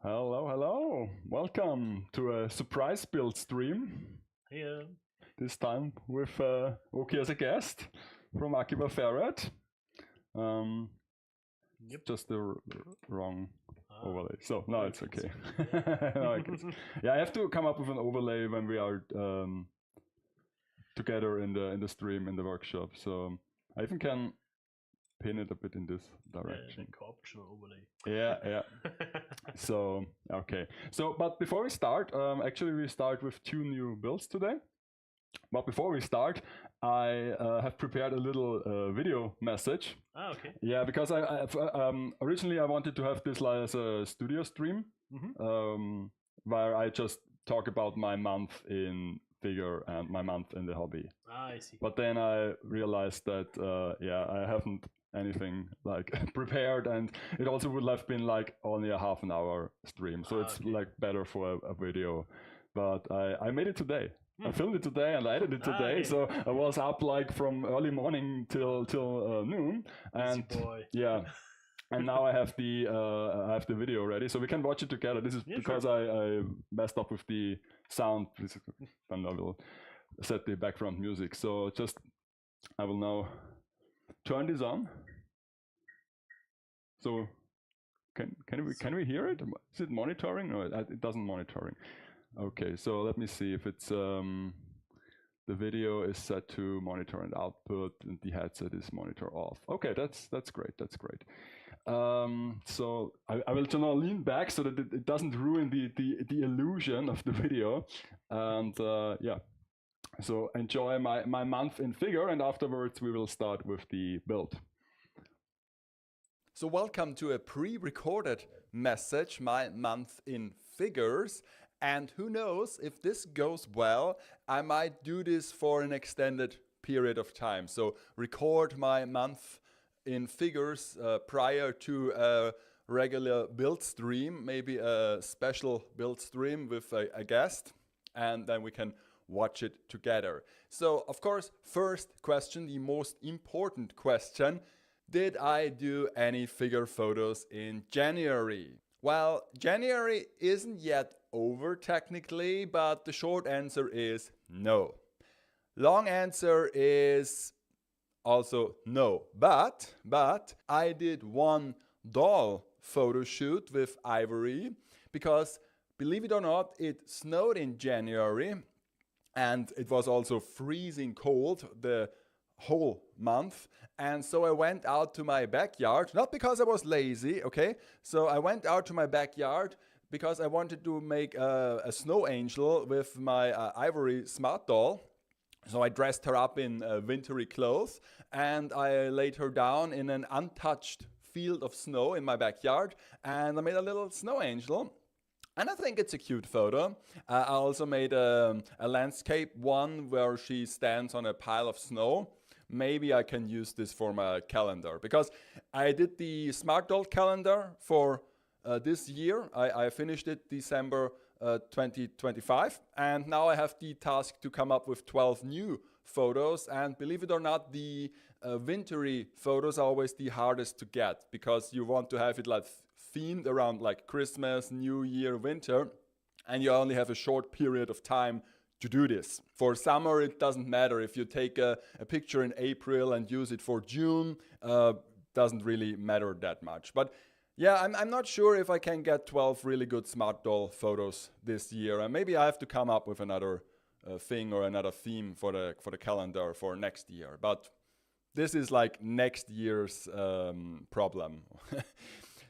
Hello, hello. Welcome to a surprise build stream. Yeah. This time with Oki as a guest from Akiba Ferret. Um, Yep. just the wrong overlay. So no, very it's okay. fancy. No, I guess. Yeah, I have to come up with an overlay when we are together in the stream in the workshop. So I even can pin it a bit in this direction. The option overlay. Yeah. So okay. So but before we start, actually we start with two new builds today. But before we start, I have prepared a little video message. Okay. Yeah, because originally I wanted to have this like as a studio stream, where I just talk about my month in figure and my month in the hobby. I see. But then I realized that I haven't anything like prepared, and it also would have been like only a half an hour stream, so it's okay. like better for a video. But I made it today. I filmed it today and I edited it today, okay. So I was up like from early morning till noon, and Easy boy. yeah. And now I have the video ready, so we can watch it together. This is because sure. I messed up with the sound. And I will set the background music. So just I will now turn this on. So can we hear it? Is it monitoring? No, it doesn't monitoring. Okay, so let me see if it's the video is set to monitor and output, and the headset is monitor off. Okay, that's great. That's great. So I will now lean back so that it doesn't ruin the illusion of the video, and yeah. So enjoy my month in figure, and afterwards we will start with the build. So welcome to a pre-recorded message, my month in figures. And who knows, if this goes well, I might do this for an extended period of time. So record my month in figures prior to a regular build stream, maybe a special build stream with a guest, and then we can watch it together. So, of course, first question, the most important question: did I do any figure photos in January? Well, January isn't yet over technically, but the short answer is no. Long answer is also no. But I did one doll photo shoot with Ivory because, believe it or not, it snowed in January and it was also freezing cold the whole month. And so I went out to my backyard, not because I was lazy, okay? So I went out to my backyard because I wanted to make a snow angel with my Ivory smart doll. So I dressed her up in wintry clothes and I laid her down in an untouched field of snow in my backyard, and I made a little snow angel. And I think it's a cute photo. I also made a landscape one where she stands on a pile of snow. Maybe I can use this for my calendar, because I did the Smart Doll calendar for this year. I finished it December 2025, and now I have the task to come up with 12 new photos. And believe it or not, the wintry photos are always the hardest to get, because you want to have it like themed around like Christmas, New Year, winter, and you only have a short period of time to do this. For summer, it doesn't matter if you take a picture in April and use it for June. Doesn't really matter that much. But yeah, I'm not sure if I can get 12 really good Smart Doll photos this year, and maybe I have to come up with another thing or another theme for the calendar for next year. But this is like next year's problem.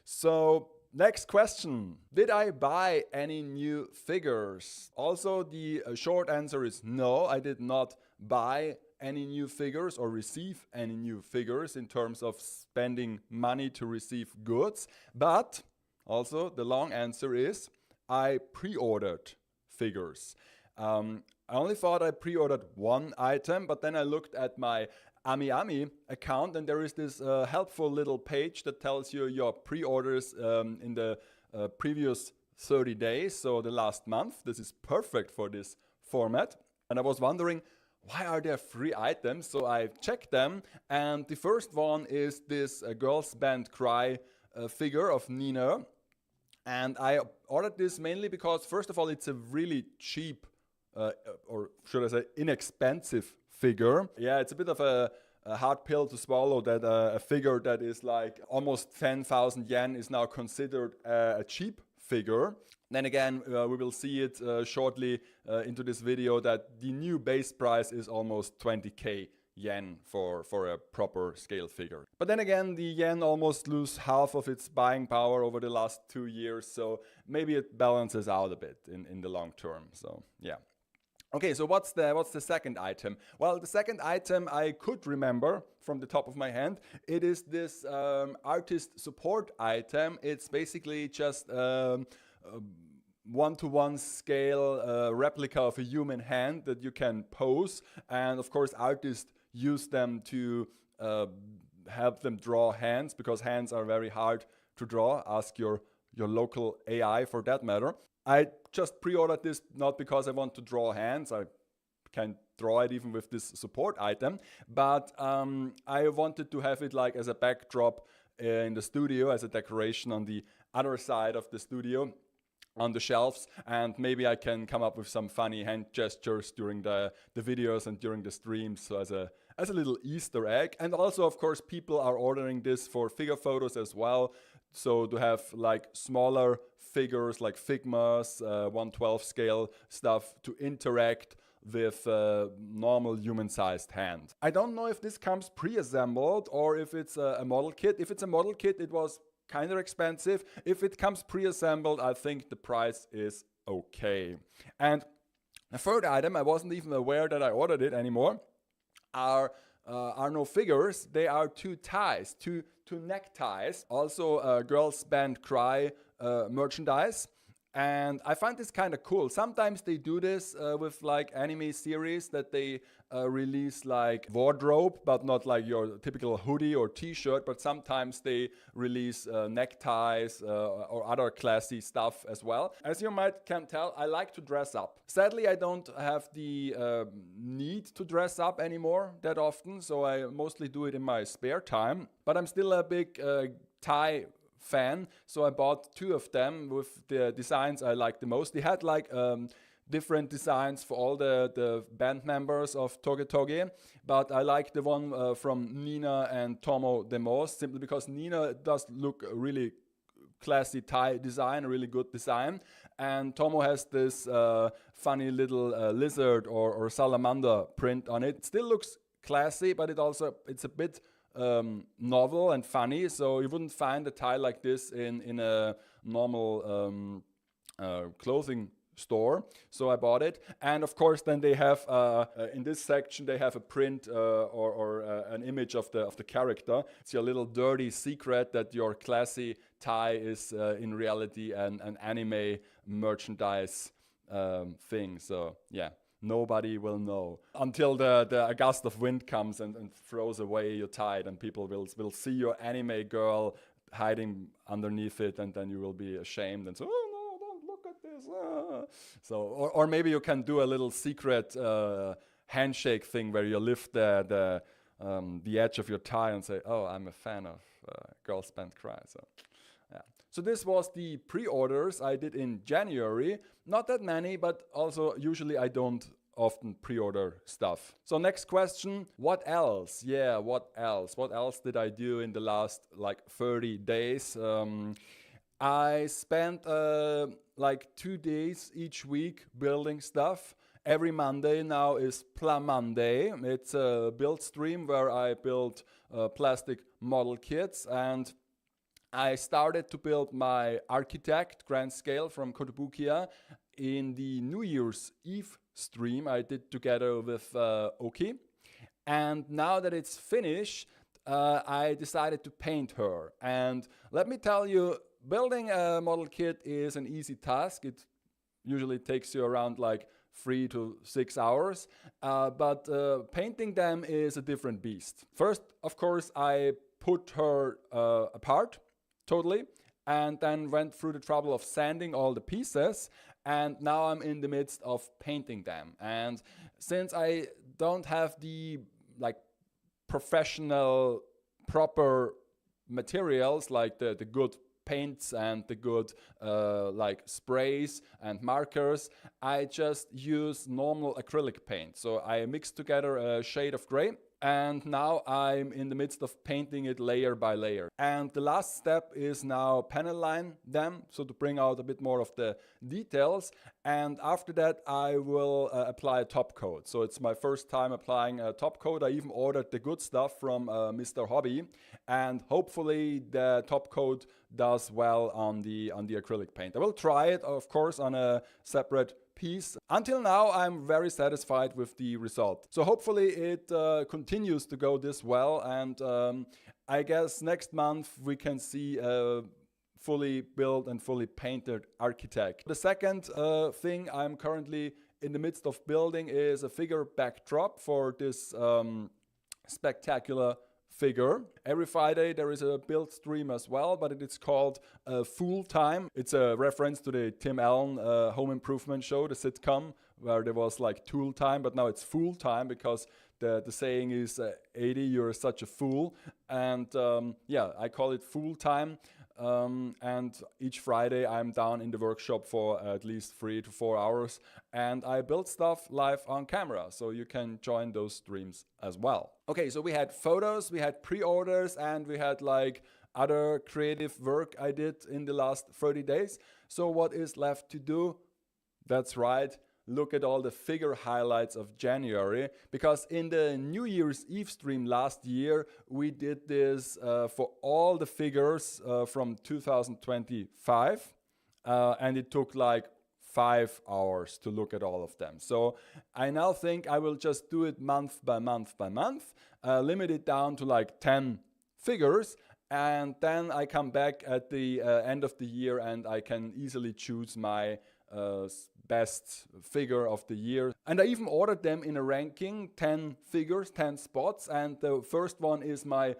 So next question: did I buy any new figures? Also, the short answer is no, I did not buy any new figures or receive any new figures in terms of spending money to receive goods. But also the long answer is I pre-ordered figures. I only thought I pre-ordered one item, but then I looked at my AmiAmi account, and there is this helpful little page that tells you your pre-orders in the previous 30 days, so the last month. This is perfect for this format. And I was wondering, why are there 3 items? So I checked them, and the first one is this Girls Band Cry figure of Nina. And I ordered this mainly because, first of all, it's a really cheap, or should I say inexpensive figure. Yeah, it's a bit of a hard pill to swallow that a figure that is like almost 10,000 yen is now considered a cheap figure. Then again, we will see it shortly into this video that the new base price is almost 20k yen for a proper scale figure. But then again, the yen almost lose half of its buying power over the last 2 years, so maybe it balances out a bit in the long term. So yeah. Okay, so what's the second item? Well, the second item I could remember from the top of my hand. It is this artist support item. It's basically just one-to-one scale replica of a human hand that you can pose, and of course artists use them to help them draw hands, because hands are very hard to draw. Ask your local AI for that matter. I just pre-ordered this not because I want to draw hands. I can draw it even with this support item, but I wanted to have it like as a backdrop in the studio, as a decoration on the other side of the studio, on the shelves, and maybe I can come up with some funny hand gestures during the videos and during the streams, so as a little Easter egg. And also, of course, people are ordering this for figure photos as well, so to have like smaller figures like Figmas, 1/12 scale stuff to interact with normal human-sized hand. I don't know if this comes pre-assembled or if it's a model kit. If it's a model kit, it was kind of expensive. If it comes pre-assembled, I think the price is okay. And the third item, I wasn't even aware that I ordered it anymore, are no figures. They are two ties, two neckties. Also Girls Band Cry merchandise. And I find this kind of cool. Sometimes they do this with like anime series, that they release like wardrobe, but not like your typical hoodie or t-shirt, but sometimes they release neckties or other classy stuff as well. As you can tell, I like to dress up. Sadly, I don't have the need to dress up anymore that often, so I mostly do it in my spare time. But I'm still a big tie fan, so I bought 2 of them with the designs I like the most. They had like different designs for all the band members of Toge Toge, but I like the one from Nina and Tomo the most, simply because Nina does look really classy tie design, a really good design, and Tomo has this funny little lizard or salamander print on it. It still looks classy, but it's a bit novel and funny, so you wouldn't find a tie like this in a normal clothing store. So I bought it, and of course then they have in this section they have a print or an image of the character. It's your little dirty secret that your classy tie is in reality an anime merchandise thing. So yeah, nobody will know until the gust of wind comes and throws away your tie, and people will see your anime girl hiding underneath it, and then you will be ashamed and so, oh no, don't look at this. So or maybe you can do a little secret handshake thing where you lift the edge of your tie and say, oh, I'm a fan of Girls Band Cry. So yeah. So this was the pre-orders I did in January. Not that many, but also usually I don't often pre-order stuff. So next question, what else? Yeah, what else? What else did I do in the last like 30 days? I spent like 2 days each week building stuff. Every Monday now is Plamo Monday. It's a build stream where I build plastic model kits, and I started to build my Architect Grand Scale from Kotobukiya in the New Year's Eve stream I did together with Oki. And now that it's finished, I decided to paint her. And let me tell you, building a model kit is an easy task. It usually takes you around like 3 to 6 hours, but painting them is a different beast. First, of course, I put her apart totally, and then went through the trouble of sanding all the pieces, and now I'm in the midst of painting them. And since I don't have the like professional proper materials like the good paints and the good like sprays and markers, I just use normal acrylic paint. So I mix together a shade of gray, and now I'm in the midst of painting it layer by layer. And the last step is now panel line them, so to bring out a bit more of the details. And after that I will apply a top coat. So it's my first time applying a top coat. I even ordered the good stuff from Mr. Hobby, and hopefully the top coat does well on the acrylic paint. I will try it, of course, on a separate piece. Until now, I'm very satisfied with the result. So hopefully it continues to go this well, and I guess next month we can see a fully built and fully painted architect. The second thing I'm currently in the midst of building is a figure backdrop for this spectacular figure. Every Friday there is a build stream as well, but it's called Fool Time. It's a reference to the Tim Allen home improvement show, the sitcom, where there was like tool time, but now it's fool time because the saying is 80, you're such a fool. And yeah, I call it Fool Time. And each Friday I'm down in the workshop for at least 3 to 4 hours, and I build stuff live on camera, so you can join those streams as well. Okay, so we had photos, we had pre-orders, and we had like other creative work I did in the last 30 days. So what is left to do? That's right, look at all the figure highlights of January, because in the New Year's Eve stream last year we did this for all the figures from 2025, and it took like 5 hours to look at all of them. So I now think I will just do it month by month by month, limit it down to like 10 figures, and then I come back at the end of the year and I can easily choose my best figure of the year. And I even ordered them in a ranking, 10 figures, 10 spots, and the first one is my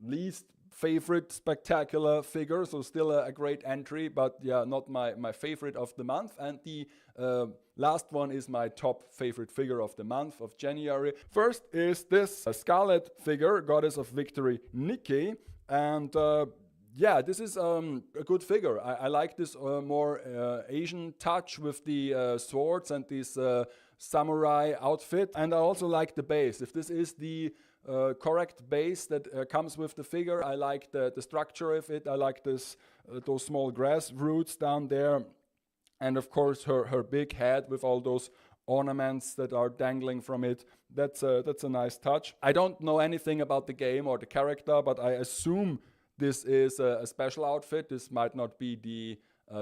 least favorite spectacular figure, so still a great entry, but yeah, not my favorite of the month. And the last one is my top favorite figure of the month of January. First is this Scarlet figure, Goddess of Victory Nikki, and yeah, this is a good figure. I like this more Asian touch with the swords and this samurai outfit. And I also like the base. If this is the correct base that comes with the figure, I like the structure of it. I like this those small grass roots down there. And of course her big head with all those ornaments that are dangling from it. That's a nice touch. I don't know anything about the game or the character, but I assume this is a special outfit. This might not be the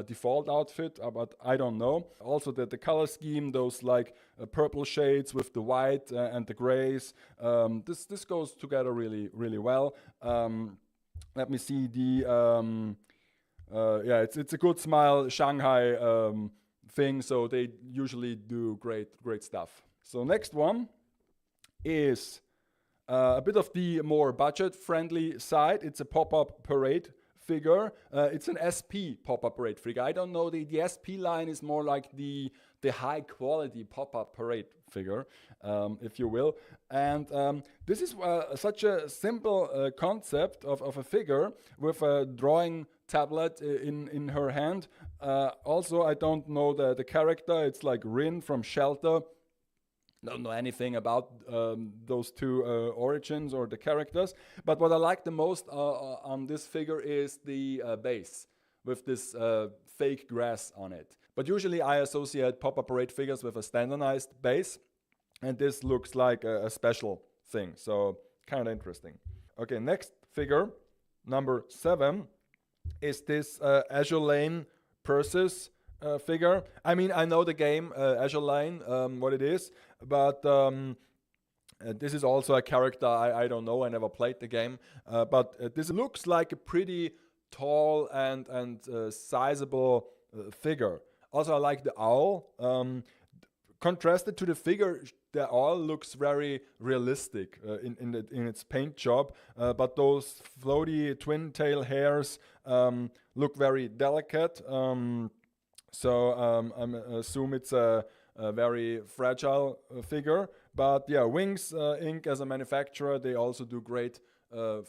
default outfit, but I don't know. Also the color scheme, those like purple shades with the white and the grays, this goes together really, really well. Let me see the, yeah, it's a good smile Shanghai thing, so they usually do great stuff. So next one is a bit of the more budget-friendly side. It's a pop-up parade figure. It's an SP pop-up parade figure. I don't know, the SP line is more like the high-quality pop-up parade figure, if you will. And this is such a simple concept of a figure with a drawing tablet in her hand. Also, I don't know the character. It's like Rin from Shelter. Don't know anything about those two origins or the characters, but what I like the most on this figure is the base with this fake grass on it. But usually I associate pop-up parade figures with a standardized base, and this looks like a special thing, so kind of interesting. Okay, next figure, number 7, is this Azure Lane Persis figure. I mean, I know the game Azure Lane, what it is, but this is also a character I don't know. I never played the game, but this looks like a pretty tall and sizable figure. Also, I like the owl. Contrasted to the figure, the owl looks very realistic in its paint job, but those floaty twin tail hairs look very delicate. So I assume it's a very fragile figure. But yeah, Wings Inc. as a manufacturer, they also do great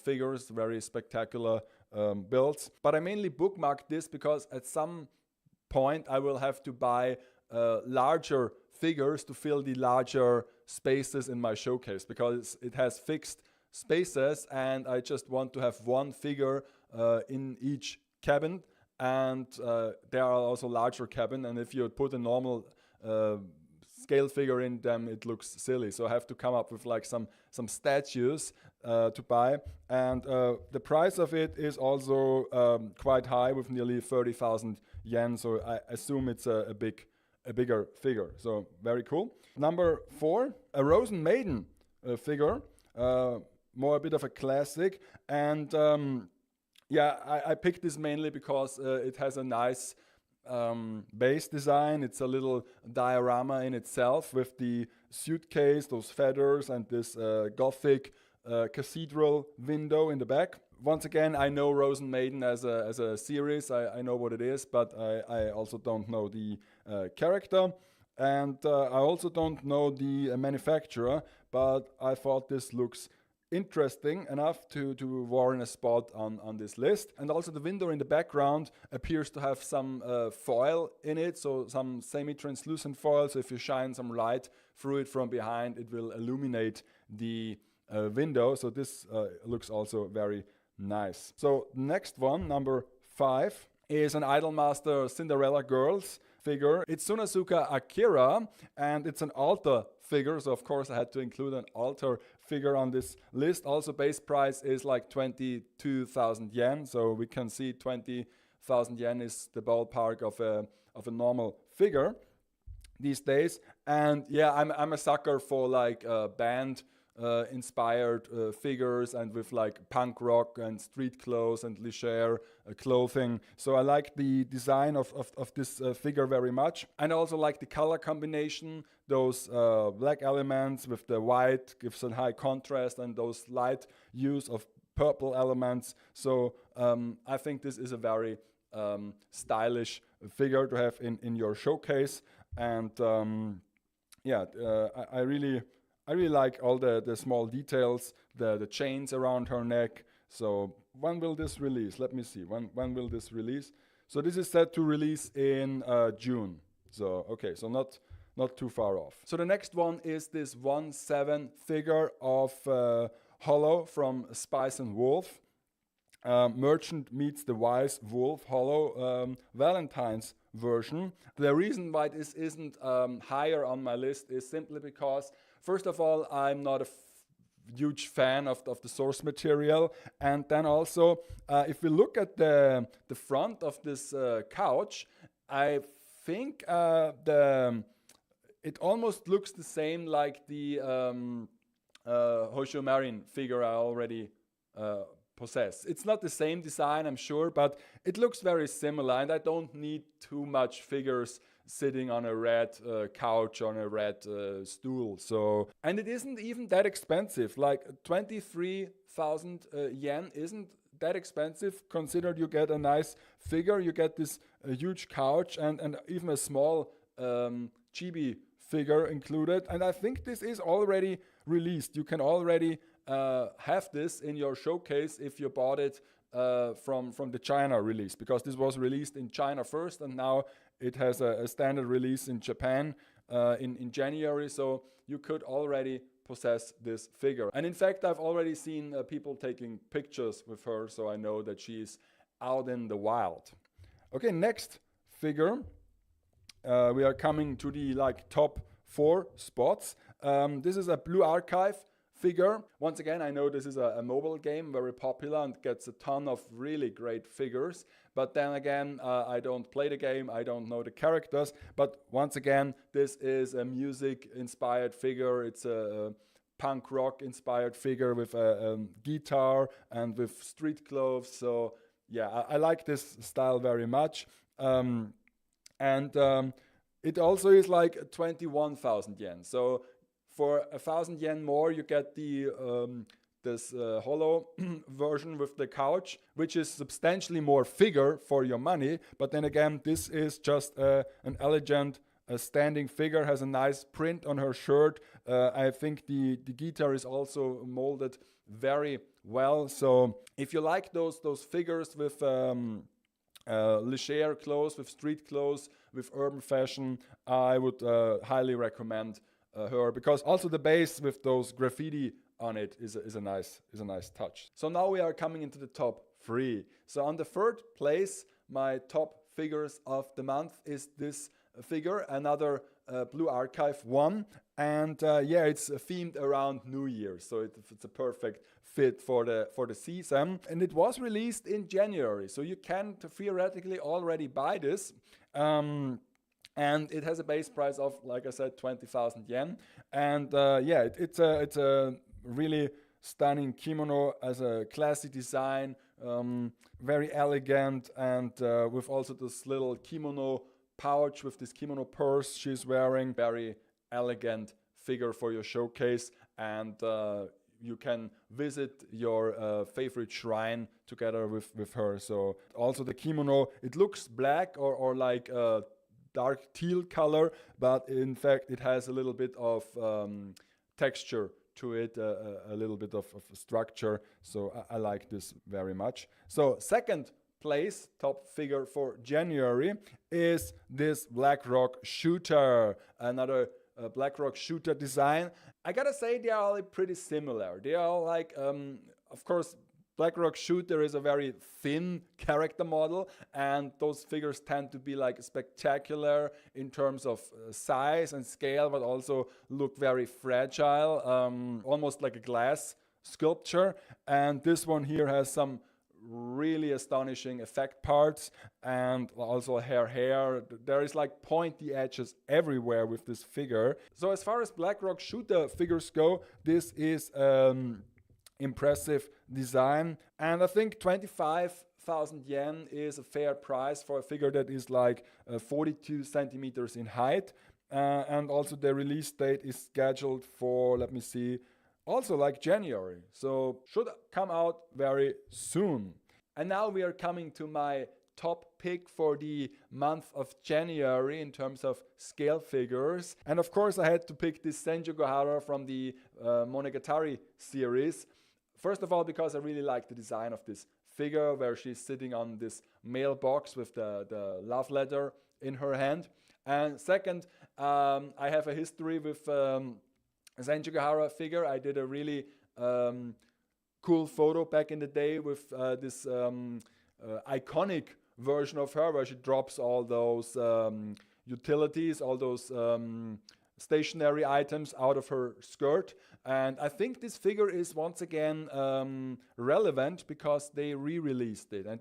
figures, very spectacular builds. But I mainly bookmarked this because at some point I will have to buy larger figures to fill the larger spaces in my showcase, because it has fixed spaces and I just want to have one figure in each cabin, and there are also larger cabin, and if you put a normal scale figure in them, it looks silly. So I have to come up with like some statues to buy, and the price of it is also quite high, with nearly 30,000 yen. So I assume it's a bigger figure. So very cool. Number 4, a Rosen Maiden figure, more a bit of a classic, and I picked this mainly because it has a nice base design. It's a little diorama in itself with the suitcase, those feathers, and this Gothic cathedral window in the back. Once again, I know Rosen Maiden as a series. I know what it is, but I also don't know the character, and I also don't know the manufacturer, but I thought this looks interesting enough to warrant a spot on this list. And also the window in the background appears to have some foil in it, so some semi-translucent foil, so if you shine some light through it from behind, it will illuminate the window. So this looks also very nice. So next one, number 5, is an Idolmaster Cinderella Girls figure. It's Sunazuka Akira, and it's an altar figure, so of course I had to include an altar figure on this list. Also base price is like 22,000 yen, so we can see 20,000 yen is the ballpark of a normal figure these days. And yeah, I'm a sucker for like band inspired figures, and with like punk rock and street clothes and leisure clothing. So I like the design of this figure very much, and I also like the color combination. Those black elements with the white gives a high contrast, and those light use of purple elements. So I think this is a very stylish figure to have in your showcase. And I really like all the small details, the chains around her neck. So when will this release? Let me see. When will this release? So this is set to release in June. So okay, so not too far off. So the next one is this 1/7 figure of Hollow from Spice and Wolf. Merchant meets the Wise Wolf Hollow Valentine's version. The reason why this isn't higher on my list is simply because, first of all, I'm not a huge fan of the source material, and then also if we look at the front of this couch, I think it almost looks the same like the Hosho Marin figure I already possess. It's not the same design, I'm sure, but it looks very similar, and I don't need too much figures sitting on a red couch on a red stool. So, and it isn't even that expensive. Like 23,000 yen isn't that expensive, considered you get a nice figure, you get this huge couch, and even a small chibi figure included. And I think this is already released. You can already have this in your showcase if you bought it from the China release, because this was released in China first, and now it has a standard release in Japan in January. So you could already possess this figure. And in fact, I've already seen people taking pictures with her, so I know that she's out in the wild. Okay, next figure. We are coming to the top 4 spots. This is a Blue Archive figure. Once again, I know this is a mobile game, very popular, and gets a ton of really great figures. But then again, I don't play the game, I don't know the characters. But once again, this is a music-inspired figure. It's a punk rock-inspired figure with a guitar and with street clothes. So yeah, I like this style very much. It also is like 21,000 yen. So for 1,000 yen more, you get the this hollow version with the couch, which is substantially more figure for your money. But then again, this is just an elegant a standing figure, has a nice print on her shirt. I think the guitar is also molded very well. So if you like those figures with leisure clothes, with street clothes, with urban fashion, I would highly recommend her, because also the base with those graffiti on it is a nice touch. So now we are coming into the top 3. So on the 3rd place, my top figures of the month is this figure, another Blue Archive one, and yeah, it's themed around New Year, so it's a perfect fit for the season, and it was released in January, so you can theoretically already buy this. And it has a base price of, like I said, 20,000 yen. And yeah, it's a really stunning kimono as a classy design, very elegant, and with also this little kimono pouch with this kimono purse she's wearing. Very elegant figure for your showcase, and you can visit your favorite shrine together with her. So also the kimono, it looks black or like dark teal color, but in fact it has a little bit of texture to it, a little bit of structure. So I like this very much. So second place top figure for January is this BlackRock shooter, another BlackRock shooter design. I gotta say they are all pretty similar. They are like, of course, BlackRock shooter is a very thin character model, and those figures tend to be like spectacular in terms of size and scale, but also look very fragile, almost like a glass sculpture. And this one here has some really astonishing effect parts, and also hair. There is like pointy edges everywhere with this figure. So as far as BlackRock shooter figures go, this is impressive design, and I think 25,000 yen is a fair price for a figure that is like 42 centimeters in height, and also the release date is scheduled for, let me see, also like January, so should come out very soon. And now we are coming to my top pick for the month of January in terms of scale figures, and of course I had to pick this Senju from the Monogatari series. First of all, because I really like the design of this figure, where she's sitting on this mailbox with the love letter in her hand. And second, I have a history with Senju figure. I did a really cool photo back in the day with this iconic version of her, where she drops all those utilities, all those stationary items out of her skirt. And I think this figure is once again relevant because they re-released it, and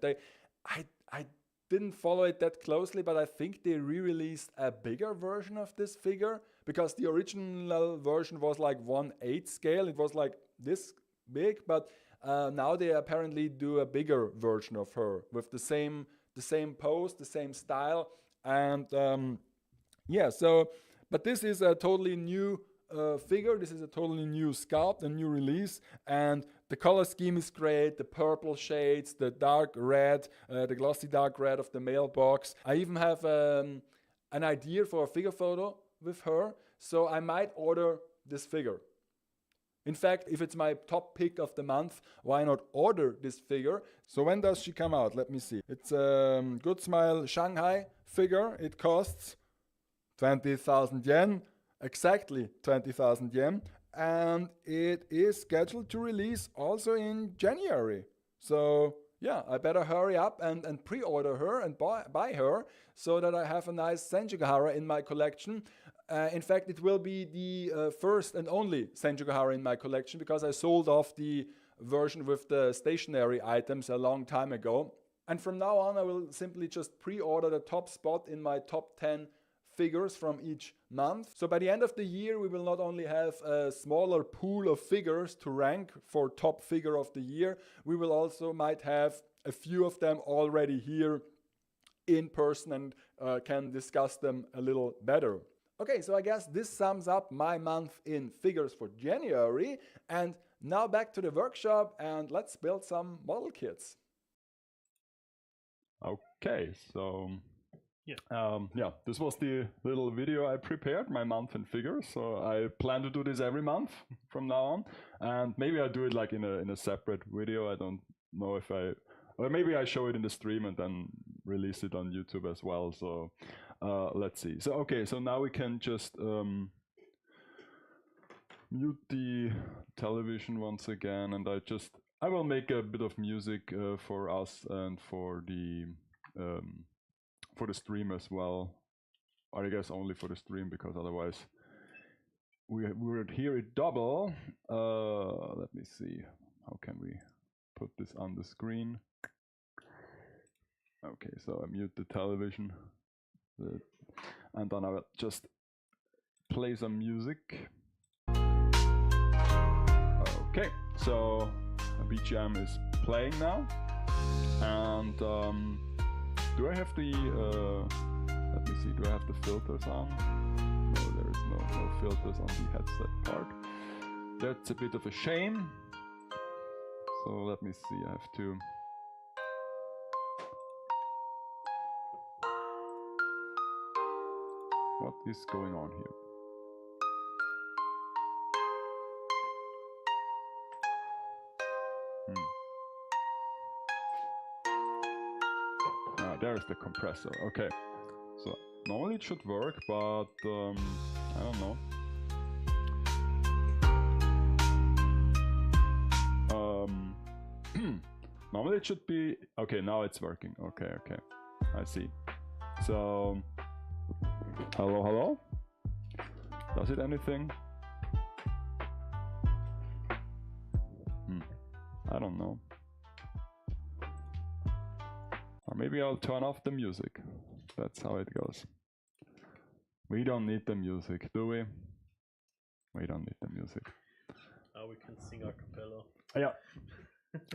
I didn't follow it that closely, but I think they re-released a bigger version of this figure, because the original version was like 1/8 scale. It was like this big, but now they apparently do a bigger version of her with the same pose, the same style, and yeah. So, but this is a totally new figure. This is a totally new sculpt, a new release, and the color scheme is great. The purple shades, the dark red, the glossy dark red of the mailbox. I even have an idea for a figure photo with her, so I might order this figure. In fact, if it's my top pick of the month, why not order this figure? So when does she come out? Let me see. It's a Good Smile Shanghai figure. It costs 20,000 yen, exactly 20,000 yen. And it is scheduled to release also in January. So yeah, I better hurry up and pre-order her and buy her, so that I have a nice Senju in my collection. In fact, it will be the first and only Senju in my collection, because I sold off the version with the stationary items a long time ago. And from now on, I will simply just pre-order the top spot in my top 10 figures from each month. So by the end of the year, we will not only have a smaller pool of figures to rank for top figure of the year, we will also might have a few of them already here in person and can discuss them a little better. Okay, so I guess this sums up my month in figures for January. And now back to the workshop, and let's build some model kits. Okay, so Yeah. This was the little video I prepared, my month in figures. So I plan to do this every month from now on, and maybe I do it like in a separate video. I don't know if or maybe I show it in the stream and then release it on YouTube as well. So let's see. So okay, so now we can just mute the television once again, and I will make a bit of music for us and for the stream as well. I guess only for the stream, because otherwise we would hear it double. Let me see, how can we put this on the screen? Okay, so I mute the television, and then I will just play some music. Okay, so a BGM is playing now, and do I have the let me see, do I have the filters on? No, there is no filters on the headset part. That's a bit of a shame. So let me see, I have to what is going on here? There's the compressor. Okay, so normally it should work, but I don't know. Normally it should be okay. Now it's working. Okay, I see. So hello. Does it anything? I don't know. Or maybe I'll turn off the music. That's how it goes. We don't need the music, do we? We don't need the music. We can sing a cappella. Yeah.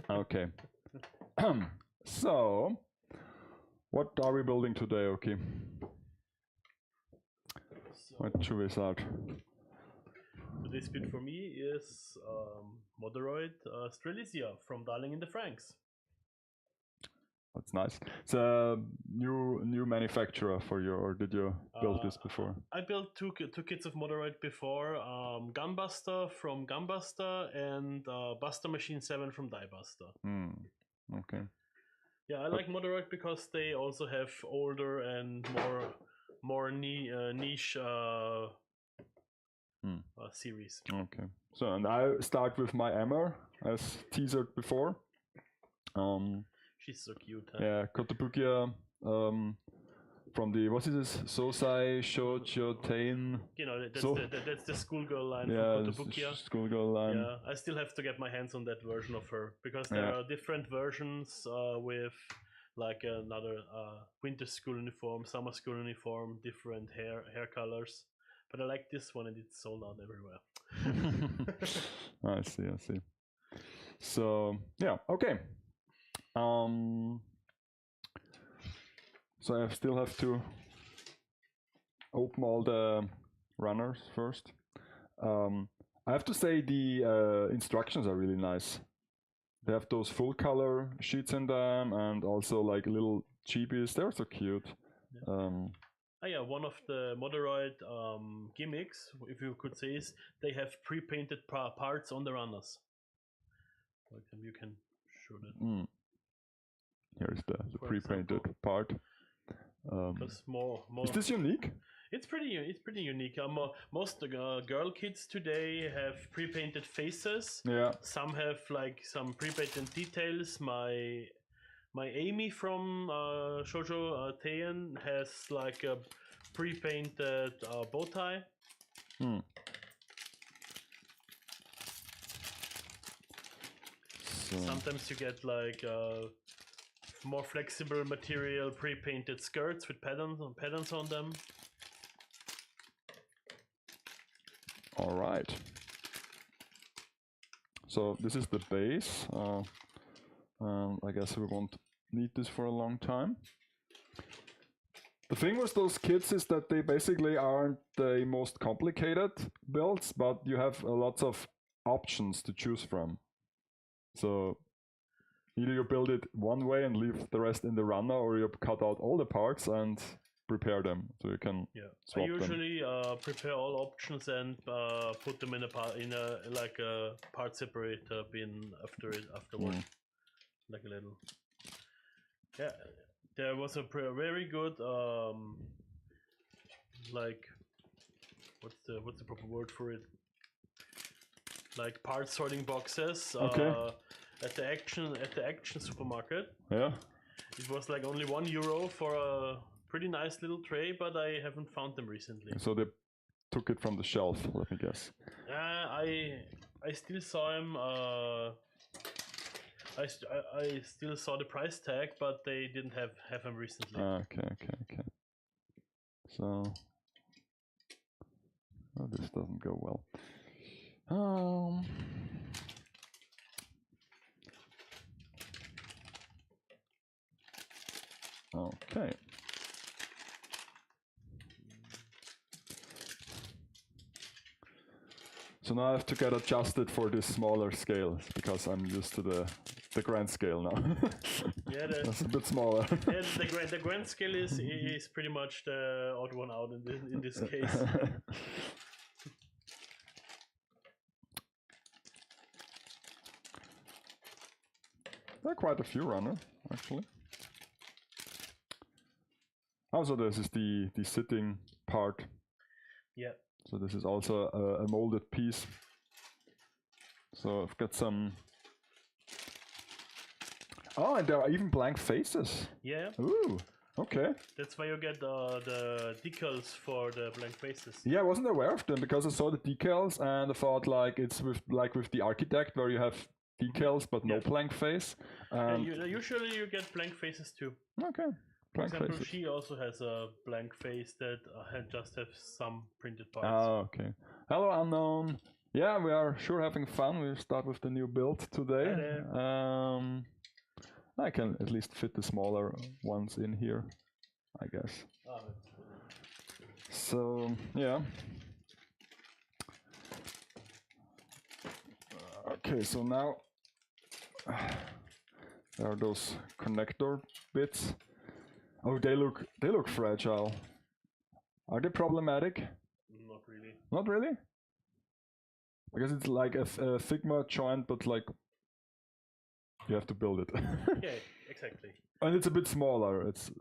Okay. So, what are we building today, Oki? What should we start? Today's bit for me is Moderoid Strelitzia from Darling in the Franks. That's nice. It's a new manufacturer for you, or did you build this before? I built two kits of Moderoid before, Gunbuster from Gunbuster and Buster Machine 7 from Diebuster. Okay. Yeah, I like Moderoid because they also have older and more niche series. Okay. So, and I start with my Emmer, as teased before. She's so cute. Huh? Yeah, Kotobukiya, from the, what is this? Sosai Shoujo Tain. You know, that's the schoolgirl line from Kotobukiya. Schoolgirl line. Yeah, I still have to get my hands on that version of her, because there are different versions with like another winter school uniform, summer school uniform, different hair colors. But I like this one, and it's sold out everywhere. I see. So yeah, okay. So I still have to open all the runners first. I have to say the instructions are really nice. They have those full color sheets in them, and also like little chibis. They're so cute. Yeah. One of the Moderoid gimmicks, if you could say, is they have pre-painted parts on the runners. You can show that. Here's the pre-painted part. Is this unique? It's pretty unique. Most girl kits today have pre-painted faces. Yeah. Some have like some pre-painted details. My Amy from Shoujo Teian has like a pre-painted bow tie. Sometimes you get like more flexible material pre-painted skirts with patterns on them. All right. So this is the base. I guess we won't need this for a long time. The thing with those kits is that they basically aren't the most complicated builds, but you have lots of options to choose from. So either you build it one way and leave the rest in the runner, or you cut out all the parts and prepare them, so you can Yeah, I swap them. usually prepare all options and put them in a part separator bin afterward, like a little. Yeah, there was a very good like what's the proper word for it? Like part sorting boxes. Okay. At the action supermarket. Yeah. It was like only €1 for a pretty nice little tray, but I haven't found them recently. So they took it from the shelf, let me guess. I still saw him. I still saw the price tag, but they didn't have him recently. Okay. So, oh, this doesn't go well. Okay. So now I have to get adjusted for this smaller scale because I'm used to the grand scale now. Yeah, that's a bit smaller. Yeah, the grand scale is pretty much the odd one out in this case. There are quite a few runner, actually. Also, this is the sitting part. Yeah. So this is also a molded piece. So I've got some... Oh, and there are even blank faces. Yeah. Ooh, okay. That's why you get the decals for the blank faces. Yeah, I wasn't aware of them because I saw the decals and I thought like it's with the architect where you have decals but no blank face. And usually you get blank faces too. Okay. For Blank example, faces. she also has a blank face that just have some printed parts. Oh, okay. Hello, unknown. Yeah, we are sure having fun. We start with the new build today. I can at least fit the smaller ones in here, I guess. So, yeah. Okay, so now there are those connector bits. Oh, they look fragile. Are they problematic? Not really. Not really? I guess it's like a Figma joint, but like you have to build it. Yeah, exactly. And it's a bit smaller. It's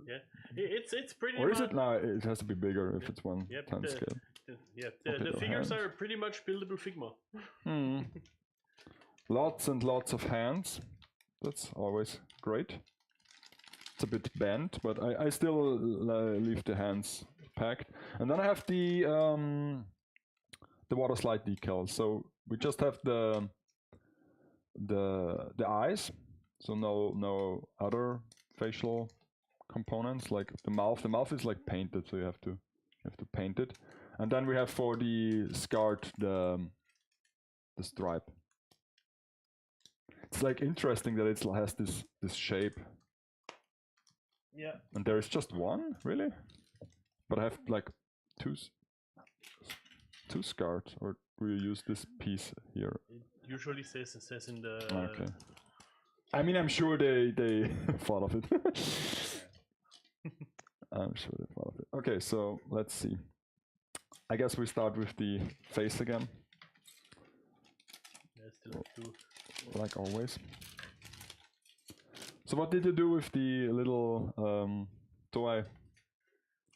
pretty. Or is it now? It has to be bigger if it's 1 time scale. The figures are pretty much buildable Figma. Lots and lots of hands. That's always great. It's a bit bent, but I still leave the hands packed. And then I have the water slide decal. So we just have the eyes. So no other facial components like the mouth. The mouth is like painted, so you have to paint it. And then we have for the skirt the stripe. It's like interesting that it has this shape. Yeah. And there is just one, really? But I have like two skirts, or do you use this piece here? It usually says in the. Okay. I mean, I'm sure they thought of it. I'm sure they thought of it. Okay, so let's see. I guess we start with the face again. Yeah, still two. Like always. So what did you do with the little toy?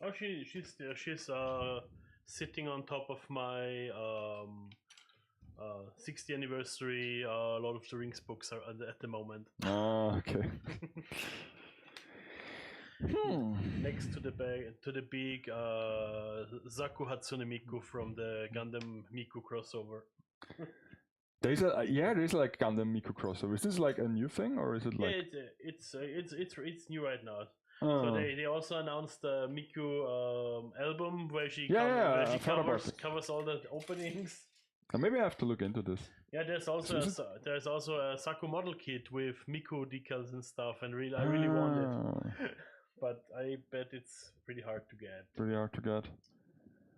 Oh, she's sitting on top of my 60th anniversary Lord of the Rings books are at the moment. Ah, okay. Next to the big Zaku Hatsune Miku from the Gundam Miku crossover. There's like Gundam Miku crossover. Is this like a new thing, or is it like? Yeah, it's new right now. Oh. So they also announced the Miku album where she covers all the openings. Maybe I have to look into this. Yeah, there's also a Saku model kit with Miku decals and stuff, and I really want it, but I bet it's pretty hard to get. Pretty hard to get.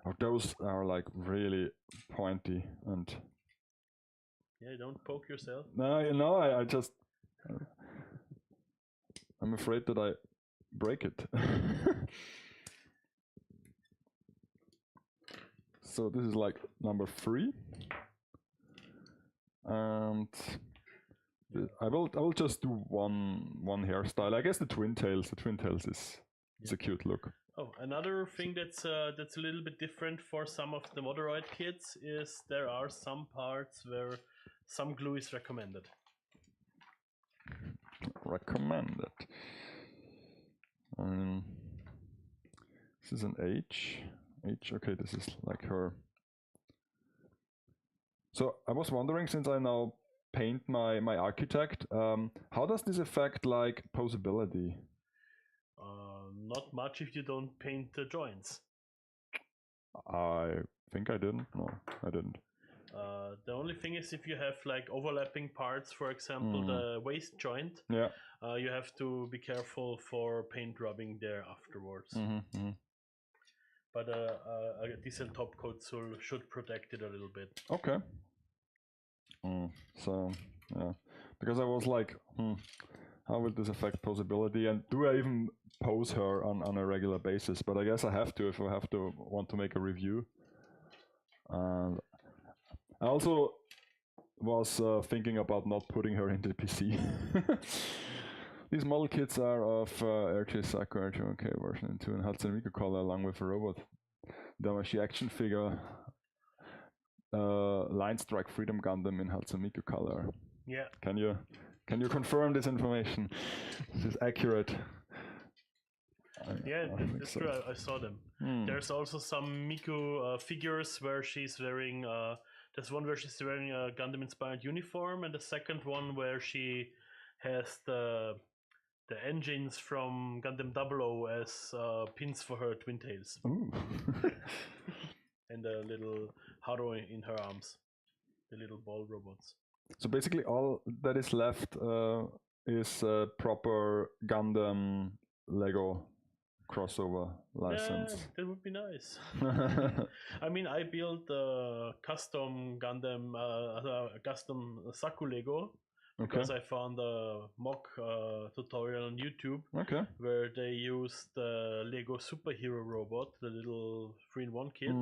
Oh, those are like really pointy and. Yeah, don't poke yourself. No, I just. I'm afraid that I break it. So this is like number 3. And I will just do one hairstyle. I guess the twin tails. The twin tails is a cute look. Oh, another thing that's a little bit different for some of the Moderoid kits is there are some parts where some glue is recommended. Recommended. This is an H. Okay, this is like her. So I was wondering, since I now paint my architect, how does this affect like posability? Not much if you don't paint the joints. I think I didn't. No, I didn't. The only thing is if you have like overlapping parts, for example, the waist joint, you have to be careful for paint rubbing there afterwards. But a decent top coat should protect it a little bit. Okay. So, yeah. Because I was like, how will this affect posability? And do I even pose her on a regular basis? But I guess I have to if I want to make a review. And I also was thinking about not putting her into the PC. These model kits are of RJ Sakura RJOK version 2 and Hatsune Miku color along with a robot Damashi action figure Line Strike Freedom Gundam in Hatsune Miku color. Yeah. Can you confirm this information? This is accurate. Yeah, that's true. I saw them. There's also some Miku figures where she's wearing. There's one where she's wearing a Gundam-inspired uniform, and the second one where she has the engines from Gundam 00 as pins for her twin tails. And a little Haro in her arms. The little ball robots. So basically all that is left is proper Gundam Lego crossover license. Yeah, that would be nice. I mean, I built a custom Gundam, custom Saku Lego. Because I found a mock tutorial on YouTube where they used the Lego superhero robot, the little 3-in-1 kit,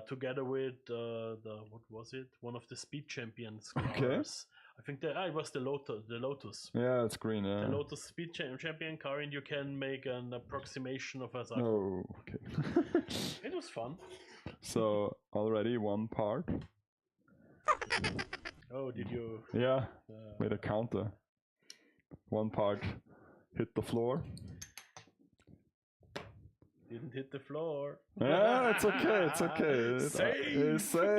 together with what was it? One of the Speed Champions cars. I think it was the Lotus. Yeah, it's green. Yeah. The Lotus Speed Champion car, and you can make an approximation of a Saku. Oh, okay. It was fun. So already one part. Oh, did you? Yeah, made a counter. One part hit the floor. Didn't hit the floor. Yeah, it's okay. It's okay. It's safe.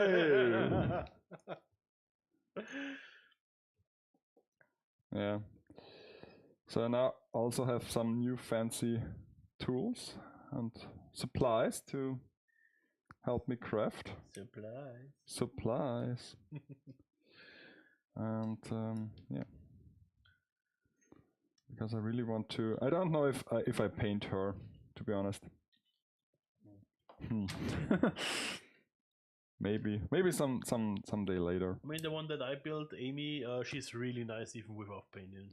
Yeah. So I now also have some new fancy tools and supplies to help me craft. Supplies. And yeah, because I really want to. I don't know if I paint her, to be honest. Maybe someday later. I mean, the one that I built, Amy, she's really nice even without painting.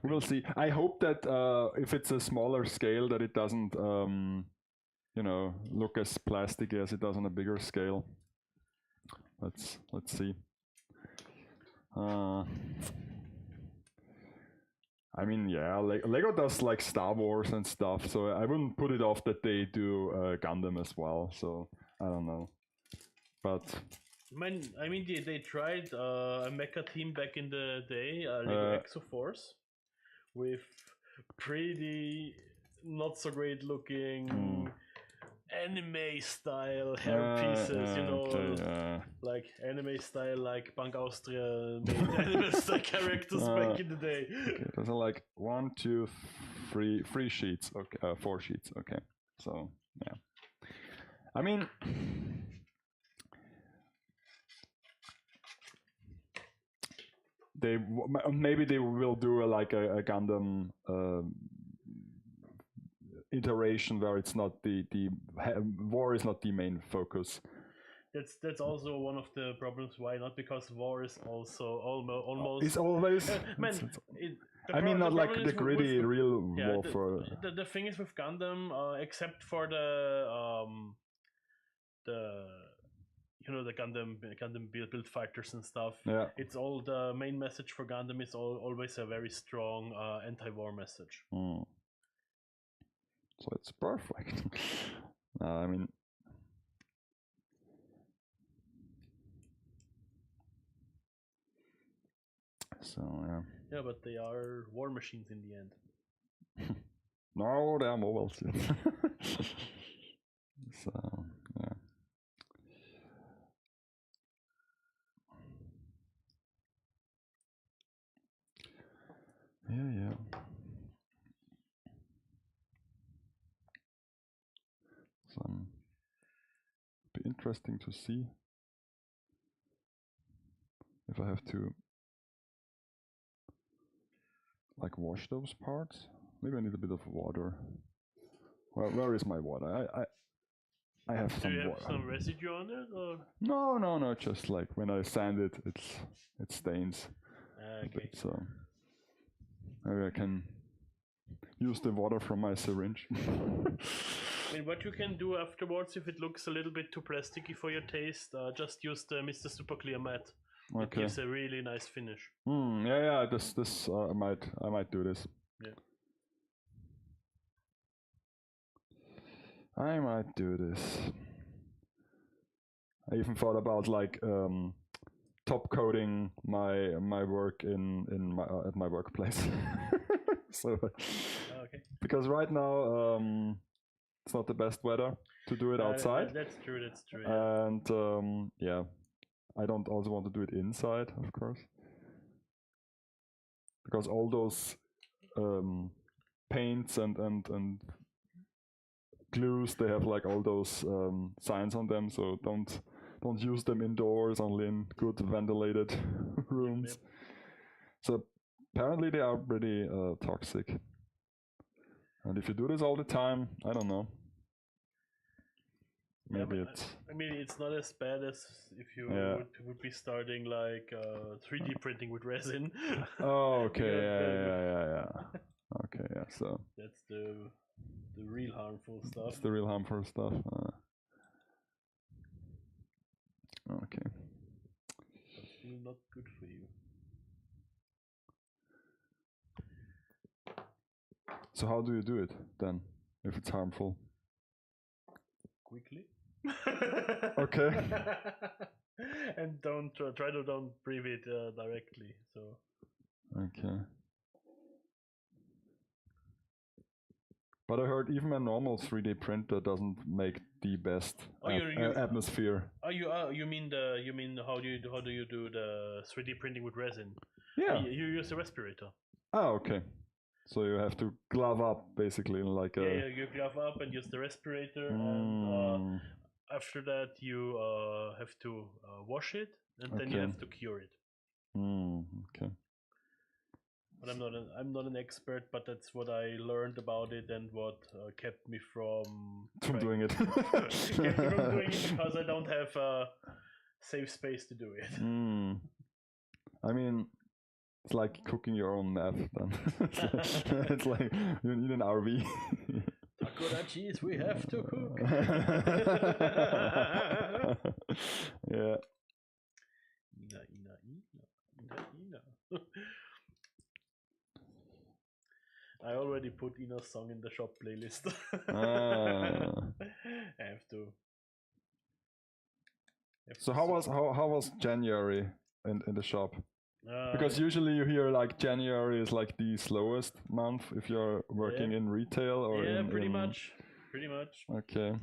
We'll see. I hope that if it's a smaller scale, that it doesn't, look as plasticky as it does on a bigger scale. Let's see. I mean, yeah, Lego does like Star Wars and stuff, so I wouldn't put it off that they do Gundam as well. So I don't know, but I mean, they tried a mecha team back in the day, Lego Exoforce, with pretty not so great looking anime style hair pieces, like anime style, like Bank Austria made anime style characters back in the day. Okay, those are like 1, 2, 3 sheets. Okay, 4 sheets. Okay, so yeah. I mean, maybe they will do a Gundam iteration where it's not the war is not the main focus. That's also one of the problems. Why not? Because war is also almost. It's always. I mean, not like the gritty real warfare. The thing is with Gundam, except for the the Gundam build fighters and stuff. Yeah. It's all the main message for Gundam is always a very strong anti-war message. So it's perfect. I mean, so yeah. Yeah, but they are war machines in the end. No, they are mobile suits. So yeah. Yeah. So be interesting to see if I have to like wash those parts. Maybe I need a bit of water. Where is my water? I have Do some you have water. some residue on it, or? No. Just like when I sand it, it stains. A Okay. bit, so maybe I can use the water from my syringe. I mean, what you can do afterwards, if it looks a little bit too plasticky for your taste, just use the Mr. Super Clear matte. It Okay. gives a really nice finish. Yeah. This I might do this. Yeah. I might do this. I even thought about like top coating my work in my at my workplace. So Okay. because right now it's not the best weather to do it outside. That's true. Yeah. And yeah, I don't also want to do it inside, of course, because all those paints and glues, they have like all those signs on them, so don't use them indoors, only in good ventilated rooms. Yep. So apparently they are pretty toxic, and if you do this all the time, I don't know, maybe it's I mean, it's not as bad as if you would be starting like 3D printing with resin. oh, okay. Yeah. Okay, yeah, so that's the real harmful stuff. that's the real harmful stuff. Okay. But still not good for you. So how do you do it then, if it's harmful? Quickly. Okay. And don't breathe it directly. So. Okay. But I heard even a normal 3D printer doesn't make the best atmosphere. Oh, you mean how do you do the 3D printing with resin? Yeah. You use a respirator. Oh, okay. So you have to glove up basically, like a. Yeah, you glove up and use the respirator, and after that you have to wash it, and then you have to cure it. Okay. But I'm not an expert, but that's what I learned about it and what kept me from doing it. kept me from doing it because I don't have a safe space to do it. I mean, it's like cooking your own meth then. It's like you need an RV. Takoda cheese, we have to cook. Yeah. Ina. I already put Ina's song in the shop playlist. I have to. So how was January in the shop? Because usually you hear like January is like the slowest month if you're working in retail or pretty much. Okay.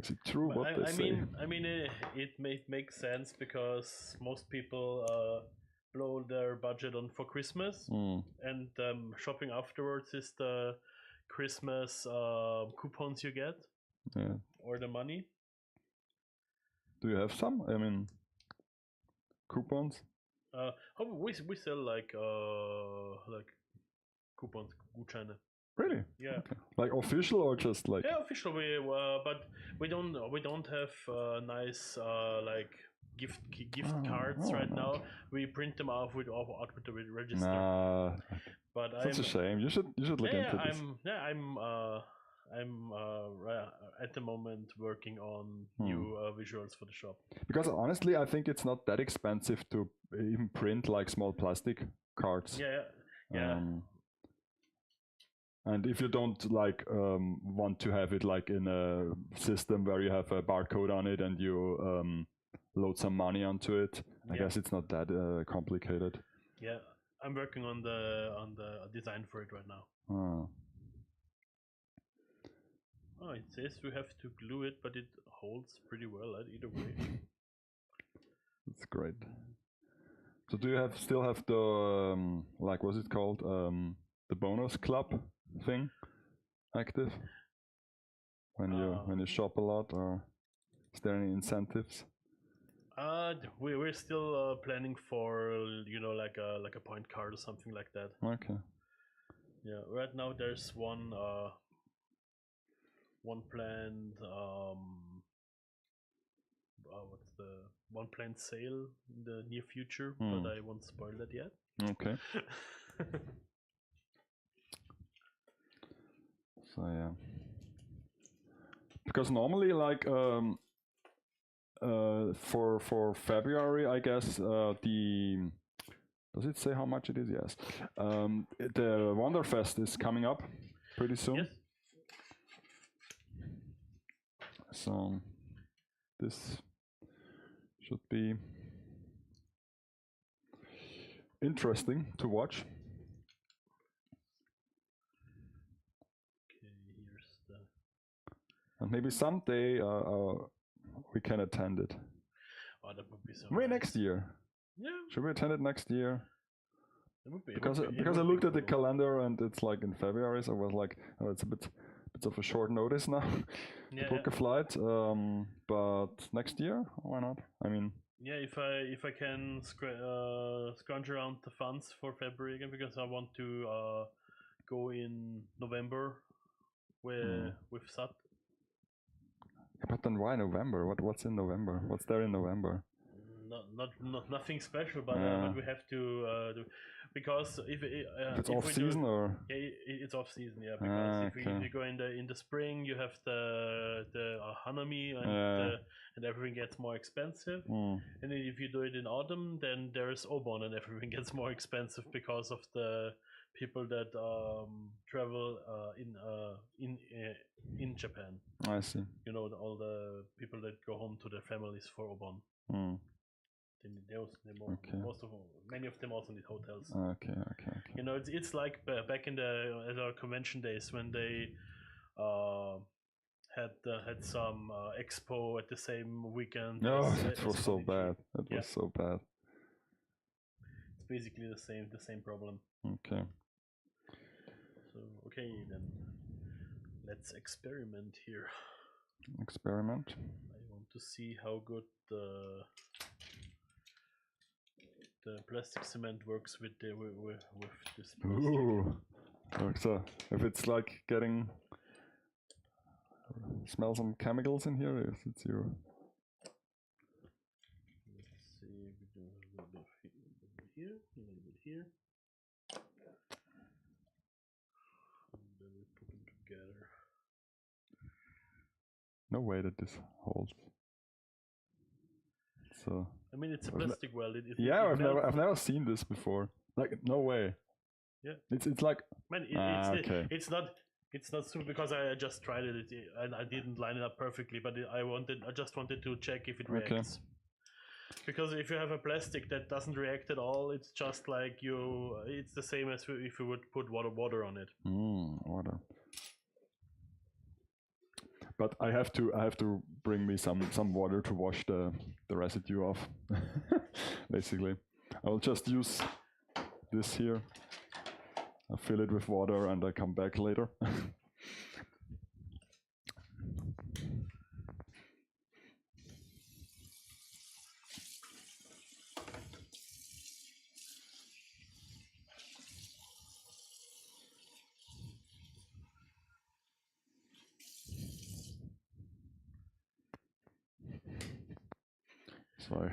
Is it true what they say? I mean, it makes sense because most people blow their budget on for Christmas, and shopping afterwards is the Christmas coupons you get, or the money. Do you have some? I mean, coupons? We sell like coupons, Gutscheine. Really? Yeah. Okay. Like official or just like? Yeah, official. But we don't have nice like gift cards right now. We print them out with the register. Nah. But that's a shame. You should look into this. I'm at the moment working on new visuals for the shop. Because honestly, I think it's not that expensive to even print like small plastic cards. Yeah. And if you don't like want to have it like in a system where you have a barcode on it and you load some money onto it, I guess it's not that complicated. Yeah, I'm working on the design for it right now. Oh, it says we have to glue it, but it holds pretty well either way. That's great. So do you still have the like what's it called, the bonus club thing active when you shop a lot, or is there any incentives? We're still planning for like a point card or something like that. Okay. Yeah, right now there's one planned what's the one planned sale in the near future, but I won't spoil that yet. Okay. So yeah, because normally like for February, I guess does it say how much it is? Yes. The Wanderfest is coming up pretty soon. Yes. So this should be interesting to watch. Okay, here's the. And maybe someday we can attend it. Oh, that would be so. Maybe nice. next year. Yeah. Should we attend it next year? It would be, Because I looked at the calendar and it's like in February, so I was like, oh, it's a bit of a short notice now to book a flight. But next year, why not? I mean. Yeah, if I can scrounge around the funds for February again, because I want to go in November with Sat. But then why November? What's in November? What's there in November? Not nothing special, but we have to do, because if it's off season or it's off season, yeah. Because if you go in the spring, you have the hanami and everything gets more expensive. And then if you do it in autumn, then there's Obon and everything gets more expensive because of the people that travel in Japan. I see. You know, all the people that go home to their families for Obon. Many of them also need hotels. Okay. You know, it's like back in the convention days when they had some expo at the same weekend. No, that was so bad. That was so bad. It's basically the same problem. Okay. So okay, then let's experiment here. Experiment. I want to see how good the plastic cement works with this plastic. Ooh. So if it's like getting smell some chemicals in here, if it's you. Let's see, we do a little bit here, a little bit here. And then we put them together. No way that this holds. So I mean, it's a plastic weld. I've never seen this before. Like, no way. Yeah. It's like. Man, it's not super, because I just tried it and I didn't line it up perfectly, but I just wanted to check if it reacts. Because if you have a plastic that doesn't react at all, it's just like it's the same as if you would put water on it. Water. But I have to bring me some water to wash the residue off. Basically, I will just use this here. I fill it with water and I come back later. So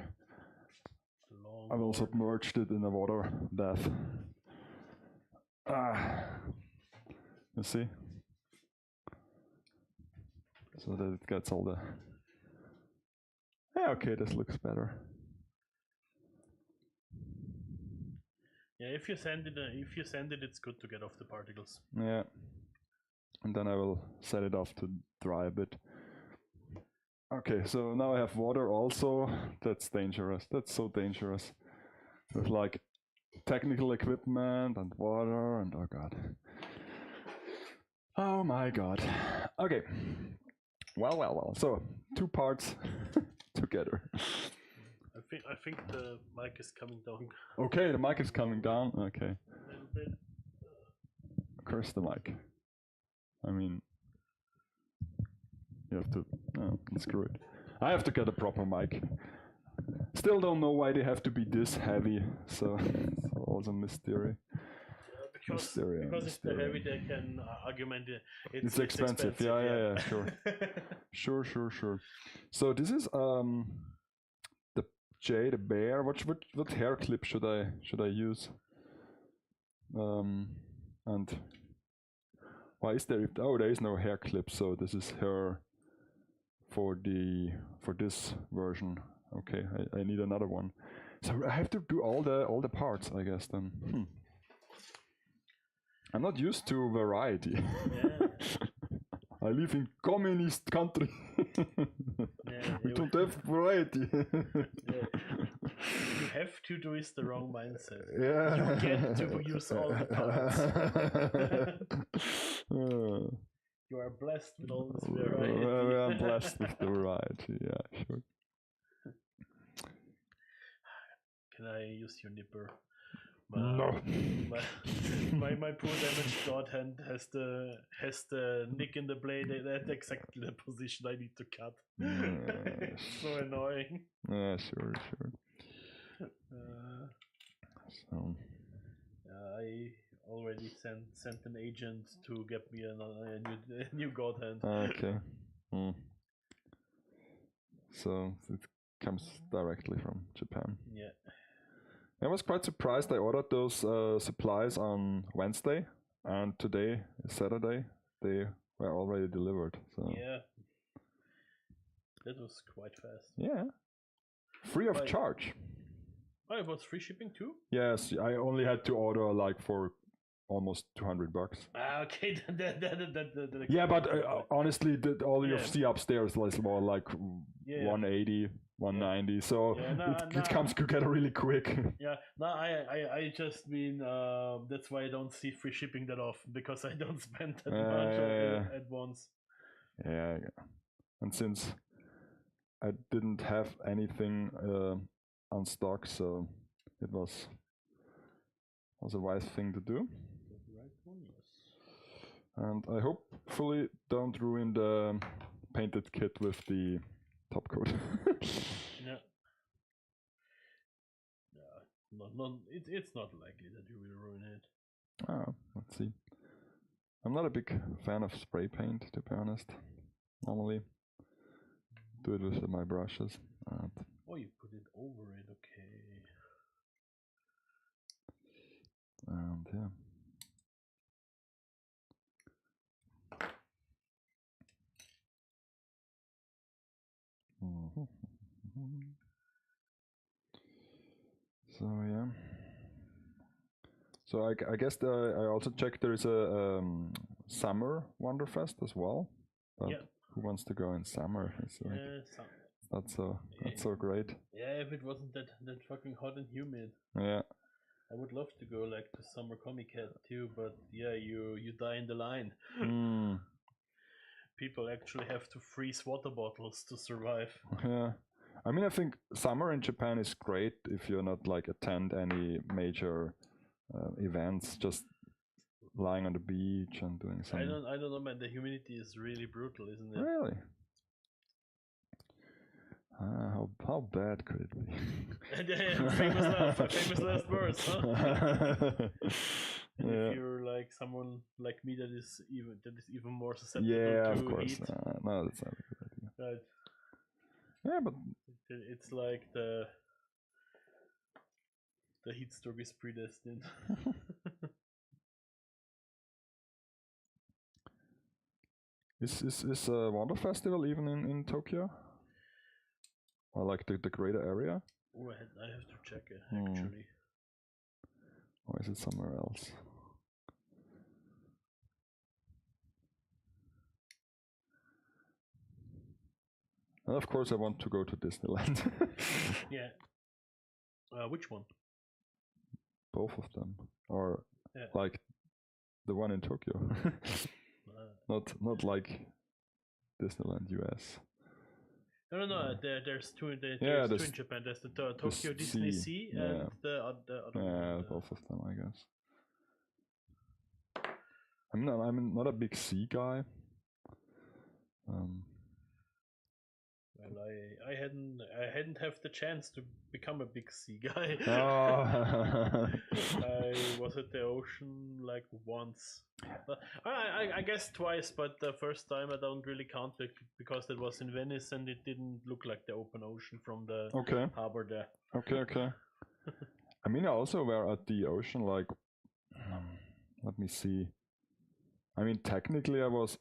I will submerge it in the water bath. You see? so that it gets all the. Yeah, okay, this looks better. Yeah, if you send it, it's good to get off the particles. Yeah, and then I will set it off to dry a bit. Okay, so now I have water also. That's dangerous. That's so dangerous. With like technical equipment and water and oh god. Oh my god. Okay. Well. So 2 parts together. I think the mic is coming down. Okay, the mic is coming down. Okay. A little bit. Curse the mic. I mean, you have to. Oh, screw it. I have to get a proper mic. Still don't know why they have to be this heavy. So it's also mystery. Because if they're heavy, they can argument it's expensive. Yeah, sure. Sure. So this is the J, the bear. What hair clip should I use? And why is there? Oh, there is no hair clip. So this is her for this version. Okay, I need another one. So I have to do all the parts, I guess then. I'm not used to variety. Yeah. I live in communist country. Yeah, we don't have variety. Yeah. You have to do is the wrong mindset. Yeah. You get to use all the parts. You are blessed with all this variety. I'm blessed with the variety, yeah, sure. Can I use your nipper? No. My poor damaged god hand has the nick in the blade. That's exactly the position I need to cut. It's so annoying. Yeah, sure. So I already sent an agent to get me a new god hand. okay. So it comes directly from Japan. Yeah. I was quite surprised. I ordered those supplies on Wednesday, and today, Saturday, they were already delivered. So Yeah, that was quite fast. yeah, free of charge. Oh, it was free shipping too? Yes, I only had to order like for almost $200. Okay, Yeah, but honestly, all you see upstairs is more like 180, 190. So it comes together really quick. Yeah, no, I just mean that's why I don't see free shipping that often, because I don't spend that much at once. Yeah, and since I didn't have anything on stock, so it was a wise thing to do. And I hopefully don't ruin the painted kit with the top coat. Yeah. It's not likely that you will ruin it. Let's see. I'm not a big fan of spray paint, to be honest. Normally, do it with my brushes. Oh, you put it over it, okay. And yeah. So yeah. So I guess I also checked there is a summer Wonderfest as well. But who wants to go in summer? It's like, that's so great. Yeah, if it wasn't that fucking hot and humid. Yeah. I would love to go like to Summer Comic Cat too, but yeah, you die in the line. People actually have to freeze water bottles to survive. Yeah. I mean, I think summer in Japan is great if you're not like attend any major events, just lying on the beach and doing something. I don't know, man. The humidity is really brutal, isn't it? Really? How bad could it be? famous last words, huh? And yeah. if you're like someone like me that is even more susceptible to of course. heat. No, that's not a good idea. Right. Yeah, but it's like the heat stroke is predestined. Is Wonder Festival even in Tokyo? Or like the greater area? Oh, I have to check it actually. Or is it somewhere else? And of course I want to go to Disneyland. Yeah. Which one? Both of them. Or Yeah. like the one in Tokyo. Not like Disneyland US. No. There's two. There's Yeah, two in Japan. There's the Tokyo the Disney Sea, Sea yeah. and the other Yeah, one. both of them, I guess. I'm not a big sea guy. Well, I hadn't have the chance to become a big sea guy. Oh. I was at the ocean like once. I guess twice, but the first time I don't really count it because it was in Venice and it didn't look like the open ocean from the Okay. harbor there. Okay. I mean, I also were at the ocean, like, let me see. I mean, technically I was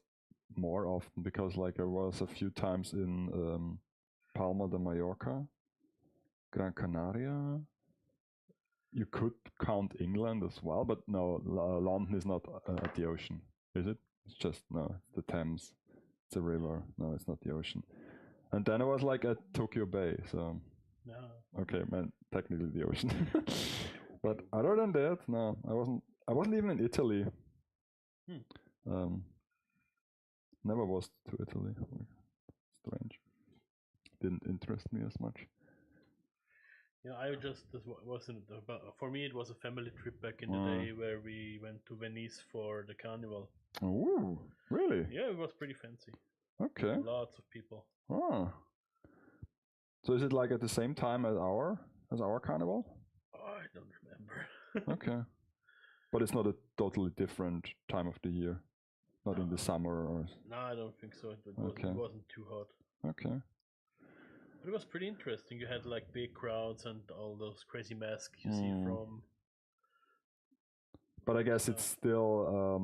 more often because like I was a few times in Palma de Mallorca, Gran Canaria. You could count England as well, but no, London is not at the ocean, is it? It's just, no, it's the Thames. It's a river. No, it's not the ocean. And then I was like at Tokyo Bay, so... No. Okay, man, technically the ocean. But other than that, no, I wasn't even in Italy. Never was to Italy. Strange. Didn't interest me as much. Yeah, I just this wasn't about, for me it was a family trip back in the day where we went to Venice for the carnival. Oh, really? Yeah, it was pretty fancy. Okay. Lots of people. Oh. So is it like at the same time as our carnival? Oh, I don't remember. Okay. But it's not a totally different time of the year? Not in the summer or... No, I don't think so. It Okay. wasn't too hot. Okay. But it was pretty interesting. You had like big crowds and all those crazy masks you see from... But I guess it's still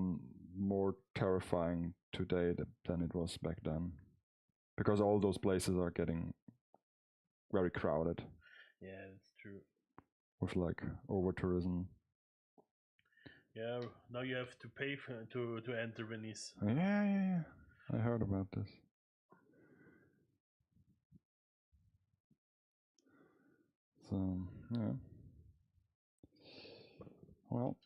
more terrifying today than it was back then. Because all those places are getting very crowded. Yeah, that's true. With like over-tourism. Yeah, now you have to pay to enter Venice. Yeah. I heard about this. So, yeah. Well.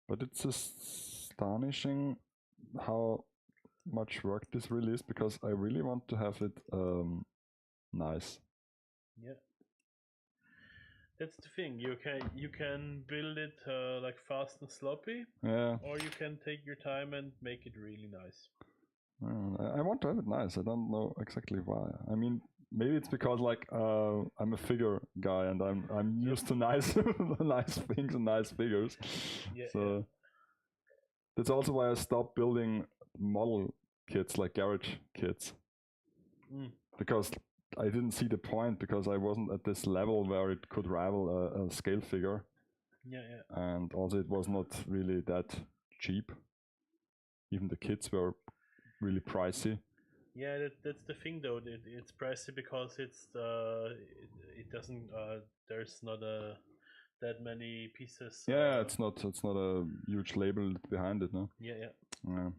But it's astonishing how much work this really is, because I really want to have it nice. Yeah, that's the thing. You can build it like fast and sloppy, Yeah. or you can take your time and make it really nice. I want to have it nice. I don't know exactly why. I mean, maybe it's because like I'm a figure guy and I'm used to nice nice things and nice figures. Yeah, so that's also why I stopped building model kits, like garage kits, because I didn't see the point, because I wasn't at this level where it could rival a scale figure. Yeah. And also it was not really that cheap. Even the kits were really pricey. Yeah, that's the thing though. It's pricey because it doesn't. There's not that many pieces. Yeah, it's not a huge label behind it, no. Yeah. Yeah.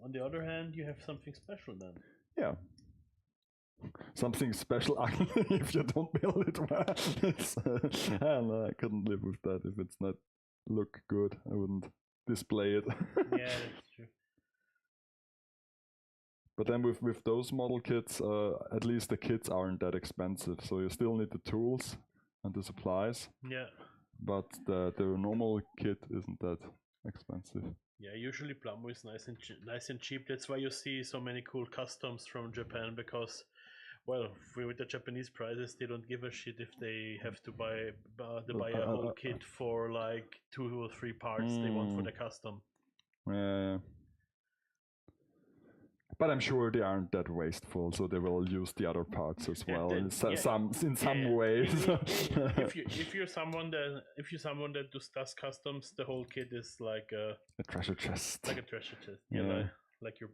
On the other hand, you have something special then. Yeah. Something special if you don't build it well. I couldn't live with that. If it's not look good, I wouldn't display it. Yeah, that's true. But then with those model kits, at least the kits aren't that expensive. So you still need the tools and the supplies. Yeah. But the normal kit isn't that expensive. Yeah, usually Plamo is nice and cheap. That's why you see so many cool customs from Japan, because Well, with the Japanese prices, they don't give a shit if they have to buy a whole kit for like 2 or 3 parts they want for the custom. Yeah. But I'm sure they aren't that wasteful, so they will use the other parts as well in some ways. If you're someone that does customs, the whole kit is like a treasure chest. Like a treasure chest. Yeah. Like your.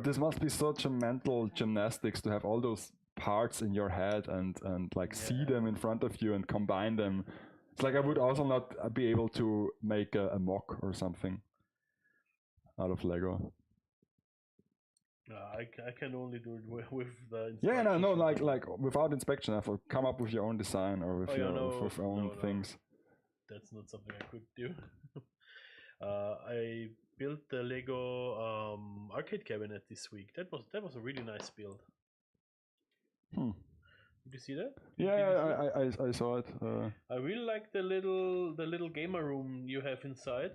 This must be such a mental gymnastics to have all those parts in your head and see them in front of you and combine them. It's like I would also not be able to make a mock or something out of Lego. I can only do it with the. Like without inspection, I have to come up with your own design or with with own things. That's not something I could do. I built the Lego arcade cabinet this week. That was a really nice build. Did you see that? Yeah, I saw it. I really like the little gamer room you have inside,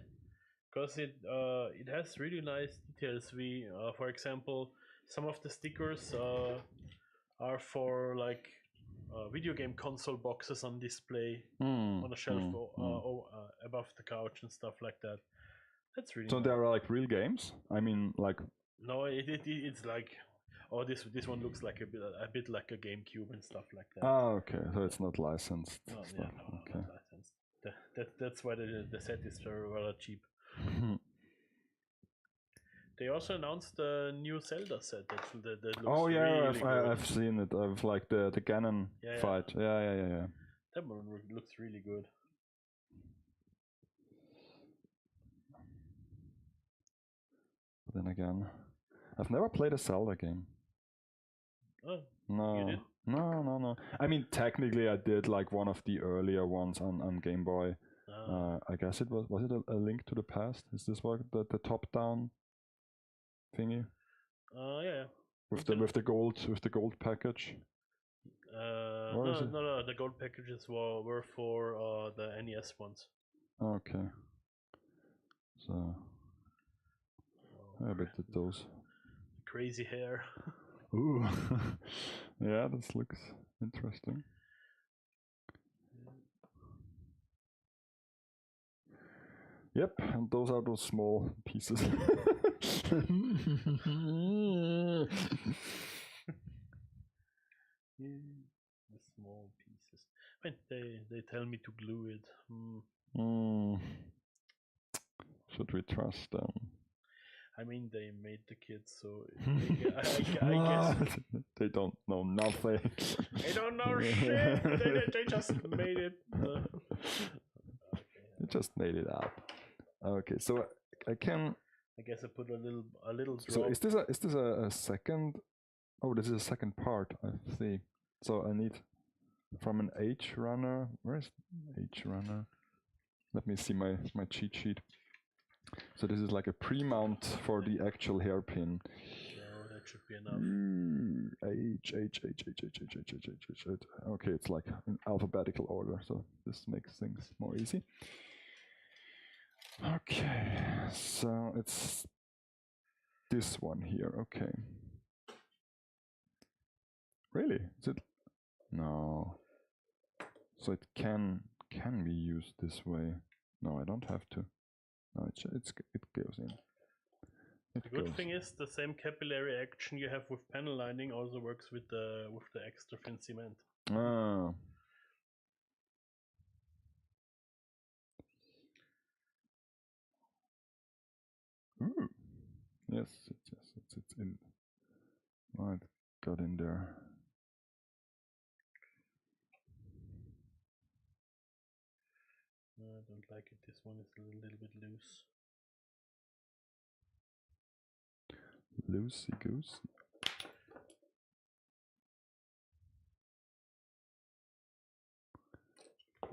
because it has really nice details. For example, some of the stickers are for like video game console boxes on display on a shelf above the couch and stuff like that. That's really. So nice. They are like real games. I mean, like. No, it's like. Oh, this one looks like a bit like a GameCube and stuff like that. Oh, okay. So it's not licensed. No, okay. Not licensed. That's why the set is rather cheap. They also announced a new Zelda set that looks really good. I've seen it. I've like the Ganon fight. Yeah. That one looks really good. But then again, I've never played a Zelda game. Oh, no. You did? No. I mean, technically, I did like one of the earlier ones on Game Boy. I guess it was it a Link to the Past? Is this what the top-down thingy? Yeah. With the gold package. No. The gold packages were for the NES ones. Okay. So I bet it those. Crazy hair. Ooh. Yeah, this looks interesting. Yep, and those are those small pieces. The small pieces. I mean, they tell me to glue it. Should we trust them? I mean, they made the kids, so I guess they don't know nothing. They don't know shit. They just made it. They just made it up. Okay, so I guess I put a little drop. So is this a second? Oh, this is a second part. I see. So I need from an H runner. Where is H runner? Let me see my cheat sheet. So this is like a pre-mount for the actual hairpin. No, that should be enough. H. Okay, it's like in alphabetical order, so this makes things more easy. Okay, so it's this one here. Okay. Really? Is it? No. So it can be used this way. No, I don't have to. No, it goes in. The good thing is the same capillary action you have with panel lining also works with the extra thin cement. Ah. Ooh. Yes, it's in. Oh, it got in there. I don't like it. This one is a little bit loose. Loosey goosey.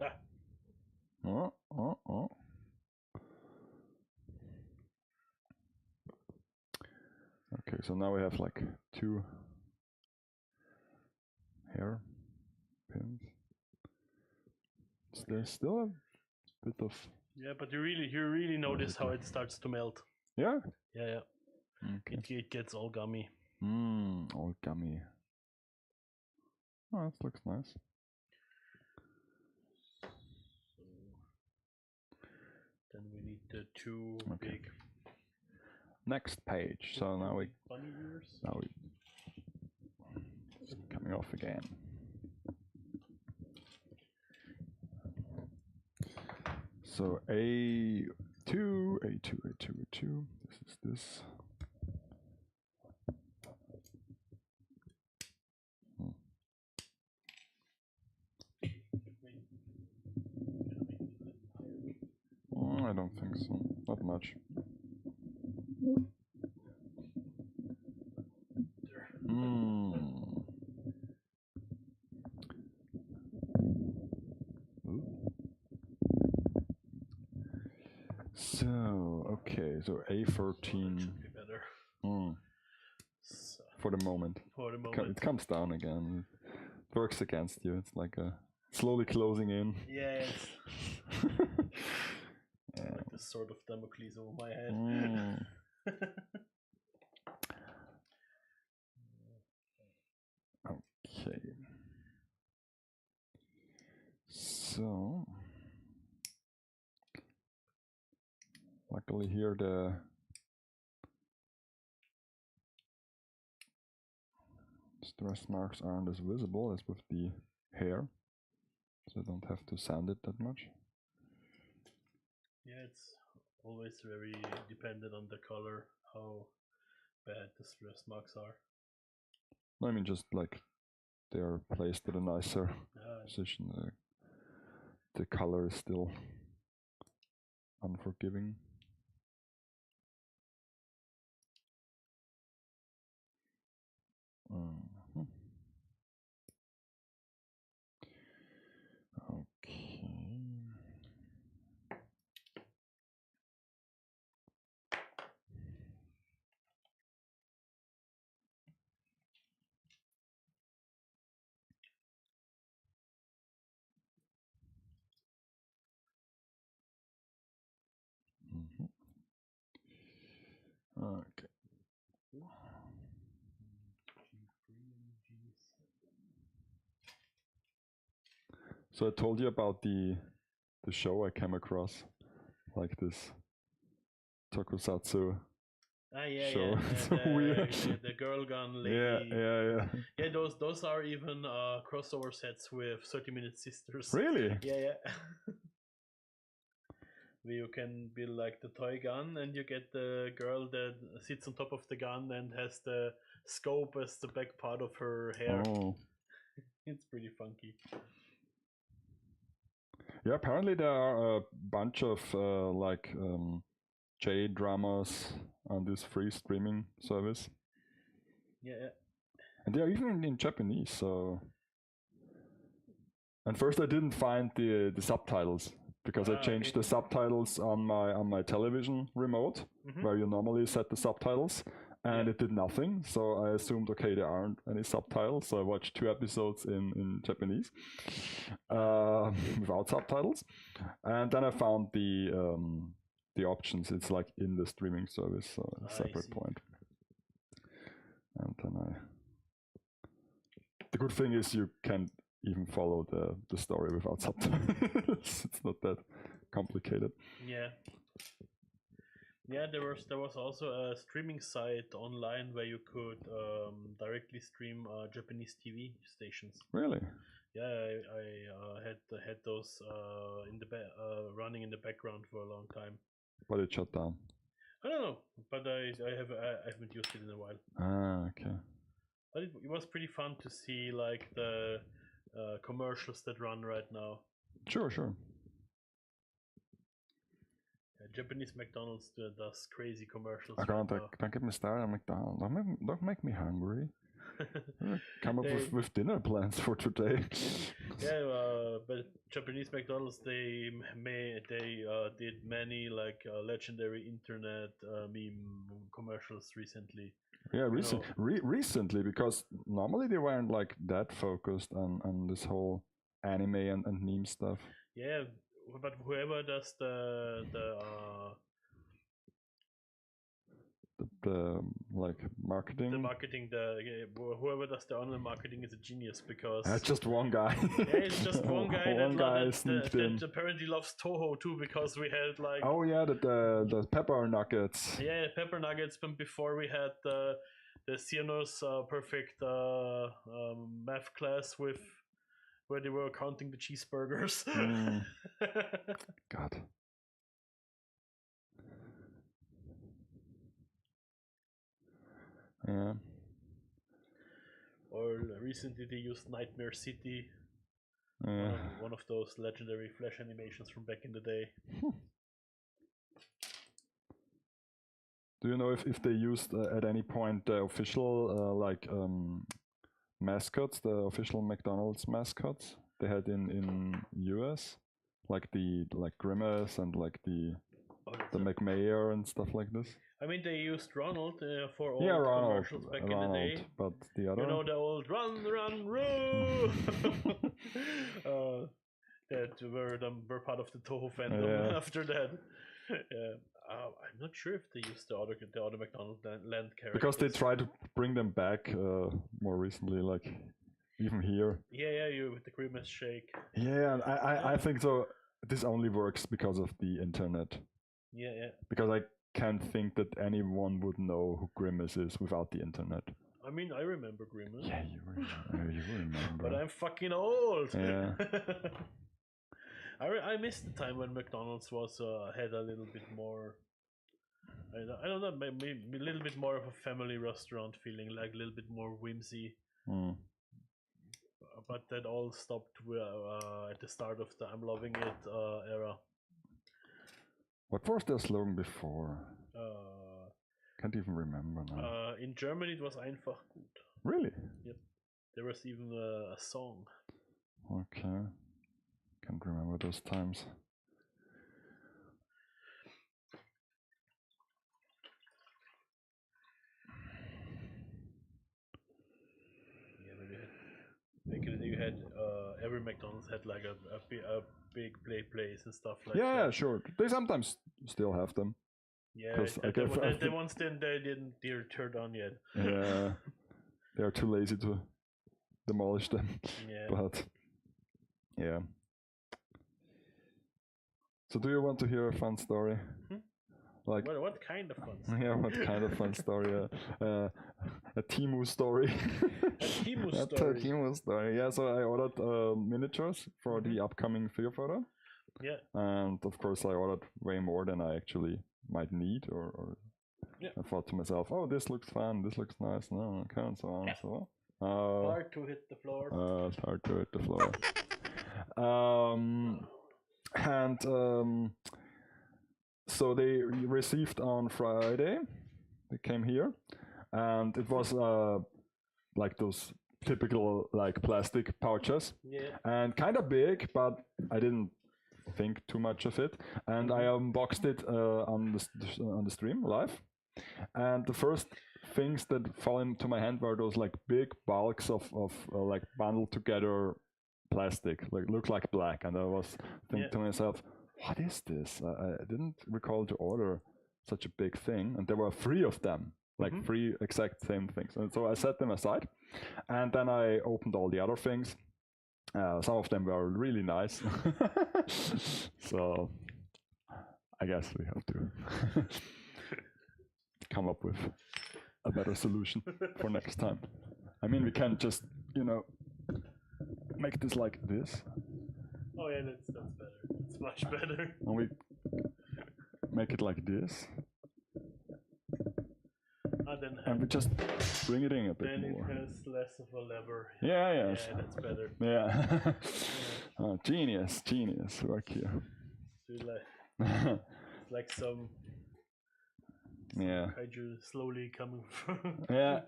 Ah. Oh. Okay, so now we have like 2 hair pins. There's still a bit of. Yeah, but you really notice how it starts to melt. Yeah. Yeah. Okay. It gets all gummy. All gummy. Oh, that looks nice. So then we need the two big Next page. So now we bunny ears. It's coming off again. So A2, A2, A2, A2. This is this. I don't think so. Not much. So, okay, so A13. Should be better. So, for the moment. For the moment. It comes down again. It works against you. It's like slowly closing in. Yeah, it's like the sword of Damocles over my head. Okay. So, luckily here the stress marks aren't as visible as with the hair, so I don't have to sand it that much. Yeah, it's always very dependent on the color, how bad the stress marks are. I mean, just like they are placed at a nicer position. The color is still unforgiving. Okay. Okay. So I told you about the show I came across, like this tokusatsu show. The girl gun lady. Yeah, those are even crossover sets with 30-minute sisters. Really? Yeah. Where you can build like the toy gun, and you get the girl that sits on top of the gun and has the scope as the back part of her hair. Oh. It's pretty funky. Yeah, apparently there are a bunch of J-dramas on this free streaming service. Yeah. And they are even in Japanese, so... And first I didn't find the subtitles, because I changed the subtitles on my television remote, where you normally set the subtitles, and it did nothing, so I assumed, okay, there aren't any subtitles, so I watched 2 episodes in Japanese, without subtitles, and then I found the options. It's like in the streaming service, so a separate point. And then the good thing is you can even follow the story without subtitles. It's not that complicated. Yeah, there was also a streaming site online where you could directly stream Japanese TV stations. Really? Yeah, I had those running in the background for a long time. But it shut down. I don't know, but I haven't used it in a while. Okay. But it was pretty fun to see like the commercials that run right now. Sure. Japanese McDonald's does crazy commercials. Don't get me started on McDonald's. Don't make me hungry. Come up with dinner plans for today. Yeah, but Japanese McDonald's they did many like legendary internet meme commercials recently. Yeah, recently, because normally they weren't like that focused on this whole anime and meme stuff. Yeah, but whoever does the the like marketing. The marketing, whoever does the online marketing is a genius because Just one guy. yeah, it's just one guy sneaked in. that apparently loves Toho too because we had like Oh yeah, the pepper nuggets. yeah, pepper nuggets. But before we had the Cyrano's perfect math class with where they were counting the cheeseburgers. God. Yeah. Or recently they used Nightmare City, one of those legendary Flash animations from back in the day. Do you know if they used at any point the official mascots, the official McDonald's mascots they had in US, like the Grimace and like the McMayor and stuff like this? I mean, they used Ronald for all Ronald, commercials back in the day. But the other, you know, the old run, run. That were part of the Toho fandom after that. I'm not sure if they used the other McDonald's land characters. Because they tried to bring them back more recently, like even here. Yeah, you with the Grimace shake. Yeah, I think so. This only works because of the internet. Yeah. Because I can't think that anyone would know who Grimace is without the internet. I mean, I remember Grimace. Yeah, you remember. But I'm fucking old. Yeah. I missed the time when McDonald's was had a little bit more. I don't know, maybe a little bit more of a family restaurant feeling, like a little bit more whimsy. But that all stopped at the start of the I'm loving it era. What was their slogan before? Can't even remember now. In Germany it was einfach gut. Really? Yep. There was even a song. Okay. Can't remember those times. Back in the day, you had every McDonald's had like a big place and stuff like that. Yeah, sure. They sometimes still have them. Yeah, the ones they didn't turn on yet. Yeah, they are too lazy to demolish them. Yeah. But yeah. So, do you want to hear a fun story? Like what kind of fun story? Yeah, what kind of fun story? A Temu story. A Temu story. A Temu story. Yeah, so I ordered miniatures for the upcoming figure photo. Yeah. And of course, I ordered way more than I actually might need, or yeah. I thought to myself, "Oh, this looks fun. This looks nice." No, okay, and so on and so on. Hard to hit the floor. It's hard to hit the floor. So they received on Friday. They came here, and it was like those typical like plastic pouches, and kind of big, but I didn't think too much of it. And I unboxed it on the stream live, and the first things that fell into my hand were those like big bulks of like bundled together plastic, like look like black, and I was thinking to myself, what is this? I didn't recall to order such a big thing, and there were 3 of them, like 3 exact same things. And so I set them aside, and then I opened all the other things. Some of them were really nice, so I guess we have to come up with a better solution for next time. I mean, we can't just, make this like this. Oh yeah, that's better. It's much better. And we make it like this. And we just bring it in a bit more. Then it has less of a lever. Yeah. Yeah, that's better. Yeah. Oh, genius work here. It's like some kaiju slowly coming from. Yeah.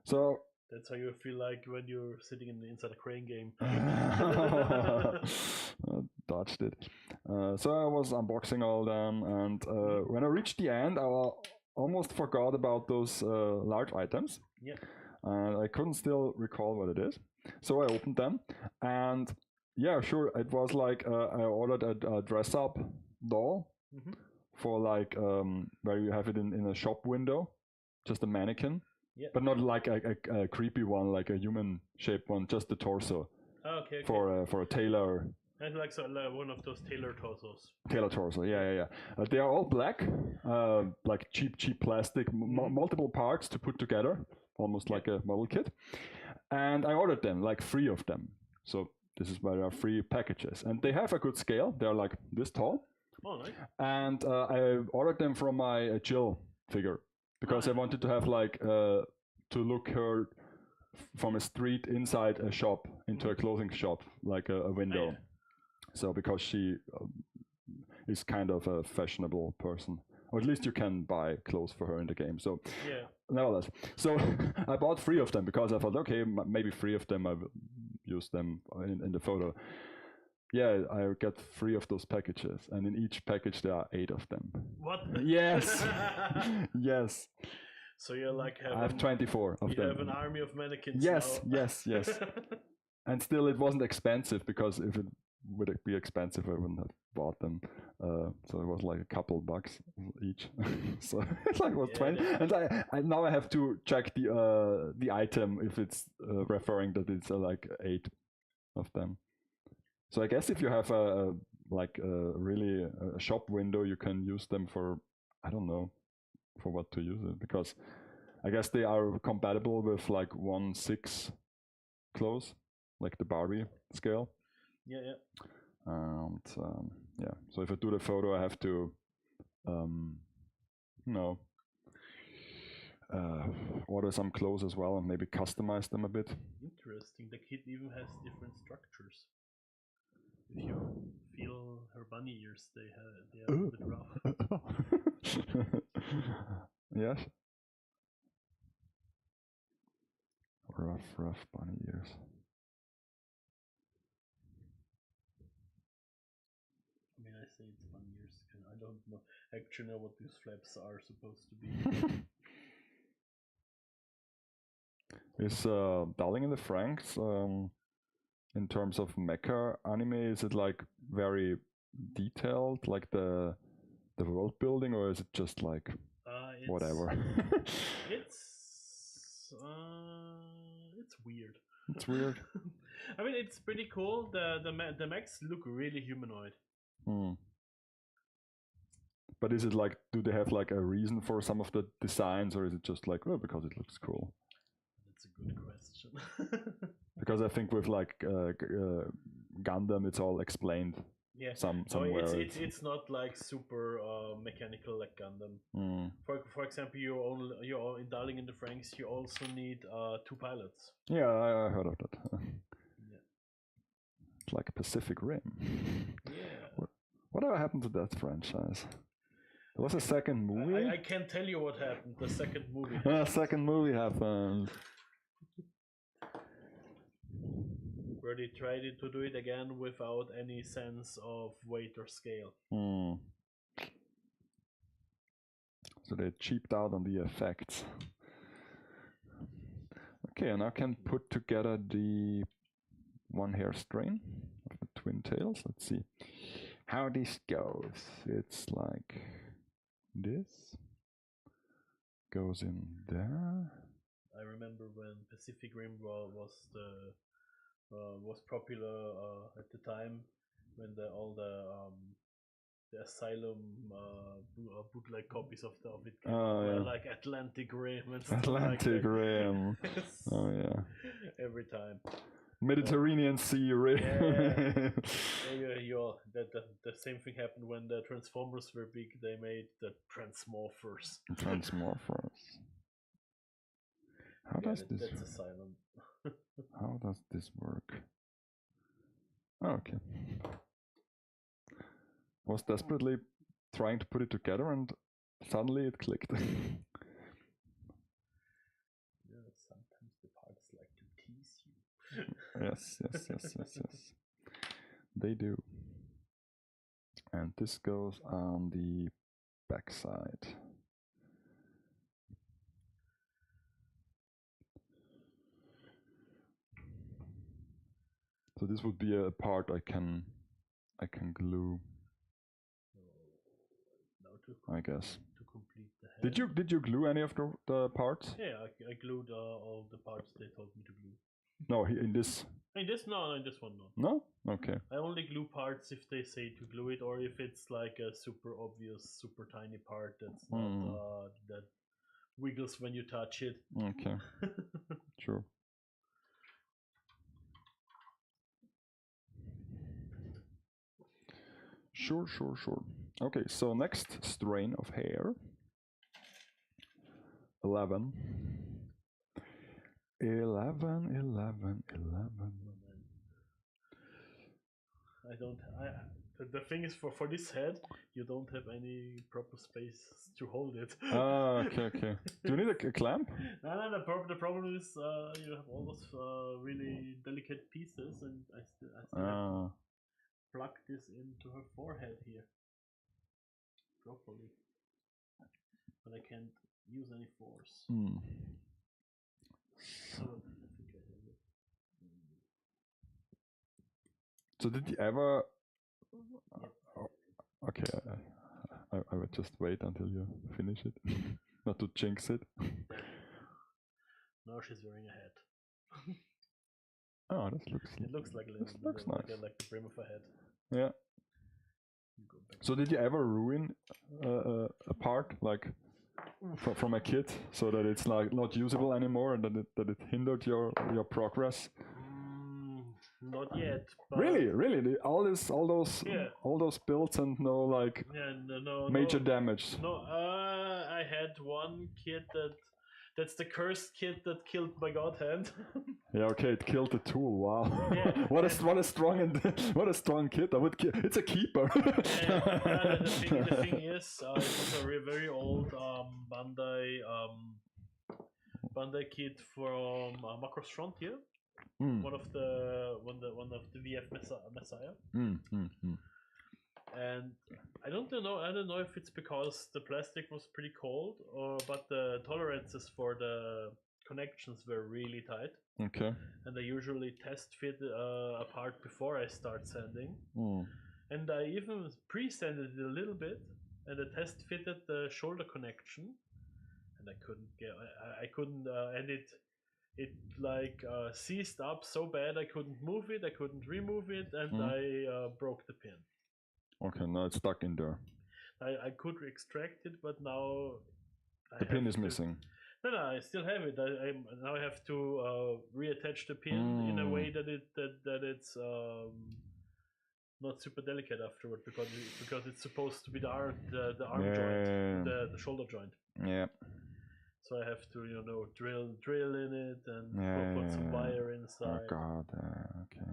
So that's how you feel like when you're sitting inside a crane game. Dodged it. So I was unboxing all them, and when I reached the end, I almost forgot about those large items. Yeah. And I couldn't still recall what it is. So I opened them, and yeah, sure, it was like I ordered a dress-up doll for like where you have it in a shop window, just a mannequin, Yeah. but not like a creepy one, like a human shaped one, just the torso Okay. for a tailor. And like one of those tailor torsos. Tailor torso, yeah. They are all black, like cheap plastic, multiple parts to put together, almost like a model kit. And I ordered them, like 3 of them. So this is why there are 3 packages, and they have a good scale. They're like this tall. Oh, nice. And I ordered them from my Jill figure because I wanted to have like to look her from a street inside a shop into a clothing shop, like a window. Oh, yeah. So because she is kind of a fashionable person, or at least you can buy clothes for her in the game. So Yeah. nevertheless, so I bought 3 of them because I thought, okay, maybe 3 of them I will use them in the photo. Yeah, I got 3 of those packages, and in each package there are 8 of them. What? Yes, yes. So you're like I have 24 of you them. have an army of mannequins. Yes, now. yes. And still, it wasn't expensive, because if it would be expensive, I wouldn't have bought them. So it was like a couple bucks each. So it's like it was 20. And I now I have to check the item if it's referring that it's like 8 of them. So I guess if you have a really a shop window, you can use them for, I don't know, for what to use it, because I guess they are compatible with like 1/6 clothes, like the Barbie scale. Yeah. And yeah, so if I do the photo, I have to order some clothes as well and maybe customize them a bit. Interesting. The kit even has different structures. If you feel her bunny ears, they are a bit rough. Yes. Rough bunny ears. I mean, I say it's bunny ears, and I don't know actually know what these flaps are supposed to be. Is Darling in the Franxx, in terms of mecha anime, is it like very detailed, like the world building, or is it just like whatever? It's weird. It's weird. I mean, it's pretty cool. The mechs look really humanoid. But is it like, do they have like a reason for some of the designs, or is it just like, oh, because it looks cool? That's a good question. Because I think with like Gundam, it's all explained. Yeah, somewhere. It's not like super mechanical like Gundam. For example, you in Darling in the Franxx, you also need 2 pilots. Yeah, I heard of that. Yeah. It's like a Pacific Rim. Yeah. Whatever happened to that franchise? There was a second movie. I can't tell you what happened. The second movie. Second movie happened. Where they tried to do it again without any sense of weight or scale. So they cheaped out on the effects. Okay, and I can put together the one hair strain of the twin tails. Let's see how this goes. It's like this. Goes in there. I remember when Pacific Rim was popular at the time, when all the Asylum bootleg copies of it came out, yeah. like Atlantic Rim and stuff Atlantic like Rim. Oh yeah. Every time. Mediterranean Sea Rim. Yeah. The same thing happened when the Transformers were big. They made the Transmorphers. How does this? That's Asylum. How does this work? Oh, okay. I was desperately trying to put it together, and suddenly it clicked. Yeah, sometimes the parts like to tease you. Yes. They do. And this goes on the back side. So this would be a part I can glue. Now I guess. to complete the head. Did you glue any of the parts? Yeah, I glued all the parts they told me to glue. No, in this. In this, no, in this one, no. No? Okay. I only glue parts if they say to glue it, or if it's like a super obvious, super tiny part that's not that wiggles when you touch it. Okay. Sure. Sure. Okay, so next strain of hair. 11. I don't. The thing is, for this head, you don't have any proper space to hold it. Okay. Do you need a clamp? No. The problem is you have all those really delicate pieces, and I still have to plug this into her forehead here properly, but I can't use any force. So I think I have it. So did you ever? Okay, I would just wait until you finish it, not to jinx it. Now she's wearing a hat. Oh, this looks. It looks like a little, looks nice. like the brim of a hat. Yeah. So did you ever ruin a part like from a kit so that it's like not usable anymore and that it hindered your progress? Not yet. But Really, all those builds and no like major damage. No, I had one kit that's the cursed kit that killed my god hand. Yeah, okay, it killed the tool. Wow. Yeah. what a strong kit. It's a keeper. The thing is, it was a very old Bandai kit from Macross Frontier. One of the VF Messiah. And I don't know if it's because the plastic was pretty cold, but the tolerances for the connections were really tight. Okay. And I usually test fit a part before I start sanding. And I even pre-sanded it a little bit, and I test fitted the shoulder connection, and I couldn't and it like seized up so bad I couldn't move it, I couldn't remove it, and I broke the pin. Okay, now it's stuck in there. I could extract it, but now the pin is missing. No, I still have it. Now I have to reattach the pin in a way that it's not super delicate afterward because it's supposed to be the arm joint, the shoulder joint. Yeah. So I have to drill in it and put some wire inside. Oh god, okay,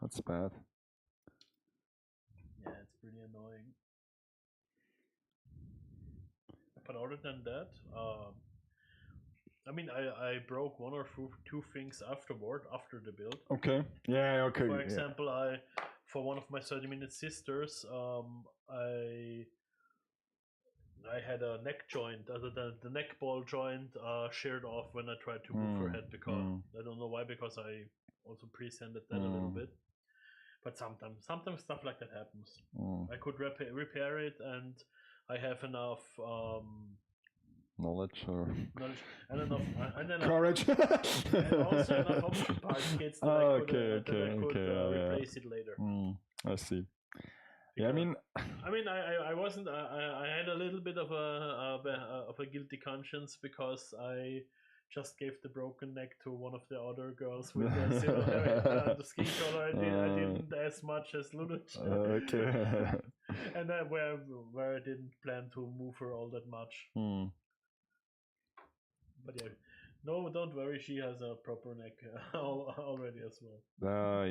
that's bad. Yeah, it's pretty annoying. But other than that, I mean, I broke one or two things after the build. Okay. Yeah. Okay. For example, for one of my 30-minute sisters, I had a neck joint, other than the neck ball joint, sheared off when I tried to move her head because I don't know why, because I also pre-sanded that a little bit. But sometimes stuff like that happens. I could repair it, and I have enough knowledge and enough courage, and also enough option part kits that I could replace it later. I see. Because, yeah, I mean, I wasn't. I had a little bit of a guilty conscience because I just gave the broken neck to one of the other girls with the similar the skin color. I didn't as much as Lunach. Okay. And where I didn't plan to move her all that much. But yeah, no, don't worry. She has a proper neck already as well. Yeah.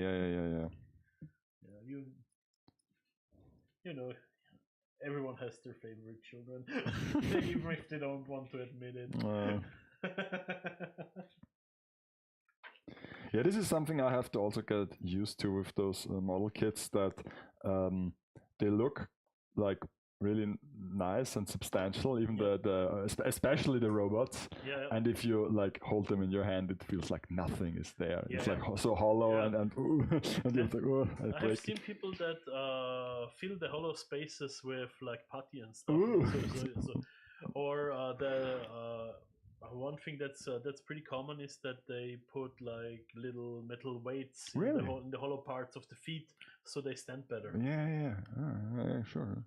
Yeah, you know, everyone has their favorite children, even if they don't want to admit it. Yeah, this is something I have to also get used to with those model kits, that they look like really nice and substantial, even especially the robots. Yeah. And if you like hold them in your hand, it feels like nothing is there. Yeah. It's like so hollow and you're like, I've seen people that fill the hollow spaces with like putty and stuff. Ooh. Or one thing that's pretty common is that they put like little metal weights Really? in the hollow parts of the feet, so they stand better. Yeah. Yeah, sure.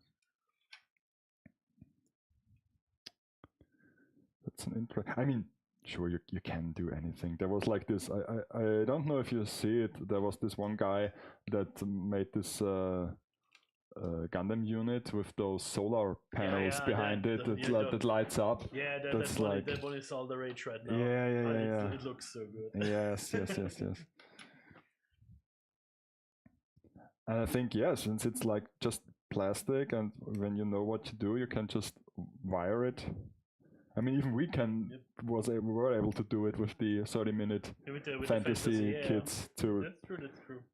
That's an interesting. I mean, sure, you can do anything. There was like this. I don't know if you see it. There was this one guy that made this Gundam unit with those solar panels behind it that lights up. Yeah, that's like that one is all the rage right now. Yeah. It looks so good. Yes. And I think since it's like just plastic, and when you know what to do, you can just wire it. I mean, even we were able to do it with the 30-minute with fantasy kits too. That's true.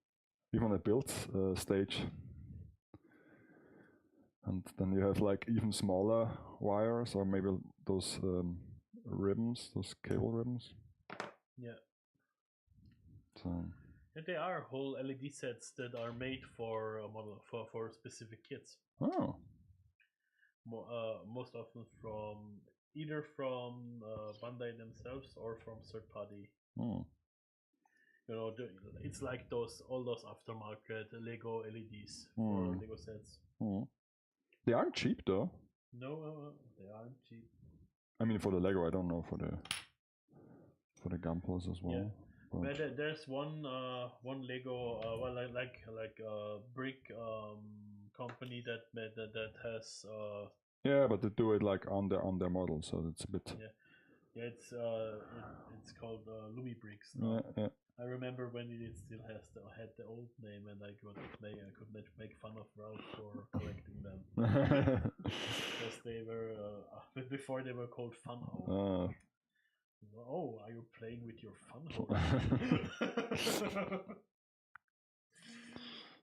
Even on a build stage. And then you have like even smaller wires, or maybe those ribbons, those cable ribbons. Yeah. So. And there are whole LED sets that are made for for specific kits. Oh. Most often either from Bandai themselves or from third party. Oh. You know, it's like all those aftermarket Lego LEDs for Lego sets. Oh. They aren't cheap though. No, they aren't cheap. I mean, for the Lego, I don't know for the Gunplas as well. Yeah. But there's one Lego brick company that has yeah, but they do it like on their model, so it's a bit. Yeah, it's called Lumi Bricks now. Yeah. I remember when it still had the old name, and I could make fun of Ralph for correcting them because they were before they were called Fun Home. Oh, are you playing with your Fun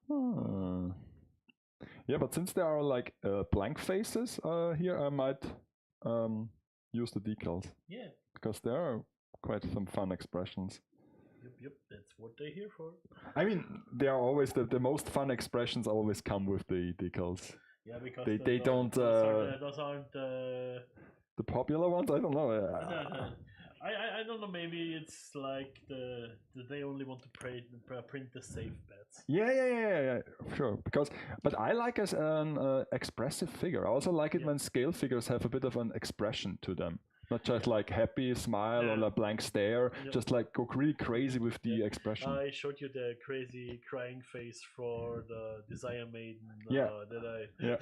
Home? Yeah, but since there are like blank faces here, I might use the decals. Yeah. Because there are quite some fun expressions. Yep, that's what they're here for. I mean, they are always the most fun expressions always come with the decals. Yeah, because they don't. Those aren't the popular ones. I don't know. I don't know. Maybe it's like they only want to print the safe bets. Yeah, sure. But I like as an expressive figure. I also like it when scale figures have a bit of an expression to them. Not just like happy smile or a blank stare. Just like go really crazy with the expression. I showed you the crazy crying face for the Desire Maiden. Yeah. Yeah.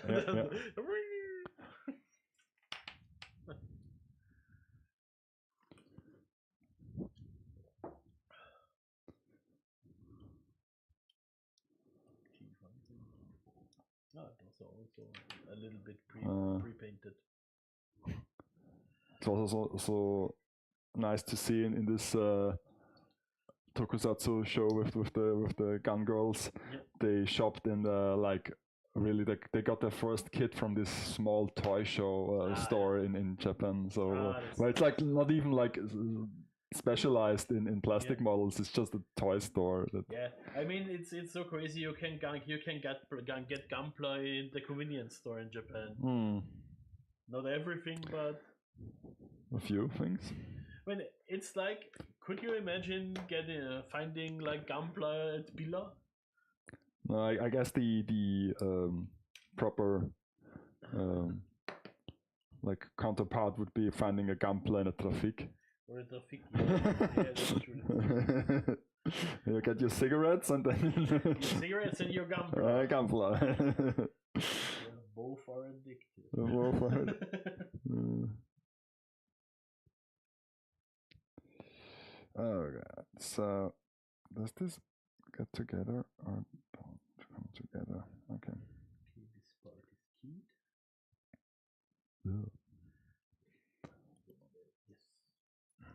Those are also a little bit pre-painted. It's also so nice to see in this tokusatsu show with the gun girls. Yeah. They shopped in the like really they got their first kit from this small toy show store in Japan. So where it's like not even like specialized in plastic models. It's just a toy store. I mean it's so crazy. You can get Gunpla in the convenience store in Japan. Not everything, but a few things. When it's like, could you imagine finding like Gunpla at Billa? No, I guess the proper like counterpart would be finding a Gunpla in a Trafik. Or a Trafik, yeah, that's true. You get your cigarettes and then your cigarettes and your Gunpla. Gunpla. Both are addictive. Both are. Oh god. So does this get together or don't come together? Okay. This part is keyed. Yeah. Yes.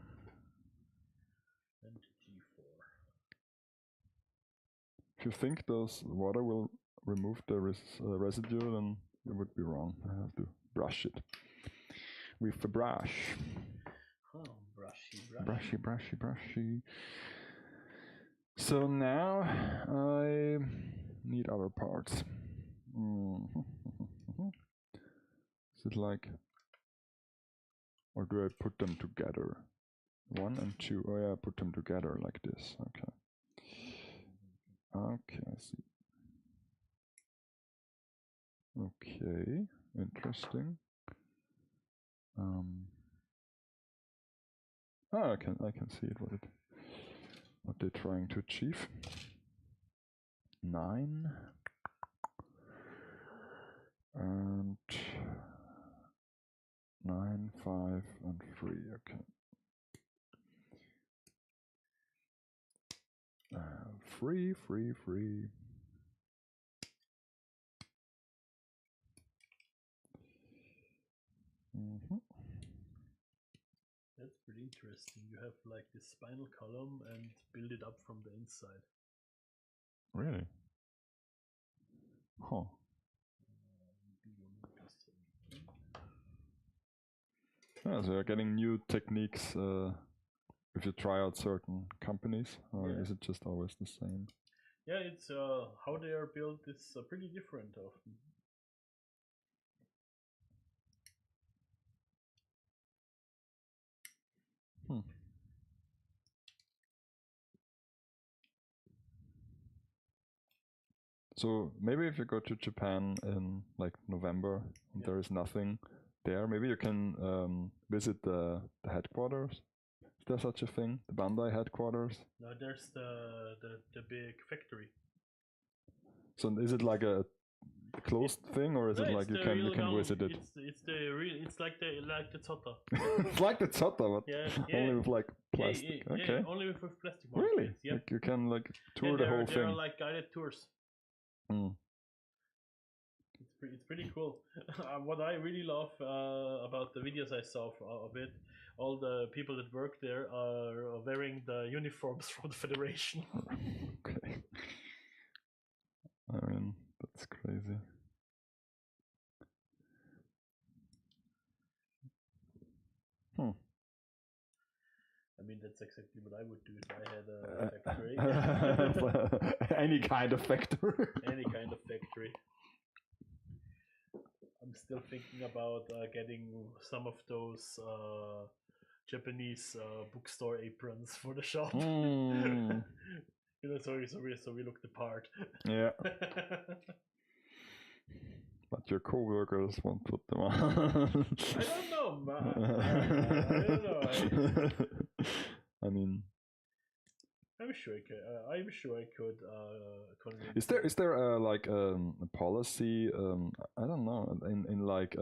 And G4. If you think those water will remove the residue, then you would be wrong. I have to brush it with a brush. Oh, brushy. So now I need other parts. Is it like, or do I put them together? 1 and 2. Oh yeah, put them together like this. Okay. Okay, I see. Okay, interesting. I can see it. What they're trying to achieve. 9 and 9, 5 and 3. Okay. 3, 3, 3. That's pretty interesting. You have like this spinal column and build it up from the inside. Really? Huh. Yeah, so you're getting new techniques if you try out certain companies, or is it just always the same? Yeah, it's how they are built is pretty different often. So maybe if you go to Japan in like November and there is nothing there, maybe you can visit the headquarters. Is there such a thing? The Bandai headquarters? No, there's the big factory. So is it like a closed thing, or is it like you can visit it? It's like the Zotta. It's like the Zotta, but only with like plastic. Okay. Only with plastic. Really? Yeah. Like you can like tour the whole thing. There are like guided tours. Mm. It's pretty cool. What I really love about the videos I saw of it, all the people that work there are wearing the uniforms from the Federation. Okay. I mean, that's crazy. I mean, that's exactly what I would do if I had a factory. Any kind of factory. Any kind of factory. I'm still thinking about getting some of those Japanese bookstore aprons for the shop. You know, so we look the part. Yeah. But your co-workers won't put them on. I don't know, man. I don't know. I mean, I'm sure I could. Is there like a policy? I don't know. In like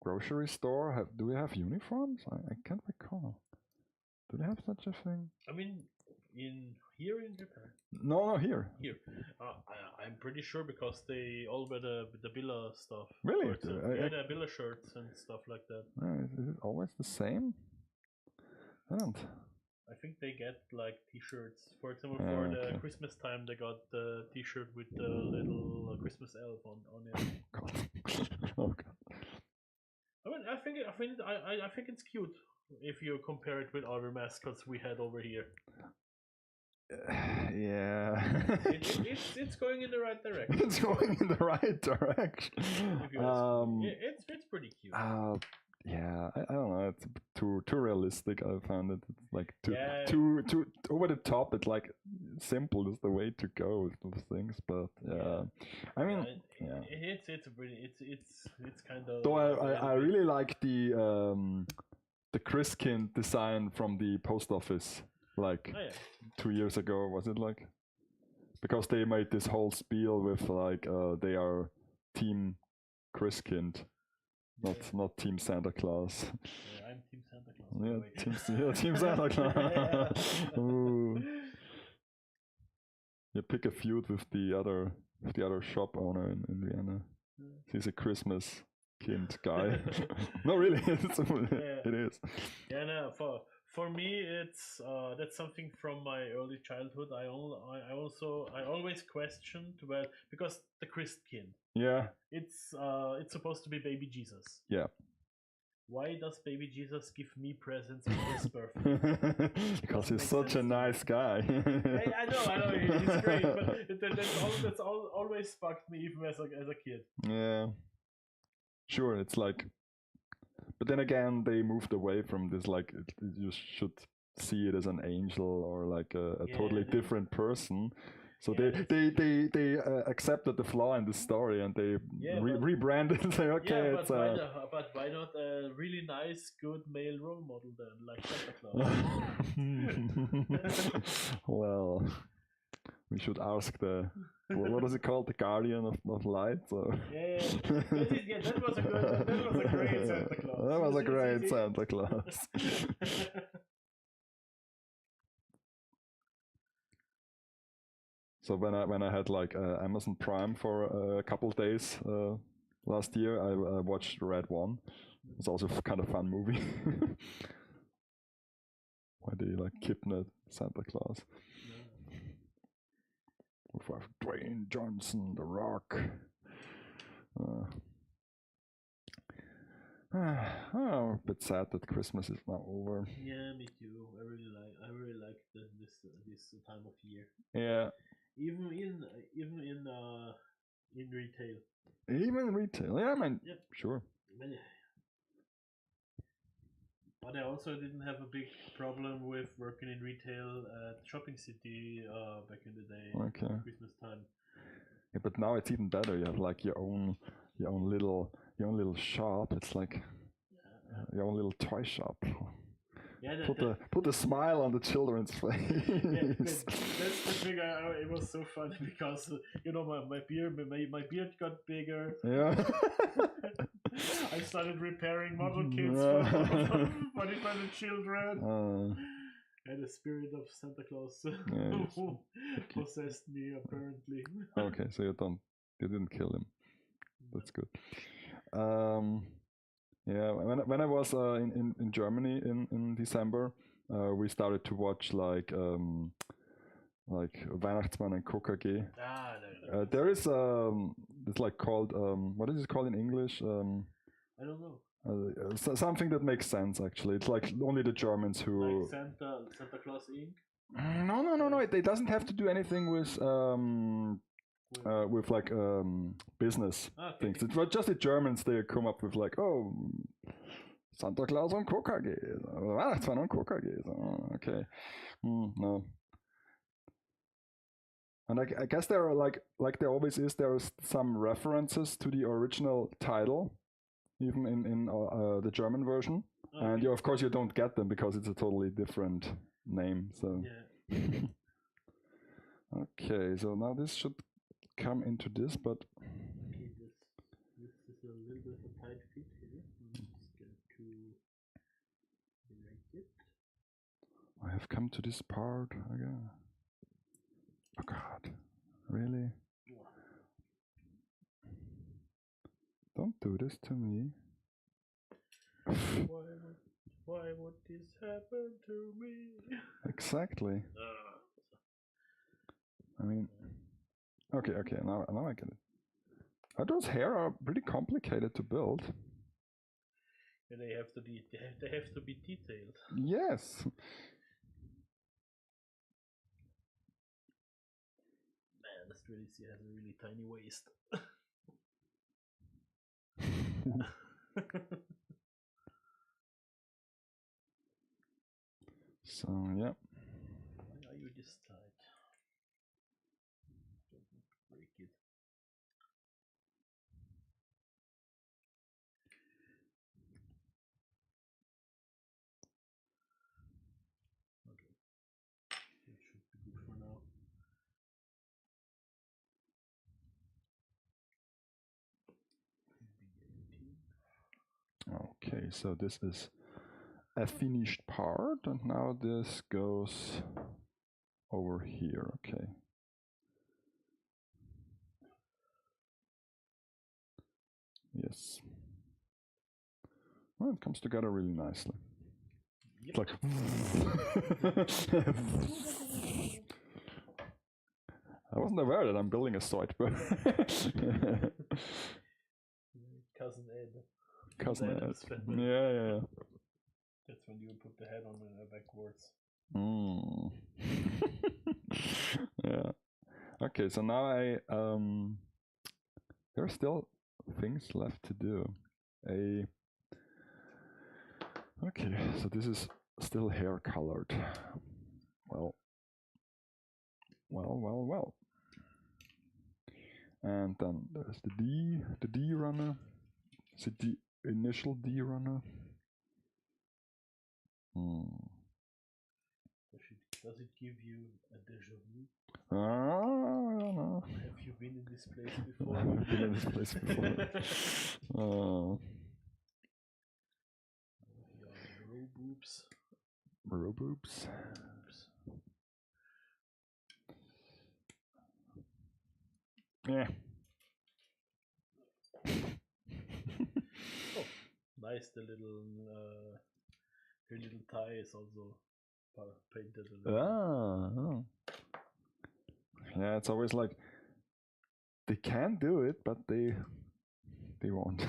grocery store, do we have uniforms? I can't recall. Do they have such a thing? I mean, here in Japan. No, here. Here, I'm pretty sure because they all wear the Billa stuff. Really? Yeah, the Billa shirts and stuff like that. Is it always the same? I don't. I think they get like T-shirts. For example, for the Christmas time, they got the T-shirt with the little Christmas elf on it. God. Oh God. I mean, I think it's cute if you compare it with other mascots we had over here. Yeah. It's going in the right direction. It's going in the right direction. It's pretty cute. Yeah, I don't know. It's too realistic. I found it. It's like too over the top. It's like simple is the way to go with those things. But I mean, it's kind of. Though I really like the Chriskind design from the post office. Like 2 years ago, was it like? Because they made this whole spiel with like they are Team Chriskind. Not Team Santa Claus. Yeah, I'm Team Santa Claus. Yeah, Team Santa Claus. Ooh. You pick a feud with the other shop owner in Vienna. He's a Christmas kind guy. No, really, it is. Yeah, no, for me, it's that's something from my early childhood. I always questioned because the Christkind. Yeah. It's supposed to be baby Jesus. Yeah. why does baby Jesus give me presents on his birthday? Because Doesn't he's make such a sense to me. nice guy. I know, he's great, but that's always bugged me even as a kid. Yeah. Sure, it's like, but then again, they moved away from this. Like, you should see it as an angel or like a Yeah, totally different person. So Yeah, they accepted the flaw in the story and they Yeah, but- rebranded and say, okay, Yeah, it's but why not a really nice, good male role model then, like Santa Claus? well, we should ask the what is it called, the guardian of light? So. Yeah, that was a great Santa Claus. That was a great Santa Claus. So when I had like Amazon Prime for a couple of days last year, I watched Red One. It's also a kind of fun movie. Why do you like kidnap Santa Claus? With Dwayne Johnson, The Rock. A bit sad that Christmas is now over. Yeah, me too. I really like this time of year. Yeah. Even in retail. Even retail. Yeah, I mean, Yep. sure. But I also didn't have a big problem with working in retail at Shopping City back in the day. Okay. Christmas time. Yeah, but now it's even better. You have like your own little shop. It's like your own little toy shop. Yeah, Put a smile on the children's face. Yeah, that's the thing. It was so funny because my beard got bigger. Yeah. I started repairing model kits for the children. And the spirit of Santa Claus possessed me apparently. Okay, so you didn't kill him. That's good. Yeah, when I was in Germany in December, we started to watch like Weihnachtsmann and KKG. There is it's like called what is it called in English? I don't know. Something that makes sense actually. It's like only the Germans who. Like Santa Claus Inc. No. It doesn't have to do anything with like business things. It's not just the Germans. They come up with like, oh, Santa Claus on KKG, Weihnachtsmann on KKG. Okay, no. And I guess there are like there always is. There is some references to the original title, even in the German version. Okay. And of course you don't get them because it's a totally different name. So. Yeah. Okay, so now this should come into this, but okay, this is a little bit of a tight fit here. I'm just going to break it. I have come to this part again. Oh God, really? Don't do this to me. Why would this happen to me? Exactly. I mean, okay, now I get it. Those hair are pretty complicated to build. And they have to be detailed. Yes. Man, the Strelitzia has a really tiny waist. So yeah. Why are you this tight? Don't break it. Okay. That should be good for now. Okay, so this is a finished part, and now this goes over here. Okay. Yes. Well, it comes together really nicely. Yep. It's like I wasn't aware that I'm building a site, but Cousin Ed. cousin Addams Ed. family. Yeah. That's when you put the head on backwards. Mm. Yeah. Okay, so now there are still things left to do. Okay, so this is still hair colored. Well. And then there's the D runner. Is it the initial D runner? Does it give you a déjà vu? I don't know. Have you been in this place before? I've been in this place before. Bro boobs. Bro boobs. Yeah. Oh, nice. The little her little tie is also painted a little. Oh. Yeah, it's always like they can do it, but they won't.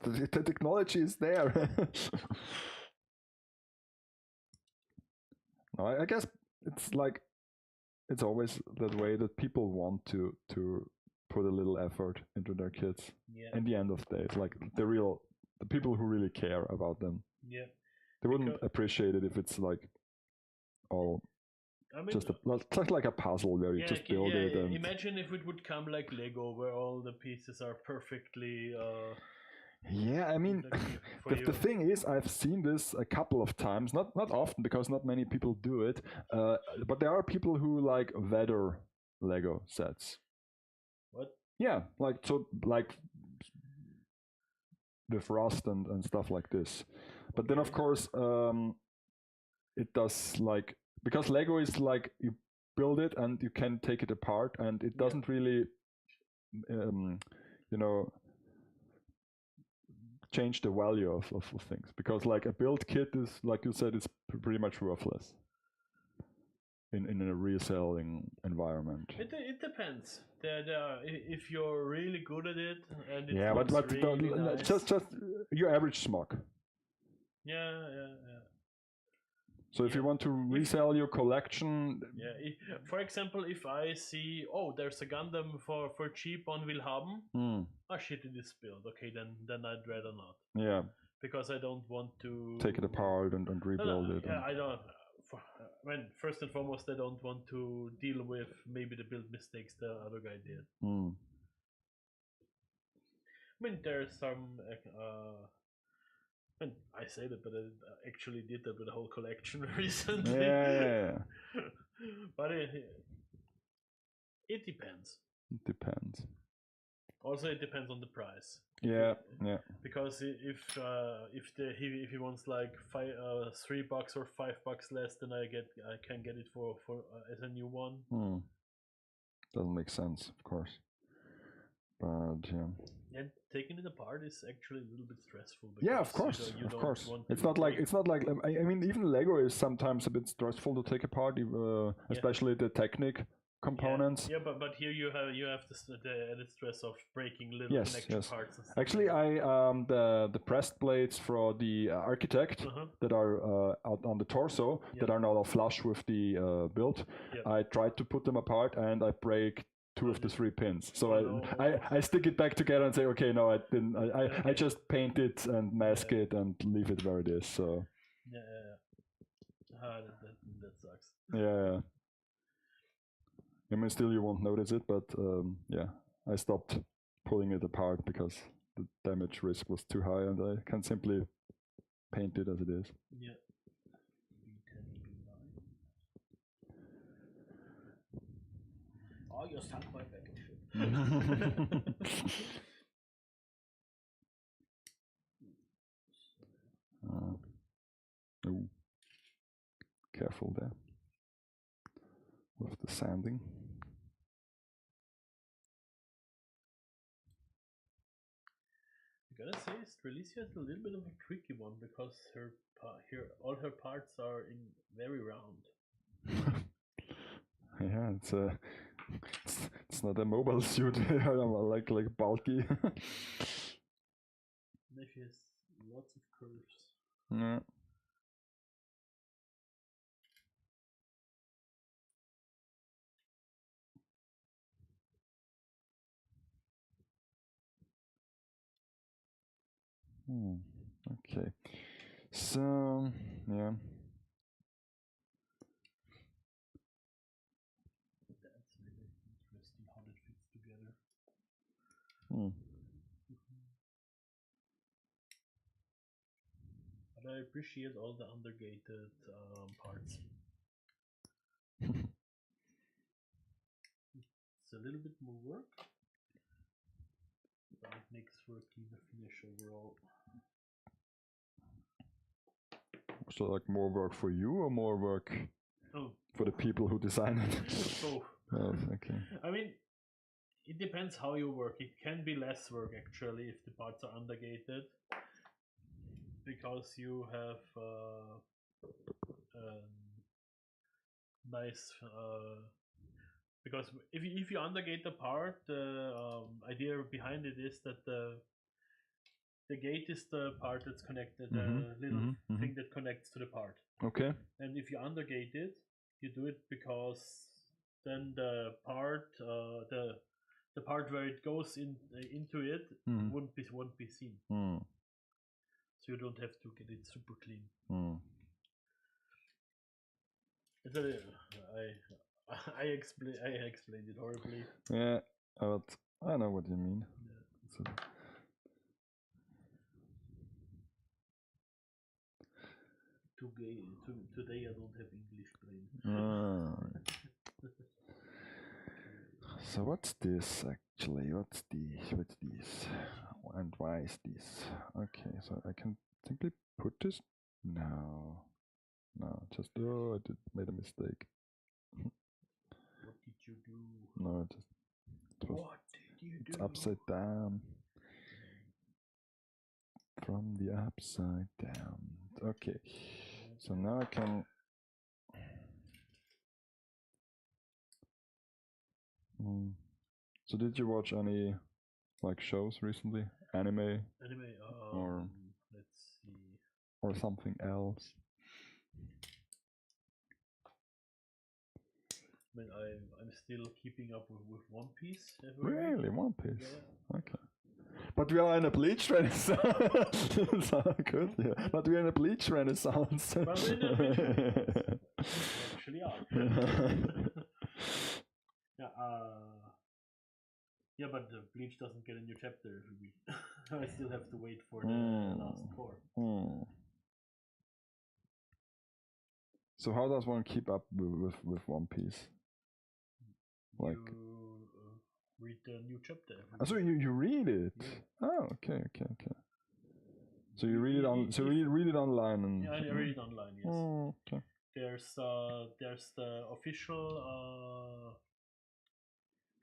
The technology is there. No, I guess it's like it's always that way that people want to put a little effort into their kids. Yeah. In the end of the day, it's like the people who really care about them. Yeah. They wouldn't appreciate it if it's like all just like a puzzle where you just build it. And imagine if it would come like Lego, where all the pieces are perfectly. Yeah, I mean, the thing is, I've seen this a couple of times, not often because not many people do it, but there are people who like weather Lego sets. What? Yeah, like with rust and stuff like this. But then of course, it does like, because Lego is like you build it and you can take it apart, and it doesn't really, change the value of things, because like a build kit is, like you said, is pretty much worthless in a reselling environment. It depends. If you're really good at it, and yeah, but really nice. just your average smog. Yeah. So if you want to resell your collection, for example, if I see, there's a Gundam for cheap on Willhaben, shit, it is built. Okay, then I'd rather not. Yeah. Because I don't want to take it apart and rebuild it. Yeah, I don't. First and foremost, I don't want to deal with maybe the build mistakes the other guy did. I mean, there's some. And I say that, but I actually did that with a whole collection recently. Yeah. But it depends. It depends. Also, it depends on the price. Yeah. Because if he wants like $3 or $5 less, then I can get it for as a new one. Doesn't make sense, of course. But yeah. And taking it apart is actually a little bit stressful. Yeah, of course, of course. It's not like I mean, even Lego is sometimes a bit stressful to take apart, especially the Technic components. Yeah, but here you have the added stress of breaking little connection parts. And stuff. Actually, the pressed blades for the Architect that are out on the torso that are not all flush with the build. I tried to put them apart and I break 2 of the 3 pins. So I stick it back together and say, okay, no, I didn't. I just paint it and mask it and leave it where it is. So that sucks. Yeah. I mean, still you won't notice it, but I stopped pulling it apart because the damage risk was too high, and I can simply paint it as it is. Yeah. Oh, your sound quite back and shit. Careful there with the sanding. I gotta say, Strelitzia is a little bit of a tricky one because all her parts are very round. Yeah, it's not a mobile suit, like bulky. knife has lots of curves. Yeah. Okay. So, yeah. That's really interesting how that fits together. But I appreciate all the undergated parts. It's a little bit more work, but it makes for a cleaner finish overall. So, like more work for you or more work for the people who design it? Both. Oh, okay. I mean, it depends how you work. It can be less work actually if the parts are undergated, because you have nice. Because if you undergate the part, the idea behind it is that the gate is the part that's connected, the little thing that connects to the part. Okay. And if you undergate it, you do it because then the part, the part where it goes into it won't be seen. So you don't have to get it super clean. I explained it horribly. Yeah, but I know what you mean. Yeah. So, Today I don't have English brain. So what's this actually? What's this? And why is this? Okay, so I can simply put this? No, just I made a mistake. What did you do? No, What did you do? It's upside down. From the upside down. Okay, so now I can. So did you watch any like shows recently? Anime? Or let's see. Or something else? I mean, I'm still keeping up with One Piece. Really, One Piece? Yeah. Okay. But we are in a Bleach renaissance. So good, yeah. But we are in a Bleach renaissance. Well, we're in a Bleach renaissance. We actually are. Yeah, but the Bleach doesn't get a new chapter every week. I still have to wait for the last 4. So how does one keep up with One Piece? Like you read the new chapter every week. So you read it? Yeah. Oh, okay. So you read it on. So you read it online and. Yeah, I read it online. Yes. Oh, okay. There's the official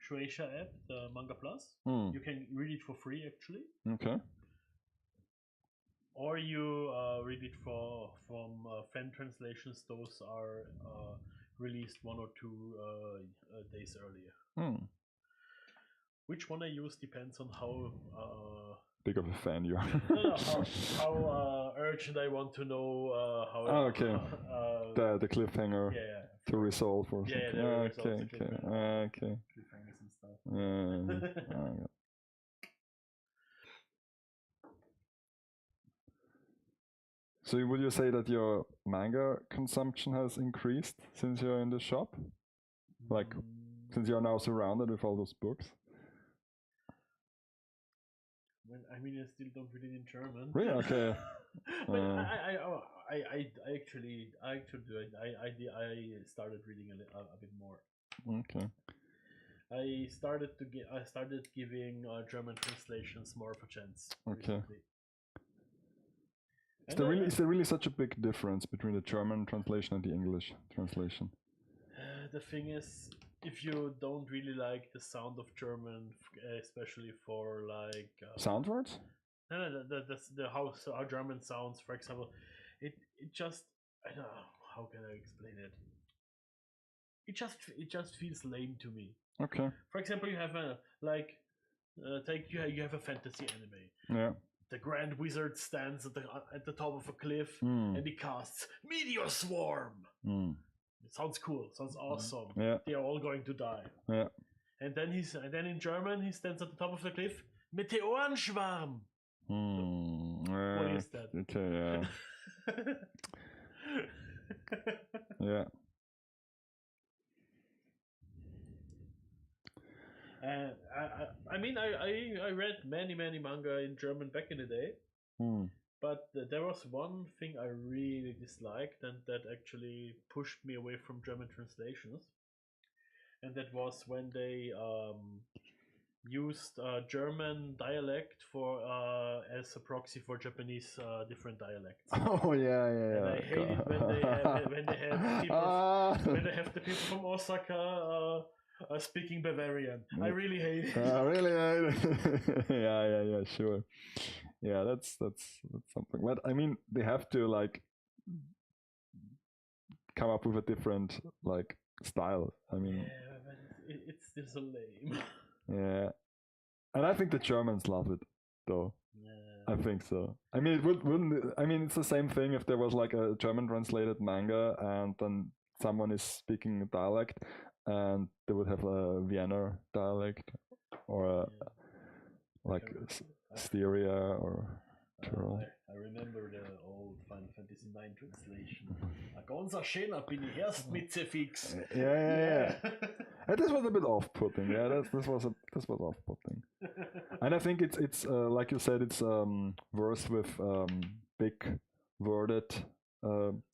Shueisha app, the Manga Plus. You can read it for free actually. Okay. Or you read it from fan translations. Those are released 1 or 2 days earlier. Which one I use depends on how big of a fan you are. No, how urgent I want to know how. Oh, okay. The cliffhanger. Yeah. To resolve or something. Yeah. Okay. Cliffhangers and stuff. Yeah. So would you say that your manga consumption has increased since you're in the shop? Like, since you're now surrounded with all those books? Well, I mean, I still don't read it in German. Really? Okay. But I actually do it. I started reading a bit more. Okay. I started giving German translations more of a chance. Okay. Recently. Is there really such a big difference between the German translation and the English translation? The thing is, if you don't really like the sound of German, especially for like sound words, that's how German sounds. For example, it just, I don't know, how can I explain it? It just feels lame to me. Okay. For example, you have a you have a fantasy anime. Yeah. the Grand Wizard stands at the top of a cliff Mm. and he casts Meteor Swarm. Mm. It sounds cool. Sounds awesome. Yeah. They are all going to die. Yeah. And then in German he stands at the top of the cliff. Meteorenschwarm. What is that? Okay, yeah. Yeah. I mean, I read many manga in German back in the day, Mm. but there was one thing I really disliked, and that actually pushed me away from German translations, and that was when they used German dialect for as a proxy for Japanese different dialects. Oh yeah, yeah. And I hate it when they have people when they have the people from Osaka speaking Bavarian. I really hate it. Really? Yeah, sure. Yeah, that's something. But I mean, they have to like come up with a different like style. I mean, Yeah, but it's still so lame. yeah, and I think the Germans love it, though. Yeah. I think so. I mean, it wouldn't. I mean, it's the same thing if there was like a German translated manga and then someone is speaking a dialect, and they would have a Vienna dialect or a, like Styria or Tyrol. I remember the old Final Fantasy IX translation. A ganzer schöner bin ich erst mit fix. Yeah. And this was a bit off-putting. Yeah, this was off-putting. And I think it's like you said, it's worse with big worded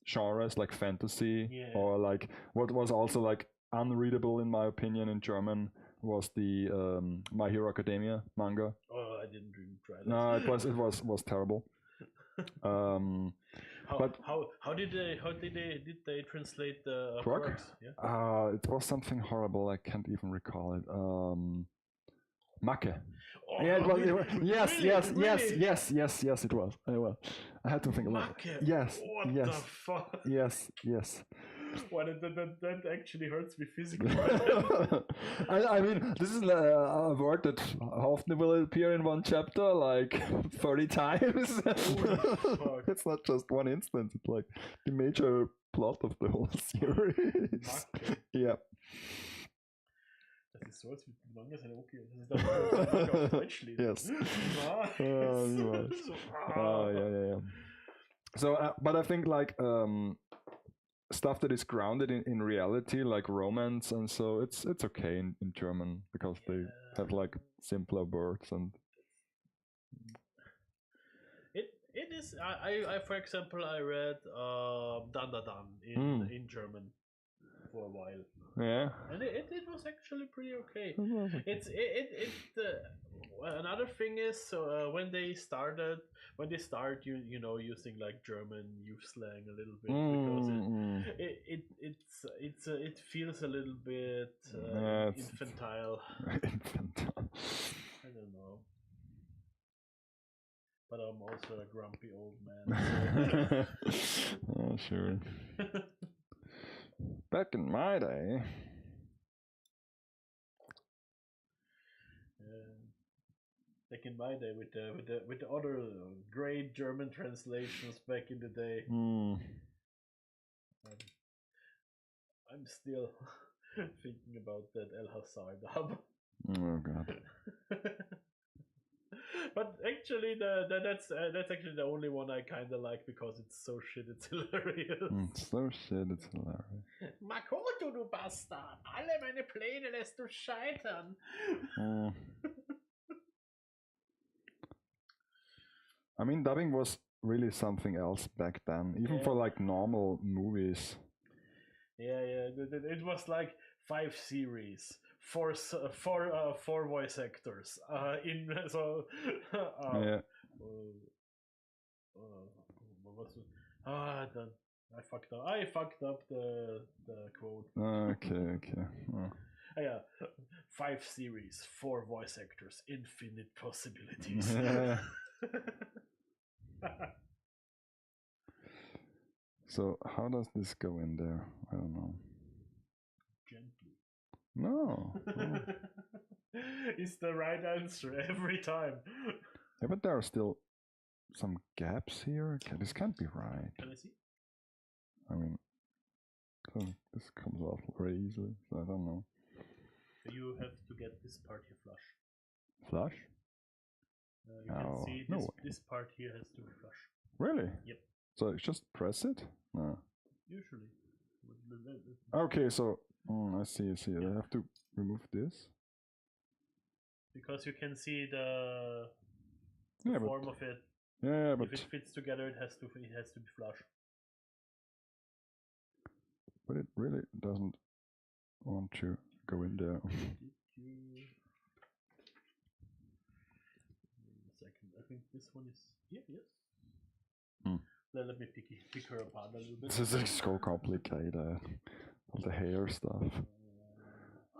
genres like fantasy, or like what was also like unreadable in my opinion in German was the My Hero Academia manga. Oh, I didn't even try that. No, it was terrible. How did they translate the Quark? quirks? Yeah. It was something horrible. I can't even recall it. Macke. Oh, Yeah, it was. really? Yes, Really? yes, Really? yes. It was. I had to think about it. Macke? Yes, What yes, the fuck? yes. Well, that actually hurts me physically. I mean, this is a word that often will appear in one chapter like 30 times. Fuck. It's not just one instance. It's like the major plot of the whole series. Macke. Yeah. Das ist so, als würde Manga sein, okay, das ist das Manga auf Deutsch lesen. Yes. Nice. Oh, yeah. So, but I think like stuff that is grounded in reality, like romance, and so it's okay in German because they have like simpler words and. It is. I for example, I read Dan Da Dan in German for a while. Yeah. And it was actually pretty okay. It's another thing is when they start you know using like German youth slang a little bit because it feels a little bit infantile. Infantile. I don't know. But I'm also a grumpy old man. So. Oh, sure. Back in my day. Back in my day, with the other great German translations back in the day, I'm still thinking about that El Hazar dub. Oh god. But actually, that's actually the only one I kind of like because it's so shit. It's hilarious. It's so shit. It's hilarious. Makoto, du Bastard! Alle meine Pläne lässt du scheitern. I mean, dubbing was really something else back then, even for like normal movies. Yeah. It was like 5 series, 4 voice actors. I fucked up. I fucked up the quote. Okay. Yeah, 5 series, 4 voice actors, infinite possibilities. So how does this go in there? I don't know. Gently. No. It's the right answer every time. Yeah, but there are still some gaps here. Okay, this can't be right. Can I see? I mean, so this comes off very easily. So I don't know. You have to get this part here flush. Flush? You can see no this, way. this part here has to be flush. Really? Yep. So just press it? No. Usually. Okay, so I see. I have to remove this. Because you can see the Yeah, form of it. Yeah, but if it fits together, it has to be flush. But it really doesn't want to go in there. Wait a second. I think this one is here. Yes. Let me pick her apart a little bit. This is so complicated. All the hair stuff.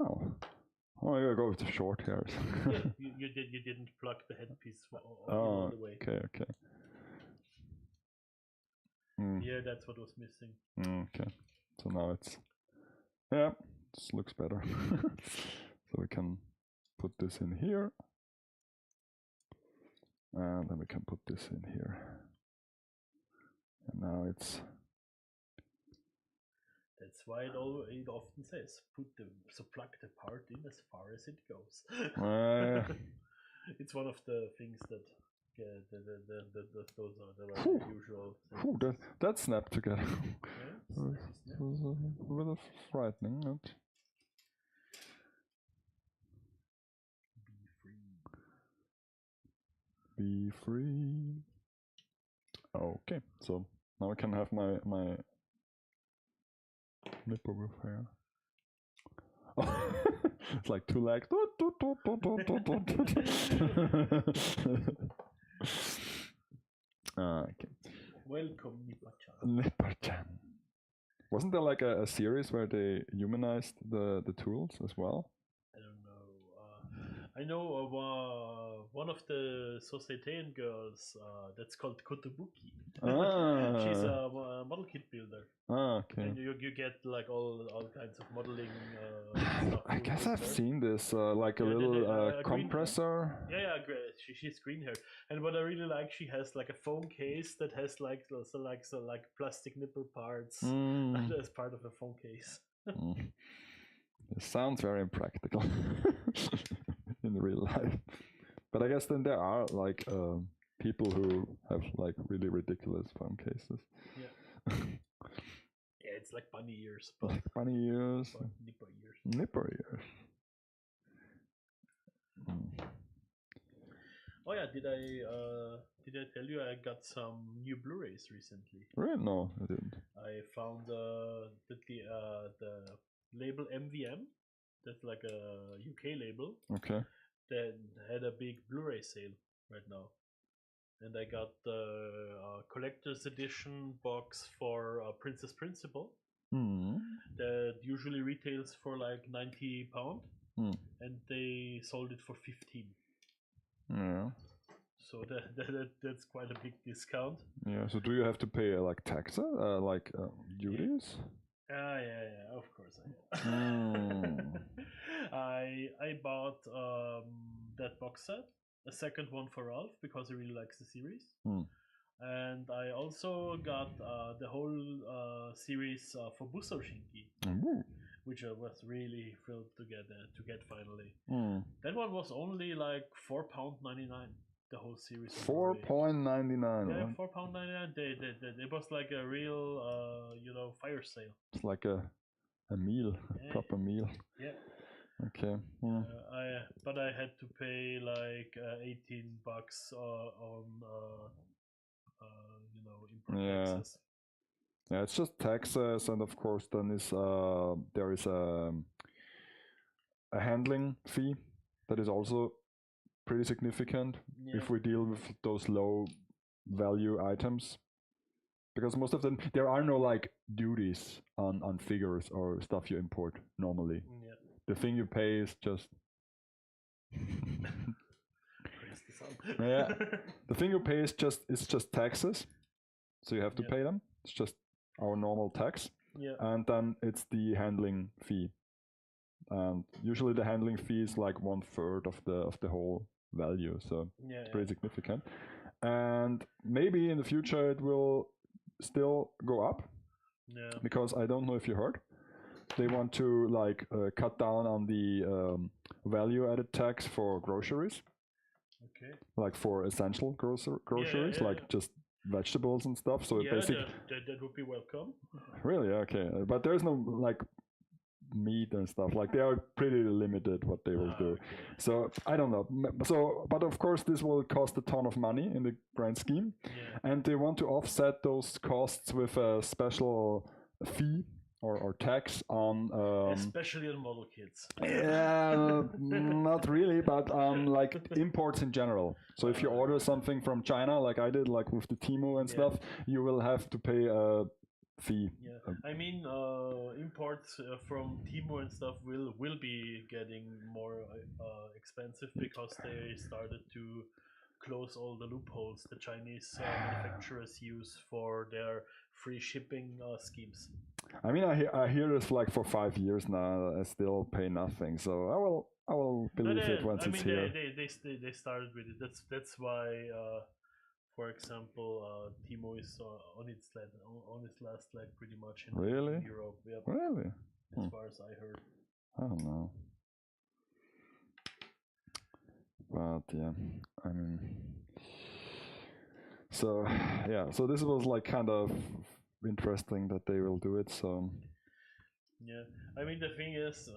Oh, you go with the short hairs. Yeah, you didn't plug the headpiece all the way. Okay. Yeah, that's what was missing. Okay. So now this looks better. So we can put this in here. And then we can put this in here. And now it's... That's why it often says, plug the part in as far as it goes. It's one of the things that those are the usual things. That snapped together. Yeah, it was a little frightening. Be free. Okay, so now I can have my nipple with hair. It's like two legs. Okay. Welcome, Nipper-chan. Nipper-chan. Wasn't there like a series where they humanized the tools as well? I don't know. I know one of the Societean girls that's called Kotobuki. She's a model kit builder. Okay. And you get like all kinds of modeling stuff. I guess I've seen this, like a little compressor. Yeah, she's green hair. And what I really like, she has like a foam case that has like plastic nipple parts as part of a foam case. It sounds very impractical in real life. But I guess then there are like people who have like really ridiculous phone cases. Yeah. Yeah, it's like bunny ears. But like bunny ears. But nipper ears. Nipper ears. Oh yeah, did I tell you I got some new Blu-rays recently? Really? No, I didn't. I found the label MVM. That's like a UK label. Okay. That had a big Blu-ray sale right now, and I got the collector's edition box for Princess Principal. That usually retails for like £90, and they sold it for 15. Yeah. So that's quite a big discount. Yeah. So do you have to pay like taxes, duties? Yeah, of course I have. I bought that box set, a second one for Ralph because he really likes the series, and I also got the whole series for Busoshinki, which I was really thrilled to get finally. That one was only like £4.99. The whole series. £4.99. Yeah, £4.99. It was like a real, fire sale. It's like a meal, a proper meal. Yeah. Okay. But I had to pay like $18 on import taxes. Yeah, it's just taxes, and of course then there is a handling fee that is also pretty significant if we deal with those low value items, because most of them there are no like duties on figures or stuff you import normally. The thing you pay is just the thing you pay is just taxes, so you have to pay them. It's just our normal tax, and then it's the handling fee, and usually the handling fee is like 1/3 of the whole value, so it's pretty significant. and maybe in the future it will still go up. Yeah. Because I don't know if you heard, they want to like cut down on the value-added tax for groceries, Okay. like for essential groceries, yeah. like just vegetables and stuff. So Yeah, basically, that would be welcome. really okay, but there's no like meat and stuff. Like they are pretty limited what they will do. Okay. So I don't know. So, but of course, this will cost a ton of money in the grand scheme, and they want to offset those costs with a special fee or tax on. Especially on model kits. Yeah, not really, but like imports in general. So if you order something from China, like I did, like with the Temu and stuff, you will have to pay a fee. Yeah, I mean, imports from Temu and stuff will be getting more expensive because they started to close all the loopholes the Chinese manufacturers use for their free shipping schemes. I mean, I hear this like for 5 years now. I still pay nothing, so I will believe it once it's here. They started with it. That's why. For example, Timo is on its last leg pretty much in Europe. Yep. Really? As far as I heard. I don't know. But yeah, I mean, so yeah, so this was like kind of interesting that they will do it. So yeah, I mean the thing is,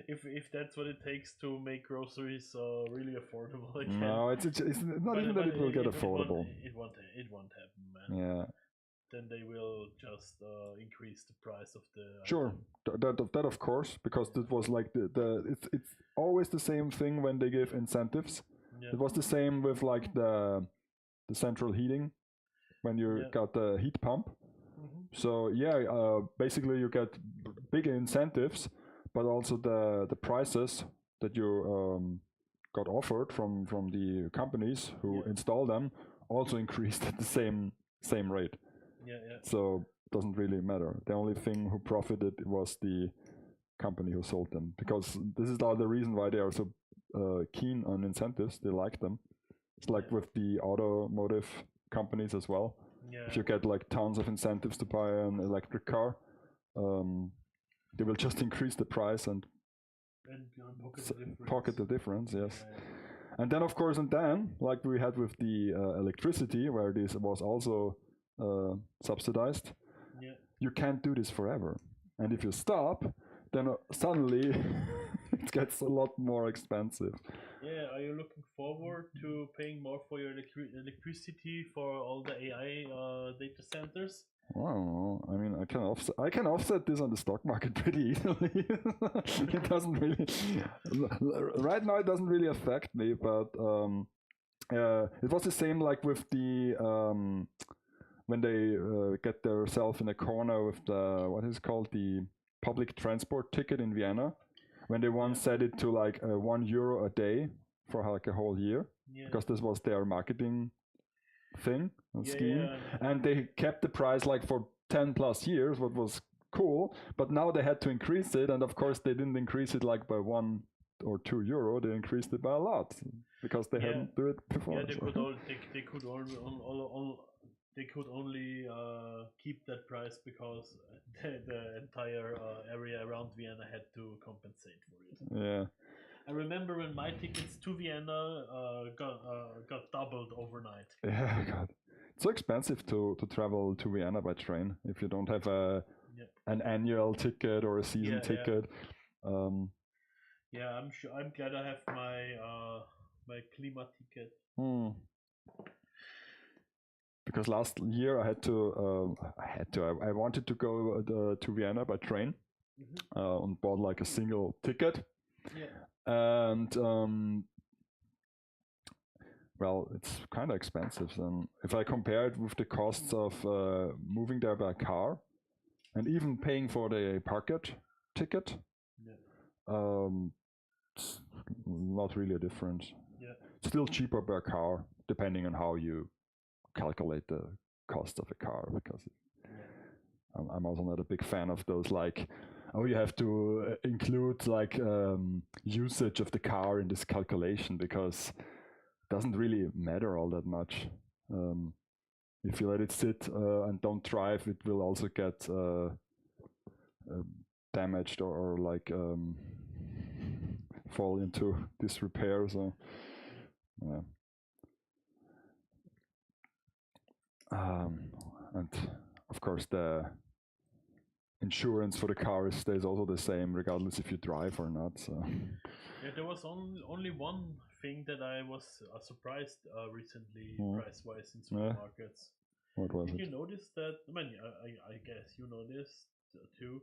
if that's what it takes to make groceries really affordable again. No, it's not even that it will get affordable. It won't happen, man. Yeah. Then they will just increase the price of the. Sure, that of course, because it was like it's always the same thing when they give incentives. Yeah. It was the same with like the central heating when you got the heat pump. Mm-hmm. So yeah, basically you get big incentives, but also the prices that you got offered from the companies who install them also increased at the same rate. Yeah. So it doesn't really matter. The only thing who profited was the company who sold them, because this is the reason why they are so keen on incentives. They like them. It's like with the automotive companies as well. Yeah. If you get like tons of incentives to buy an electric car, they will just increase the price and pocket the difference. Yes. Yeah. And then of course, like we had with the electricity, where this was also subsidized, you can't do this forever. And if you stop, then suddenly it gets a lot more expensive. Yeah, are you looking forward to paying more for your electricity for all the AI data centers? Well, I mean, I can offset this on the stock market pretty easily. It doesn't really, right now it doesn't really affect me, but it was the same like with the when they get themselves in a corner with the, what is it called, the public transport ticket in Vienna, when they once set it to like €1 a day for like a whole year, because this was their marketing thing and scheme, and they kept the price like for 10 plus years, what was cool, but now they had to increase it, and of course they didn't increase it like by €1 or €2, they increased it by a lot because they hadn't do it before. Yeah, they could only keep that price because the entire area around Vienna had to compensate for it. Yeah. I remember when my tickets to Vienna got doubled overnight. Yeah, God. It's so expensive to travel to Vienna by train if you don't have an annual ticket or a season ticket. Yeah, I'm glad I have my Klima ticket. Because last year I wanted to go to Vienna by train, and bought like a single ticket. Yeah. And well, it's kind of expensive. And if I compare it with the costs of moving there by car, and even paying for the parkage ticket, it's not really a difference. Yeah. It's still cheaper by car, depending on how you calculate the cost of a car, because I'm also not a big fan of those like, oh, you have to include like usage of the car in this calculation, because doesn't really matter all that much. If you let it sit and don't drive, it will also get damaged or like fall into disrepair. So yeah. And of course the insurance for the car stays also the same regardless if you drive or not. So Yeah, there was only one thing that I was surprised recently, price-wise in supermarkets. What was Did it? you notice that? I mean, I guess you noticed too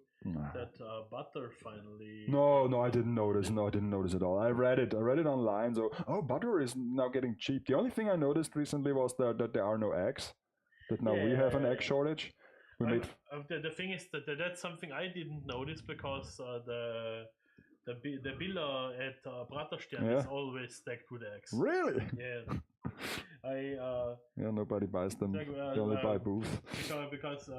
that butter finally. No, I didn't notice. No, I didn't notice at all. I read it online. So, butter is now getting cheap. The only thing I noticed recently was that there are no eggs. That now we have an egg shortage. The thing is that that's something I didn't notice because the biller at Praterstern is always stacked with eggs. Really? Yeah. Nobody buys them. They only buy booth. Because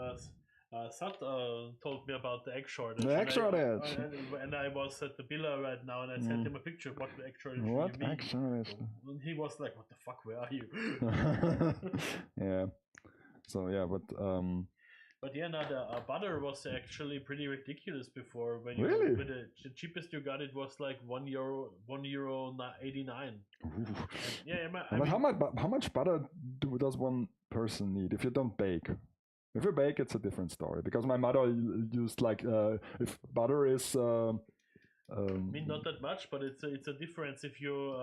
Sat told me about the egg shortage. The egg shortage. And I was at the biller right now, and I sent him a picture of what the egg shortage What you mean. egg shortage? And he was like, "What the fuck? Where are you?" Yeah. So yeah, But yeah, now the butter was actually pretty ridiculous before. When really? The cheapest you got, it was like €1.89. Yeah, but how much butter does one person need if you don't bake? If you bake, it's a different story. Because my mother used like if butter is. I mean, not that much, but it's a difference if you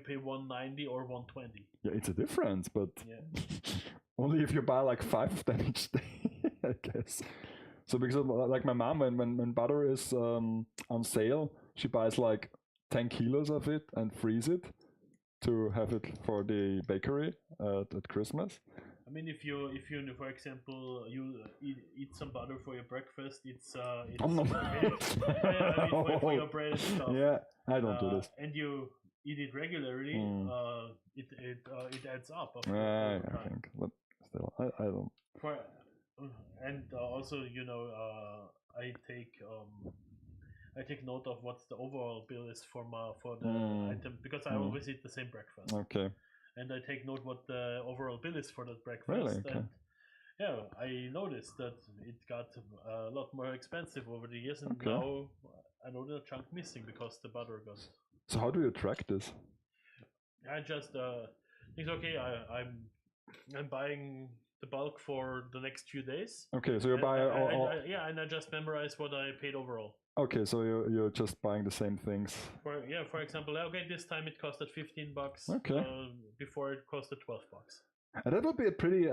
pay $1.90 or $1.20. Yeah, it's a difference, but yeah. Only if you buy like 5 of them each day, I guess. So because like my mom, when butter is on sale, she buys like 10 kilos of it and freeze it to have it for the bakery at Christmas. I mean, if you for example you eat some butter for your breakfast, it's okay. For your bread and stuff. Yeah, I don't do this. And you eat it regularly, it adds up. I think, but still, I don't. Also, I take note of what the overall bill is for the item because I always eat the same breakfast. Okay. And I take note what the overall bill is for that breakfast. Really? Okay. And yeah, I noticed that it got a lot more expensive over the years, and now I know the chunk missing because the butter got. So how do you track this? I just think I'm buying the bulk for the next few days. Okay, so you buy and I just memorize what I paid overall. Okay, so you're just buying the same things. For example, this time it costed $15. Okay. Before it costed $12. And that would be a pretty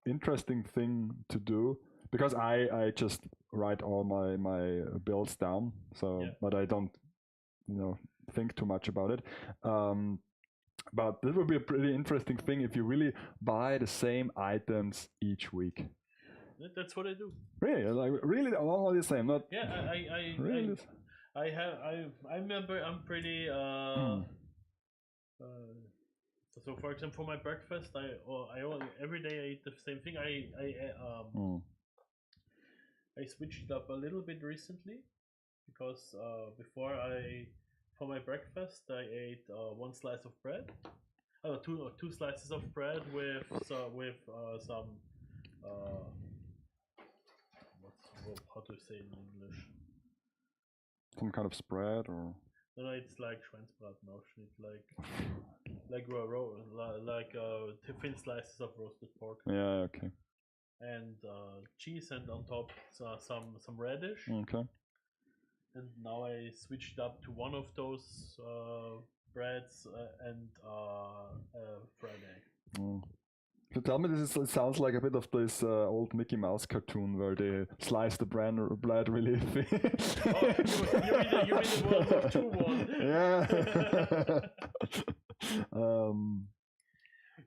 interesting thing to do because I just write all my bills down. So, but I don't, think too much about it. But this would be a pretty interesting thing if you really buy the same items each week. That's what I do. Really, like really all the same. Not really. I remember I'm pretty. So for example, for my breakfast, I every day I eat the same thing. I switched it up a little bit recently because before for my breakfast I ate one slice of bread, two slices of bread with some. How to say in English? Some kind of spread or? No, it's like Schweinsbraten. It's like thin slices of roasted pork. Yeah. Okay. And cheese, and on top some radish. Okay. And now I switched up to one of those breads and fried egg. So tell me, it sounds like a bit of this old Mickey Mouse cartoon where they slice the bread really thin. You mean the World War II one? Yeah.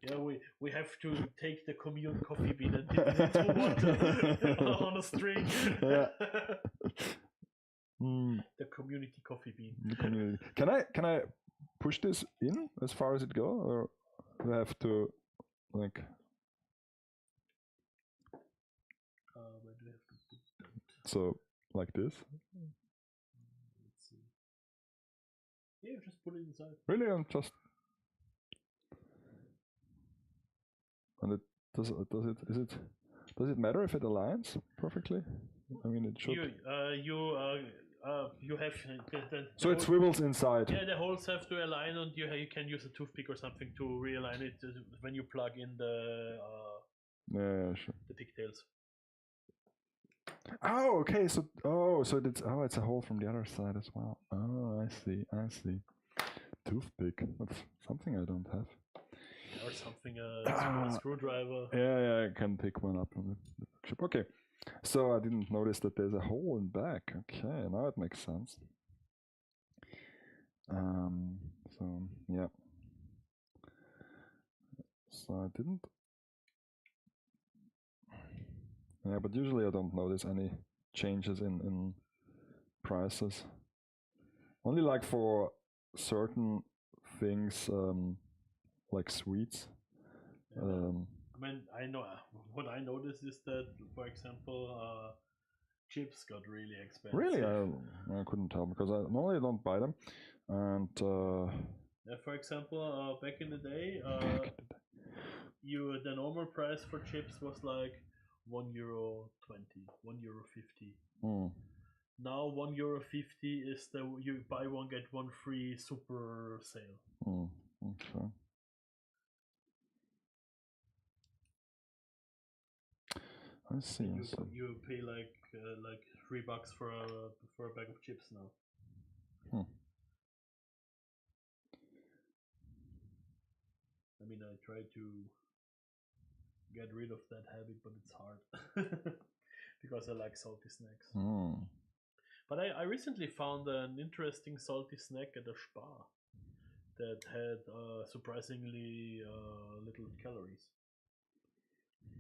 Yeah, we have to take the commune coffee bean and dip it into water on a string. Yeah. The community coffee bean. The community. Can I push this in as far as it goes, or do I have to like? Where do I have to put that? So like this. Let's see. Yeah, just put it inside. Really, I'm just. And does it matter if it aligns perfectly? I mean, it should. You have So it swivels inside. Yeah, the holes have to align, and you can use a toothpick or something to realign it when you plug in the Yeah, sure. the pigtails. Oh, okay. So it's a hole from the other side as well. Oh, I see. Toothpick. That's something I don't have. Or something, a screwdriver. Yeah, I can pick one up from the workshop. Okay. So I didn't notice that there's a hole in back. Okay, now it makes sense. So yeah. So I didn't. Yeah, but usually I don't notice any changes in prices. Only like for certain things, like sweets. I mean, I know what I noticed is that, for example, chips got really expensive. Really, I couldn't tell because I normally don't buy them, and for example, back in the day, the normal price for chips was like €1.20, €1.50. Now €1.50 is you buy one get one free super sale. Okay. I see. You pay like $3 for a bag of chips now. I mean, I try to get rid of that habit, but it's hard because I like salty snacks. But I recently found an interesting salty snack at a Spar that had surprisingly little calories.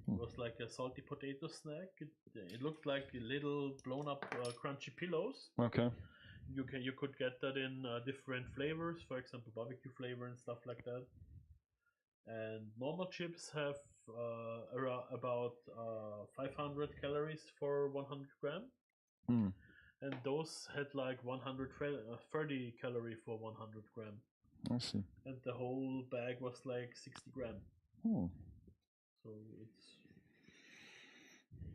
It was like a salty potato snack. It looked like little blown up crunchy pillows. Okay. You could get that in different flavors, for example barbecue flavor and stuff like that. And normal chips have around about 500 calories for 100 gram. And those had like 130 calorie for 100 gram. I see. And the whole bag was like 60 gram. So it's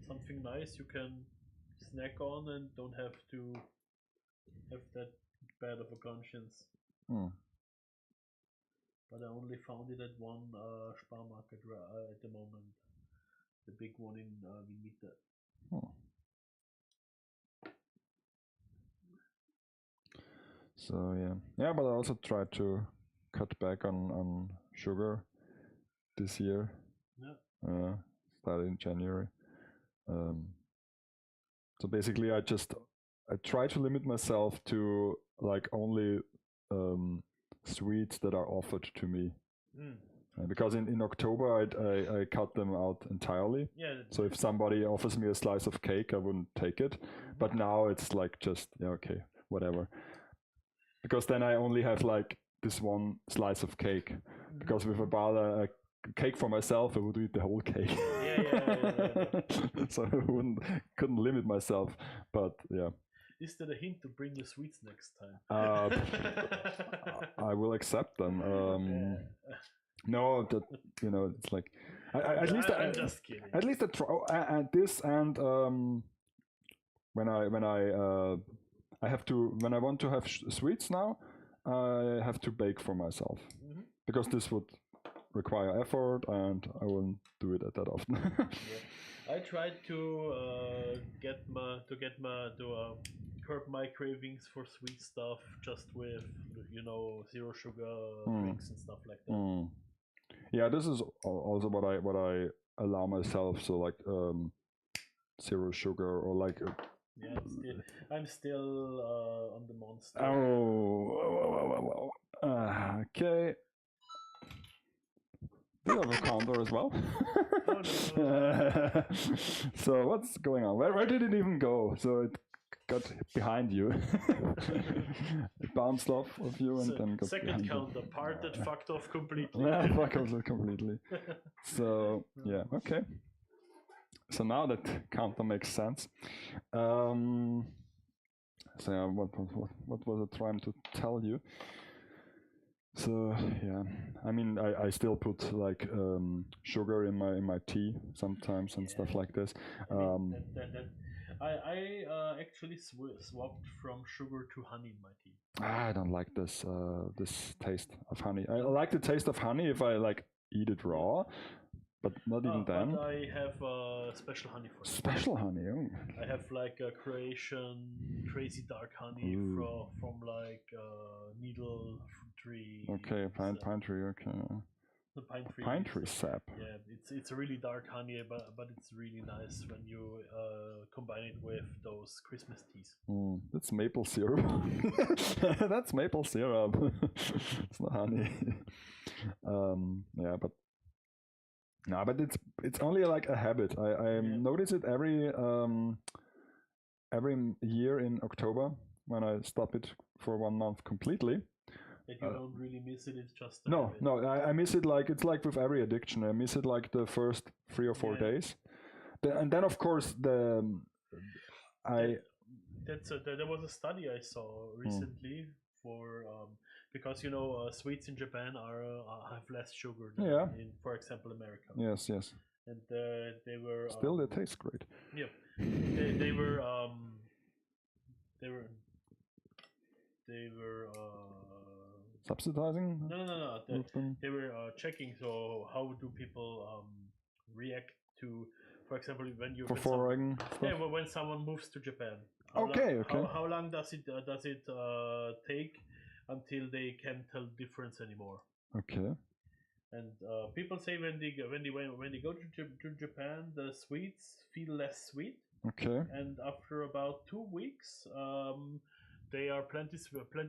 something nice you can snack on and don't have to have that bad of a conscience. But I only found it at one Spar market at the moment, the big one in Vinmita. So yeah, but I also tried to cut back on sugar this year. Yeah. Started in January. So basically, I try to limit myself to like only sweets that are offered to me. Because in October I cut them out entirely. Yeah. So if somebody offers me a slice of cake, I wouldn't take it. But now it's like just okay, whatever. Because then I only have like this one slice of cake. Because if I bought a cake for myself, I would eat the whole cake. Yeah. So I couldn't limit myself. But yeah. Is that a hint to bring you sweets next time? I will accept them. No, that it's like at least I'm just kidding. At least I try and this and when I have to when I want to have sweets now, I have to bake for myself because this would require effort and I won't do it that often. I tried to curb my cravings for sweet stuff just with zero sugar drinks and stuff like that. Yeah, this is also what I allow myself. So like zero sugar or like. I'm still on the monster. Okay. Do you have a counter as well? No. So what's going on? Where did it even go? So it got behind you. It bounced off of you and then got second counter part that fucked off completely. Yeah, fucked off completely. So yeah, okay. So now that counter makes sense. So yeah, what was I trying to tell you? So yeah, I mean, I still put like sugar in my tea sometimes and stuff like this. I mean, I actually swapped from sugar to honey in my tea. I don't like this taste of honey. I like the taste of honey if I like eat it raw, but not even then. But I have special honey for it. Special honey. Oh. I have like a Croatian crazy dark honey from like needle tree. Okay, pine tree. Okay. The pine tree sap. Yeah, it's a really dark honey, but it's really nice when you combine it with those Christmas teas. That's maple syrup. That's maple syrup. It's not honey. Yeah, but no, but it's only like a habit. I notice it every year in October when I stop it for 1 month completely. That you don't really miss it. It's just no. I miss it like it's like with every addiction. I miss it like the first 3 or 4 days, and then of course there was a study I saw recently for because sweets in Japan have less sugar than in, for example, America. Yes. And they were still they taste great. Yeah, they were subsidizing. No. They were checking. So how do people react to, for example, when you when someone moves to Japan? How long does it take until they can't tell the difference anymore? Okay. And people say when they go to Japan, the sweets feel less sweet. Okay. And after about 2 weeks, they are plenty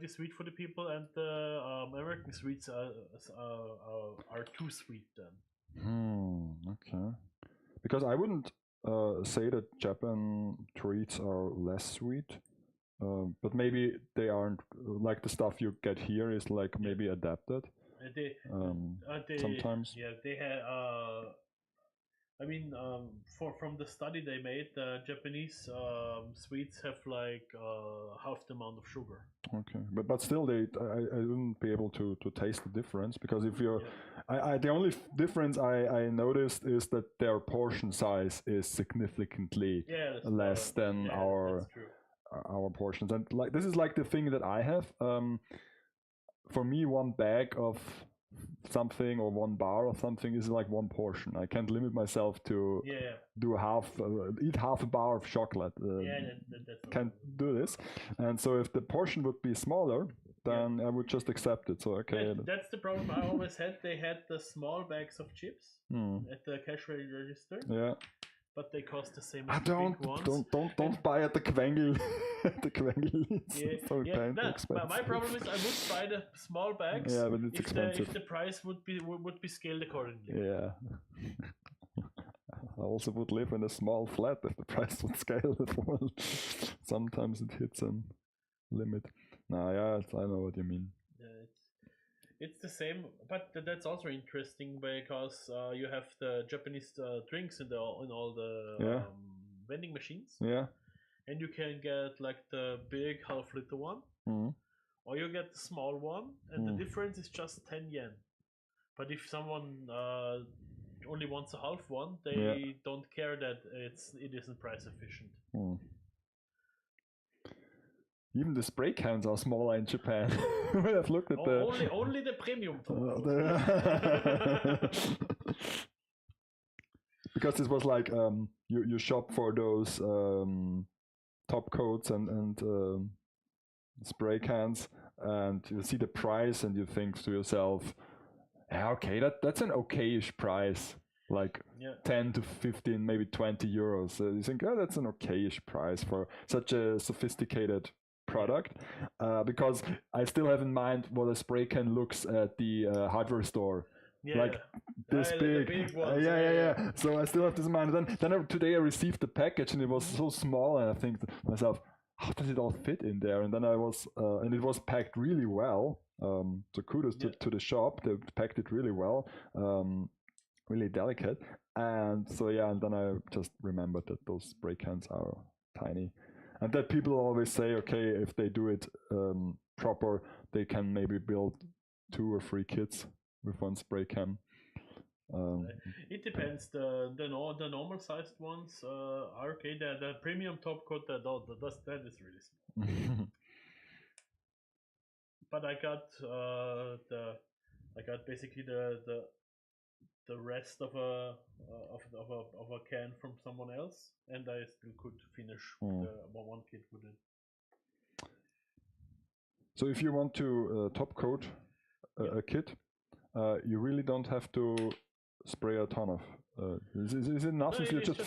sweet for the people, and the American sweets are too sweet then. Okay. Because I wouldn't say that Japan treats are less sweet, but maybe they aren't like the stuff you get here is like maybe adapted. Sometimes. Yeah, they had. I mean, from the study they made, Japanese sweets have like half the amount of sugar. Okay, but still, I wouldn't be able to taste the difference because if you're, the only difference I noticed is that their portion size is significantly less than our portions, and like this is like the thing that I have. For me, 1 bag of something or 1 bar of something is like 1 portion. I can't limit myself to do eat half a bar of chocolate. Can't do this. And so if the portion would be smaller, then I would just accept it. So okay. That's the problem I always had. They had the small bags of chips at the cash register. Yeah. But they cost the same as the big ones. Don't buy at the Quengel. The Quengel is so expensive. My problem is I would buy the small bags. Yeah, but it's expensive. If the price would be scaled accordingly. Yeah. I also would live in a small flat if the price would scale it. Sometimes it hits a limit. I know what you mean. It's the same, but that's also interesting because you have the Japanese drinks in all the vending machines. Yeah. And you can get like the big half-liter one, or you get the small one, and the difference is just 10 yen. But if someone only wants a half one, they don't care that it isn't price efficient. Even the spray cans are smaller in Japan. I've looked at only the premium. Because this was like you shop for those top coats and spray cans, and you see the price and you think to yourself, okay, that's an okayish price. Like 10 to 15, maybe 20 euros. So you think, that's an okayish price for such a sophisticated product, because I still have in mind what a spray can looks at the hardware store, like this big. The big ones, So I still have this in mind. Then today I received the package and it was so small, and I think to myself, how does it all fit in there? And then I was, and it was packed really well. So kudos to the shop; they packed it really well, really delicate. And so and then I just remembered that those spray cans are tiny. And that people always say, okay, if they do it proper, they can maybe build 2 or 3 kits with one spray can. It depends. The normal sized ones are okay. The premium top coat that is really small. But I got basically the rest of a can from someone else, and I still could finish the one kit with it. So if you want to top coat a kit, you really don't have to spray a ton of. Is it enough No, if you it's just?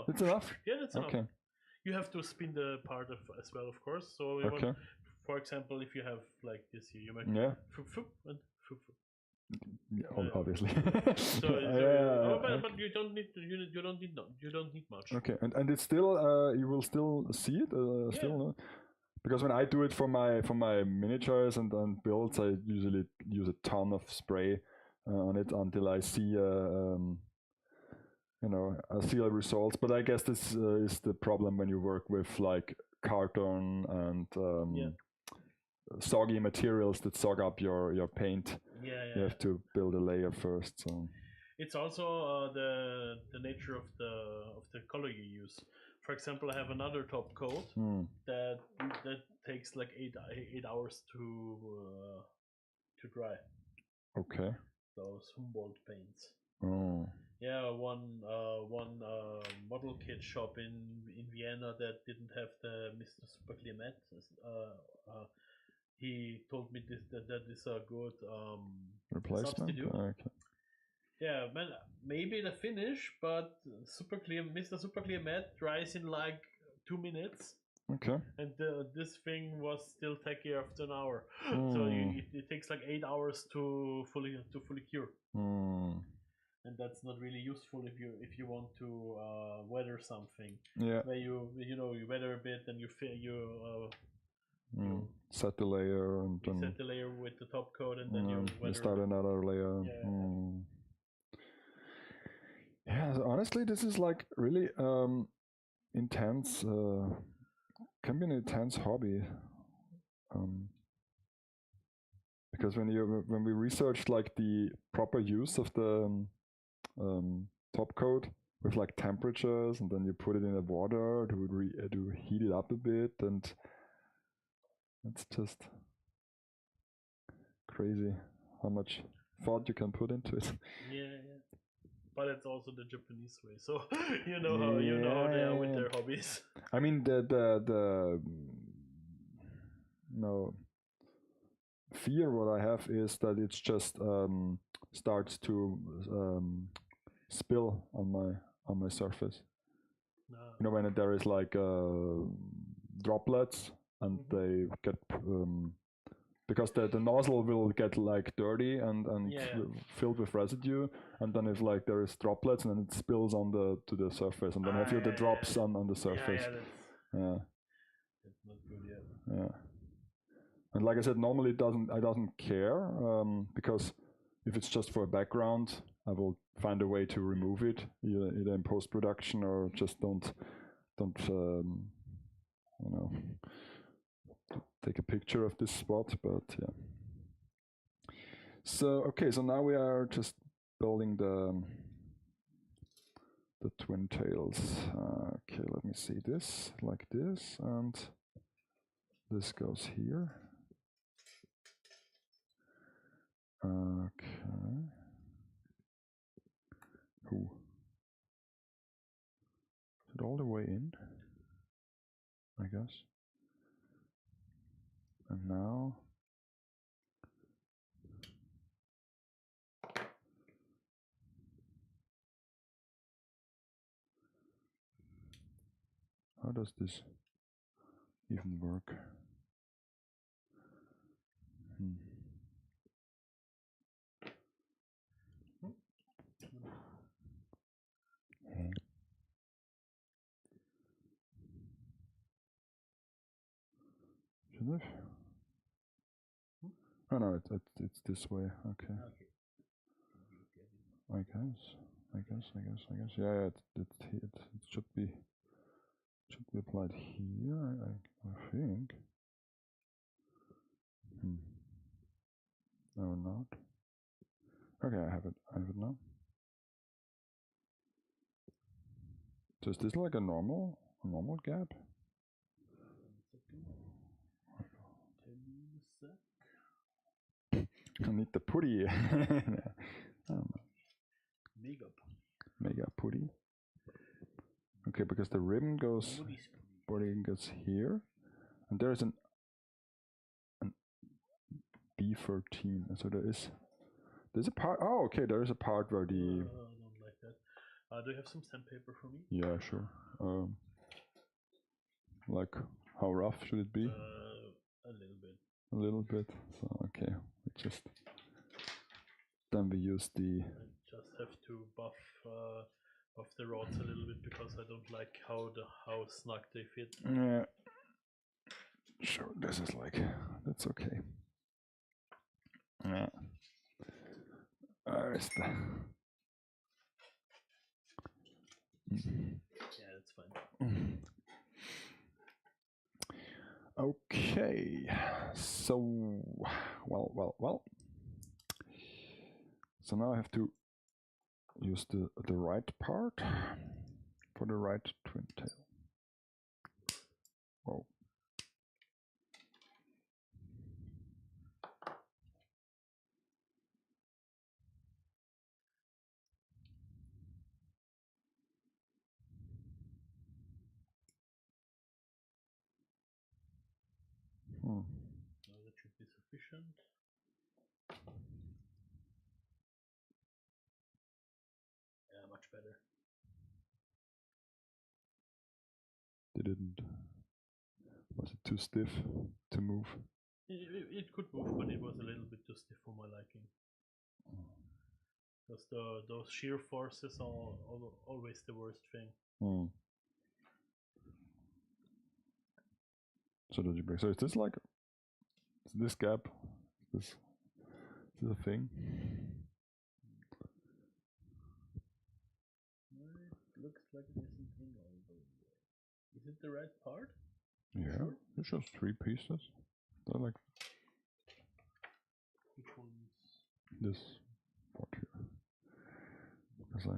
It's enough. Yeah, that's enough. Okay. You have to spin the part as well, of course. So Okay. For example, if you have like this here, you make Yeah. foop, foop, and foop, foop. Yeah, obviously. But you don't need much. Okay, and it's still you will still see it still. Because when I do it for my miniatures and builds, I usually use a ton of spray on it until I see I see the results. But I guess this is the problem when you work with like carton and soggy materials that sog up your paint. Yeah. You have to build a layer first. So it's also the nature of the color you use. For example, I have another top coat that takes like 8 hours to dry. Okay. Those Humboldt paints. Oh. Yeah, one model kit shop in Vienna that didn't have the Mr. Super Clear Matte. He told me that is a good replacement. Substitute. Okay. Yeah, man, maybe the finish, but Mr. Super Clear Matte dries in like 2 minutes. Okay. And this thing was still taking after an hour, so it takes like 8 hours to fully cure. And that's not really useful if you want to weather something. Yeah. Where you weather a bit and you set the layer and you set the layer with the top coat and then you start another layer. Yeah, so honestly, this is like really intense. Can be an intense hobby. Because when we researched like the proper use of the top coat with like temperatures, and then you put it in the water to heat it up a bit, and it's just crazy how much thought you can put into it. Yeah. But it's also the Japanese way, so you know how they are with their hobbies. I mean the fear what I have is that it's just starts to spill on my surface. No. When there is like droplets and they get because the nozzle will get like dirty and filled with residue, and then if like there is droplets and then it spills to the surface, and then have you the drops on the surface. That's not good yet. Yeah. And like I said, normally I doesn't care because if it's just for a background, I will find a way to remove it either in post production or just don't take a picture of this spot. But yeah. So okay, so now we are just building the twin tails. Okay, let me see this like this, and this goes here. Okay. Is it all the way in? I guess. And now how does this even work? Should I? Oh no, it's this way. Okay. I guess. Yeah, it should be applied here. I think. No, not. Okay, I have it. I have it now. So is this like a normal gap? I need the putty. I don't know. Mega putty. Okay, because the ribbon goes here, and there is an B13. So there's a part. Oh, okay, there is a part where the. I don't like that. Do you have some sandpaper for me? Yeah, sure. Like how rough should it be? A little bit. A little bit. So okay, then we use the. I just have to buff the rods a little bit because I don't like how snug they fit. Yeah. Sure, this is like that's okay. Yeah. Where's the? Yeah, that's fine. Okay, so well. So now I have to use the right part for the right twin tail. Oh. No, that should be sufficient. Yeah, much better. Was it too stiff to move? It could move, but it was a little bit too stiff for my liking. Because those shear forces are always the worst thing. So did you break? So is this like this gap? Is this a thing? It looks like it isn't in all the way. Is it the right part? Yeah, Sure. it's just 3 pieces. They're like Which ones? this part here. Because I.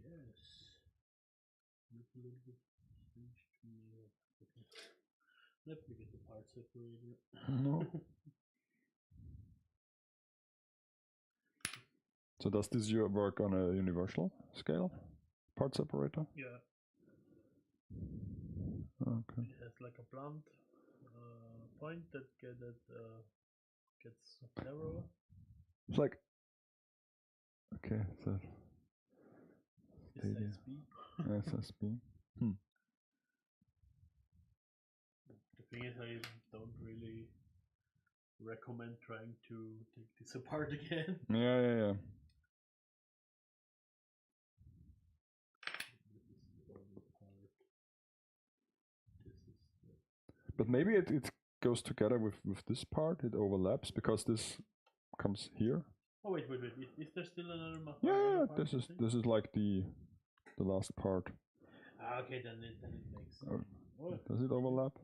Yes. Look a little bit strange to me. Okay. Let me get the part separator. No. So does this work on a universal scale? Part separator? Yeah. Okay. It has like a blunt point that gets narrower. It's like. Okay, so. SSB. SSB. The thing is, I don't really recommend trying to take this apart again. Yeah. But maybe it goes together with this part. It overlaps because this comes here. Oh wait. Is there still another? Yeah, this is like the last part. Okay, then it makes sense. Oh, does it overlap?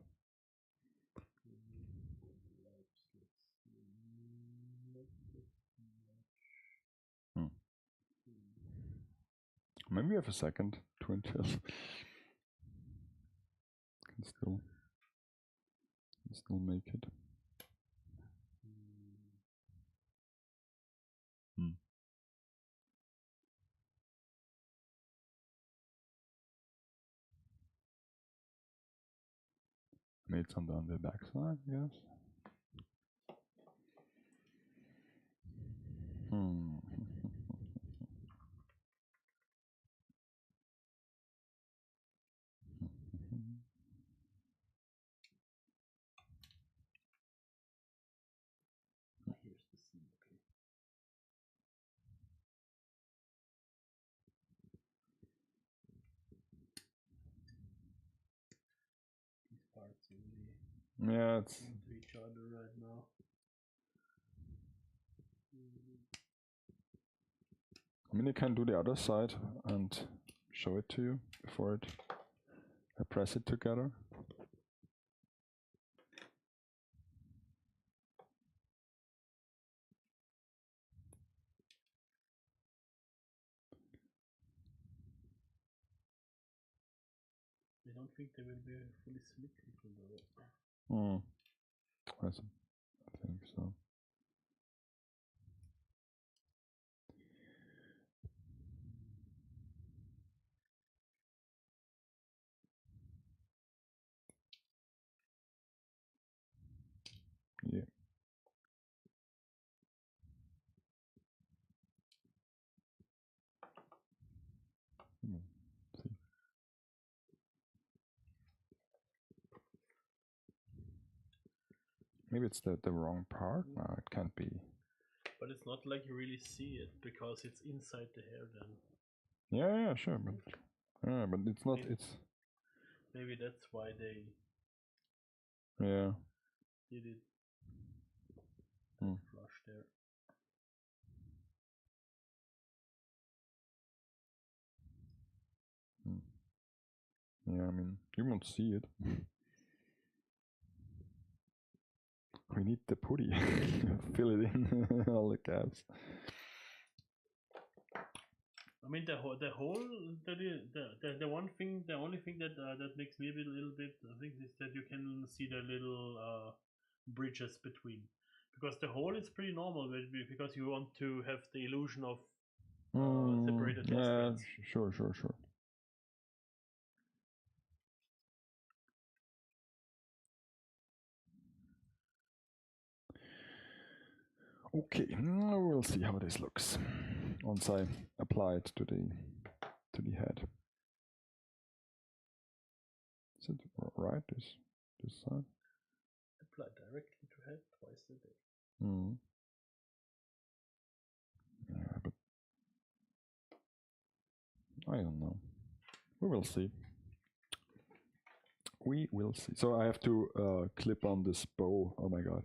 Maybe we have a second twin tail. Can still make it. Made some on the back side, yes. Here's the seam, okay. These parts really Yeah, it's into each other right now. I mean, you can do the other side and show it to you before I press it together. I don't think they will be fully symmetrical though. I think so. Yeah. See. Maybe it's the wrong part. No, it can't be. But it's not like you really see it because it's inside the hair then. Yeah, sure, but it's not. Maybe that's why they Yeah. did it flush there. Yeah, I mean, you won't see it. We need the putty. Fill it in all the gaps. I mean, the one thing, the only thing that that makes me a little bit, I think, is that you can see the little bridges between, because the hole is pretty normal, because you want to have the illusion of separated hair strands. Sure. Okay, we'll see how this looks once I apply it to the head. Is it right? This side? Apply directly to head twice a day. Yeah, but I don't know. We will see. We will see. So I have to clip on this bow. Oh my god.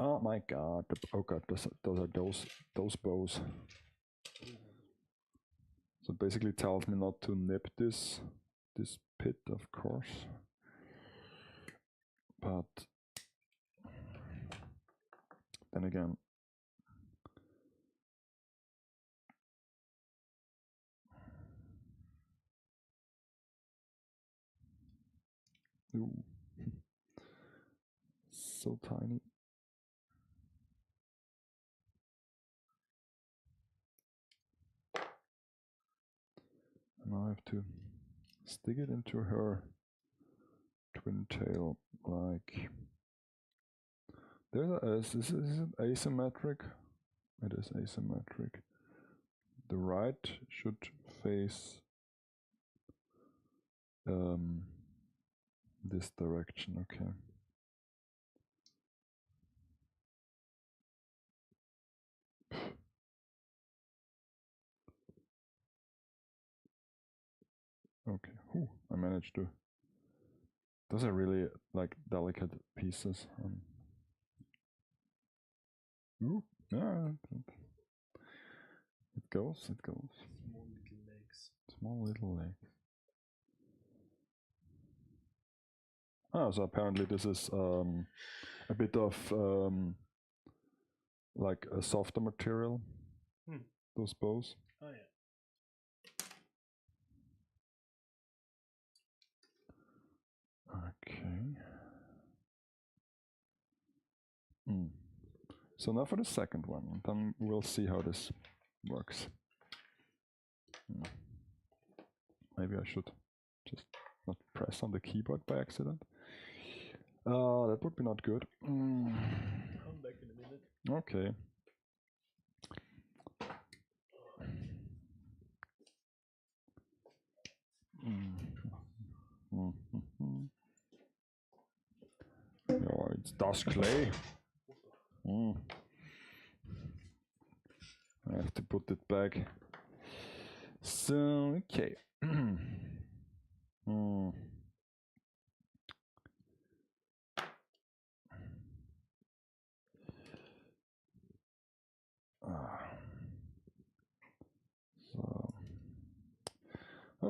Oh my god. Oh god. Those are those bows. So it basically tells me not to nip this pit, of course. But then again, ooh, so tiny. Now I have to stick it into her twin tail like. Is it asymmetric? It is asymmetric. The right should face this direction, okay. Okay, I managed to. Those are really like delicate pieces. Ooh, yeah, it goes. Small little legs. Small little legs. So apparently this is a bit of like a softer material. Those bows. Oh yeah. Okay. So now for the second one, then we'll see how this works. Maybe I should just not press on the keyboard by accident. That would be not good. Come back in a minute. Okay. Oh, it's dust clay. I have to put it back. So, okay.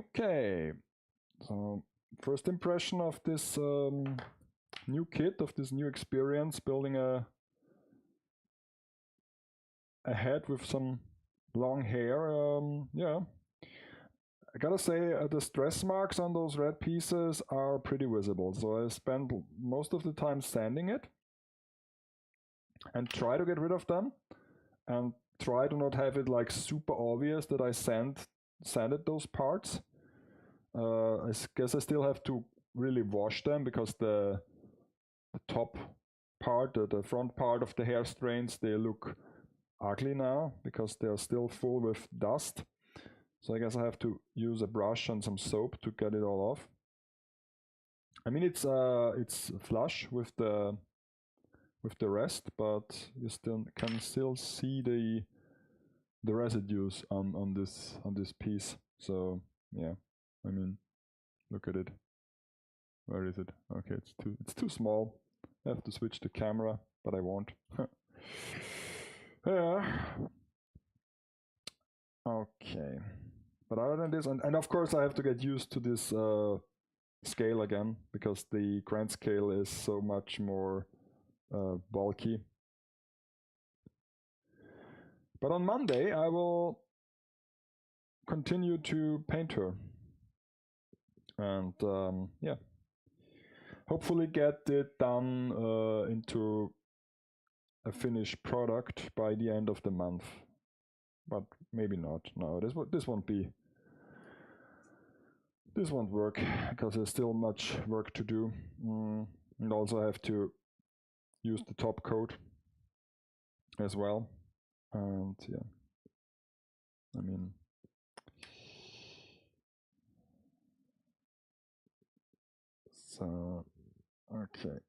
Okay, so first impression of this new kit, of this new experience, building a head with some long hair. Yeah, I gotta say the stress marks on those red pieces are pretty visible, so I spend most of the time sanding it and try to get rid of them and try to not have it like super obvious that I sanded those parts. I guess I still have to really wash them because the top part, the front part of the hair strains, they look ugly now because they're still full with dust. So I guess I have to use a brush and some soap to get it all off. I mean, it's flush with the rest, but you can still see the residues on this piece. So yeah, I mean, look at it. Where is it? Okay, it's too small. I have to switch the camera, but I won't. Yeah. Okay. But other than this, and of course I have to get used to this scale again, because the grand scale is so much more bulky. But on Monday I will continue to paint her. And yeah, hopefully get it done into a finished product by the end of the month. But maybe not. No, this won't be. This won't work because there's still much work to do, and also I have to use the top coat as well. And yeah, I mean, so okay.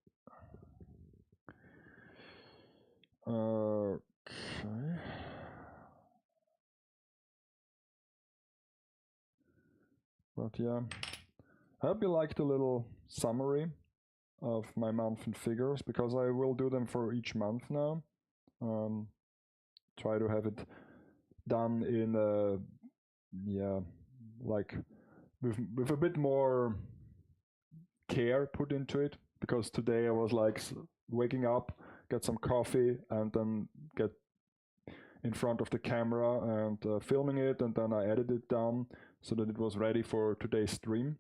Okay. But yeah, I hope you liked the little summary of my month in figures, because I will do them for each month now. Try to have it done in yeah, like with a bit more care put into it, because today I was like waking up, get some coffee, and then get in front of the camera and filming it, and then I edited it down so that it was ready for today's stream,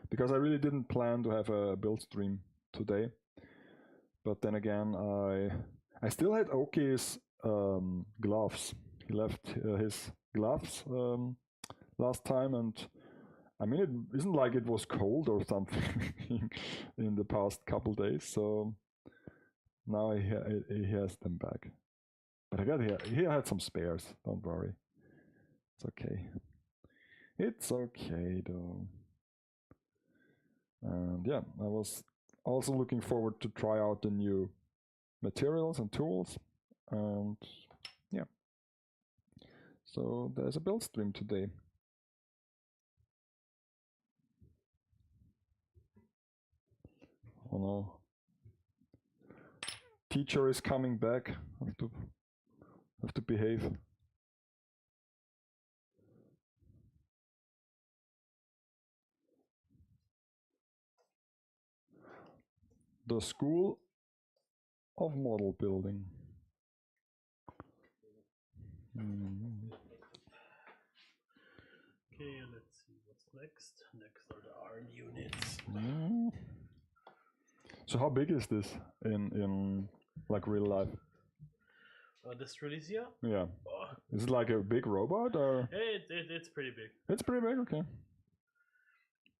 because I really didn't plan to have a build stream today. But then again, I still had Oki's gloves. He left his gloves last time, and I mean, it isn't like it was cold or something in the past couple days, so now he has them back. But I got he had some spares, don't worry. It's okay. It's okay though. And yeah, I was also looking forward to try out the new materials and tools, and yeah. So there's a build stream today. Oh no. Teacher is coming back. Have to behave. The School of Model Building. Okay, let's see what's next. Next are the ARM units. So how big is this in like real life? The Strelitzia? Yeah. Is it like a big robot or? It's pretty big. It's pretty big, okay.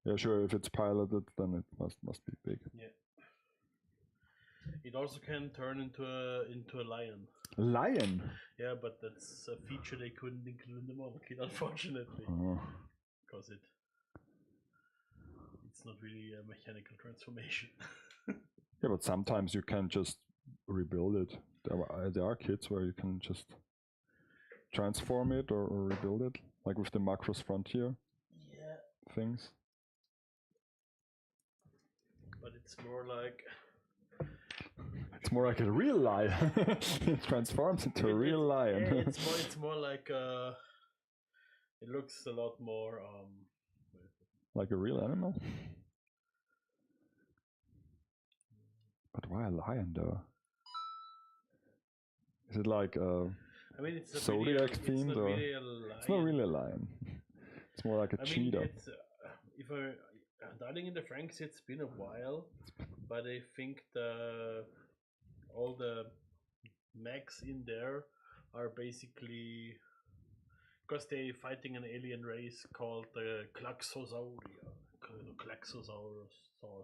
Yeah, sure. If it's piloted, then it must be big. Yeah. It also can turn into a lion. A lion? Yeah, but that's a feature they couldn't include in the model kit, unfortunately, because it's not really a mechanical transformation. Yeah, but sometimes you can just rebuild it. There are kits where you can just transform it or rebuild it, like with the Macros Frontier things. But it's more like... It's more like a real lion. It transforms into a real lion. Yeah, it's more like It looks a lot more. Like a real animal? But why a lion though? Is it like a I mean, it's Zodiac themed, it's not or really a lion. it's not really a lion? It's more like a I cheetah. mean, it's if I Darling in the Franxx, it's been a while, but I think all the mechs in there are basically because they're fighting an alien race called the Klaxosauria. Klaxosaurus.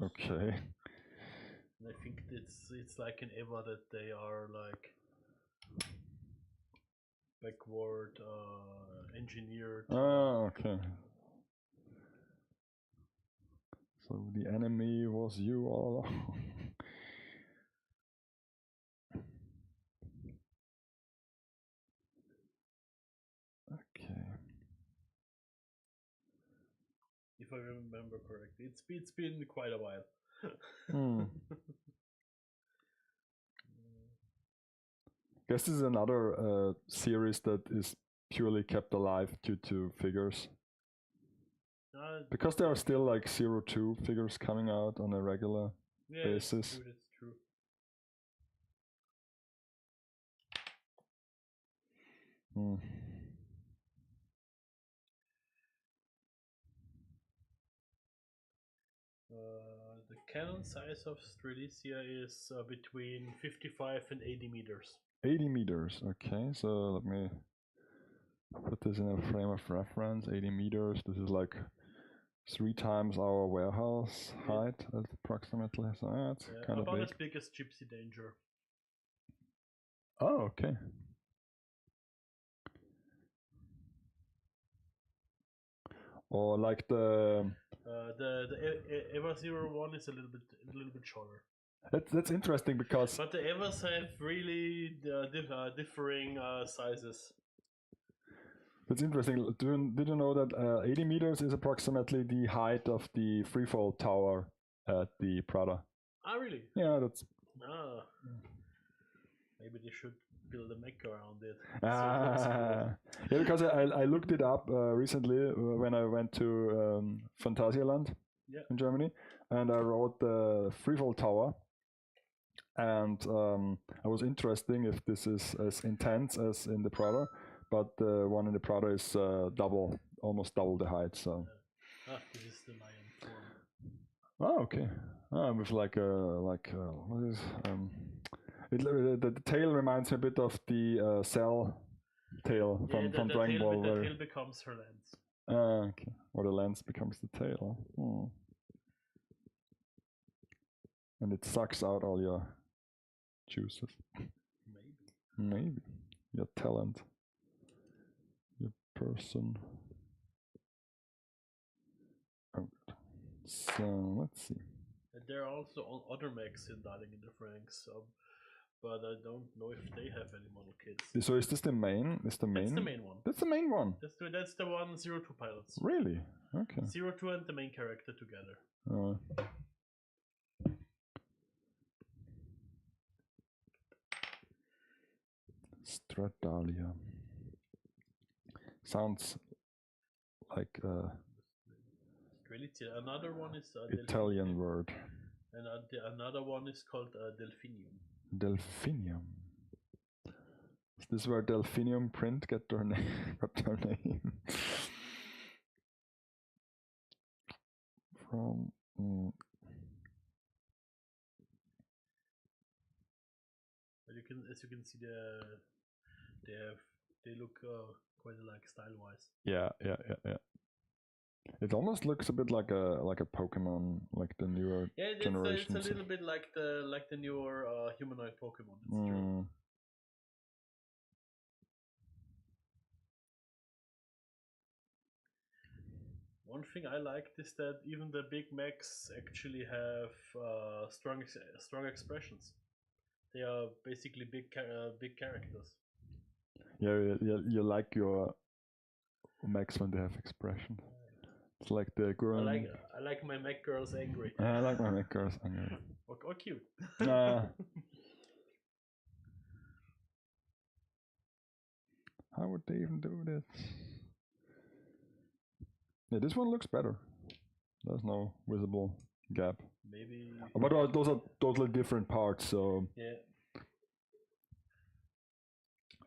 Okay. And I think it's like an Eva that they are like backward engineered. Ah, okay. So the enemy was you all along. Okay. If I remember correctly, it's been quite a while. Hmm. Guess this is another series that is purely kept alive due to figures. Because there are still like 02 figures coming out on a regular basis. That's true. Hmm. The cannon size of Strelitzia is between 55 and 80 meters. 80 meters, okay, so let me put this in a frame of reference. 80 meters, this is like 3 times our warehouse height, approximately, so that's kind of about big. as big as Gypsy Danger. Oh, okay. Or like the Eva 01 is a little bit shorter. That's interesting because. But the Evas have really differing sizes. That's interesting. Did you know that 80 meters is approximately the height of the freefall tower at the Prada? Ah, really? Yeah, that's. Ah. Maybe they should build a mech around it. Yeah, because I looked it up recently when I went to Phantasialand in Germany, and I rode the freefall tower. And I was interested if this is as intense as in the Prada, but the one in the Prada is almost double the height. So. This is the lion form. Oh, okay. With like what is the tail reminds me a bit of the Cell tail from Dragon Ball. The tail becomes her lens. Okay. Or the lens becomes the tail. And it sucks out all your juices. Maybe. Your talent. Your person. Oh. So, let's see. There are also other mechs in Darling in the Franxx, but I don't know if they have any model kits. So is this the main? That's the main one. That's the main one. That's the one 02 pilots. Really? Okay. 02 and the main character together. Stradalia. Sounds like Strelitzia. Another one is Italian word. And another one is called Delphinium. Delphinium. Is this where Delphinium print got their name? From. But as you can see, they look quite alike style-wise. Yeah. It almost looks a bit like a Pokemon, like the newer generations. It's a little bit like the newer humanoid Pokemon. It's true. One thing I liked is that even the big mechs actually have strong expressions. They are basically big characters. Yeah, you like your mechs when they have expression. It's like the girl. I like my mech girls angry. I like my mech girls angry. or cute. How would they even do this? Yeah, this one looks better. There's no visible gap. Maybe. But those are totally different parts, so. Yeah.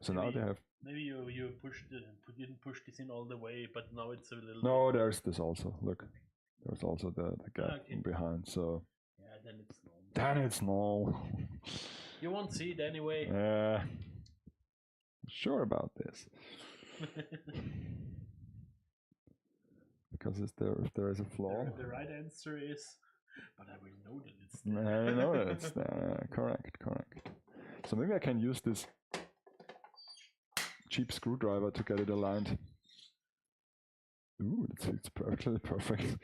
So now they have. Maybe you didn't push this in all the way, but now it's a little. No, there's this also. Look, there's also the gap Okay. behind. So. Yeah, then it's normal. Then it's no. You won't see it anyway. Yeah. Sure about this. Because if there is a flaw. The right answer is, but I will know that it's. I know that it's there. Correct. So maybe I can use this cheap screwdriver to get it aligned. Ooh, it's perfectly perfect.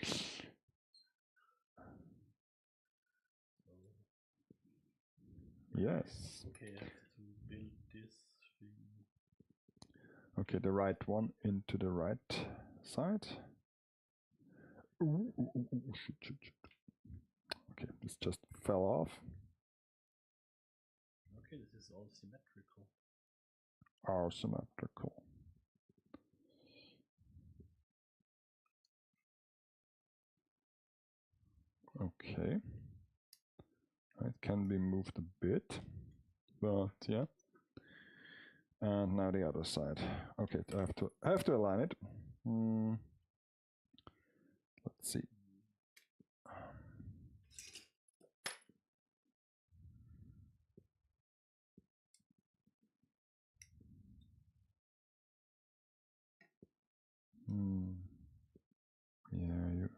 Yes. Okay, I have to build this thing. Okay, the right one into the right side. Ooh, shoot. Okay, this just fell off. Okay, this is all symmetrical. Symmetrical. Okay. It can be moved a bit, but yeah. And now the other side. Okay, I have to align it. Let's see. Yeah, you.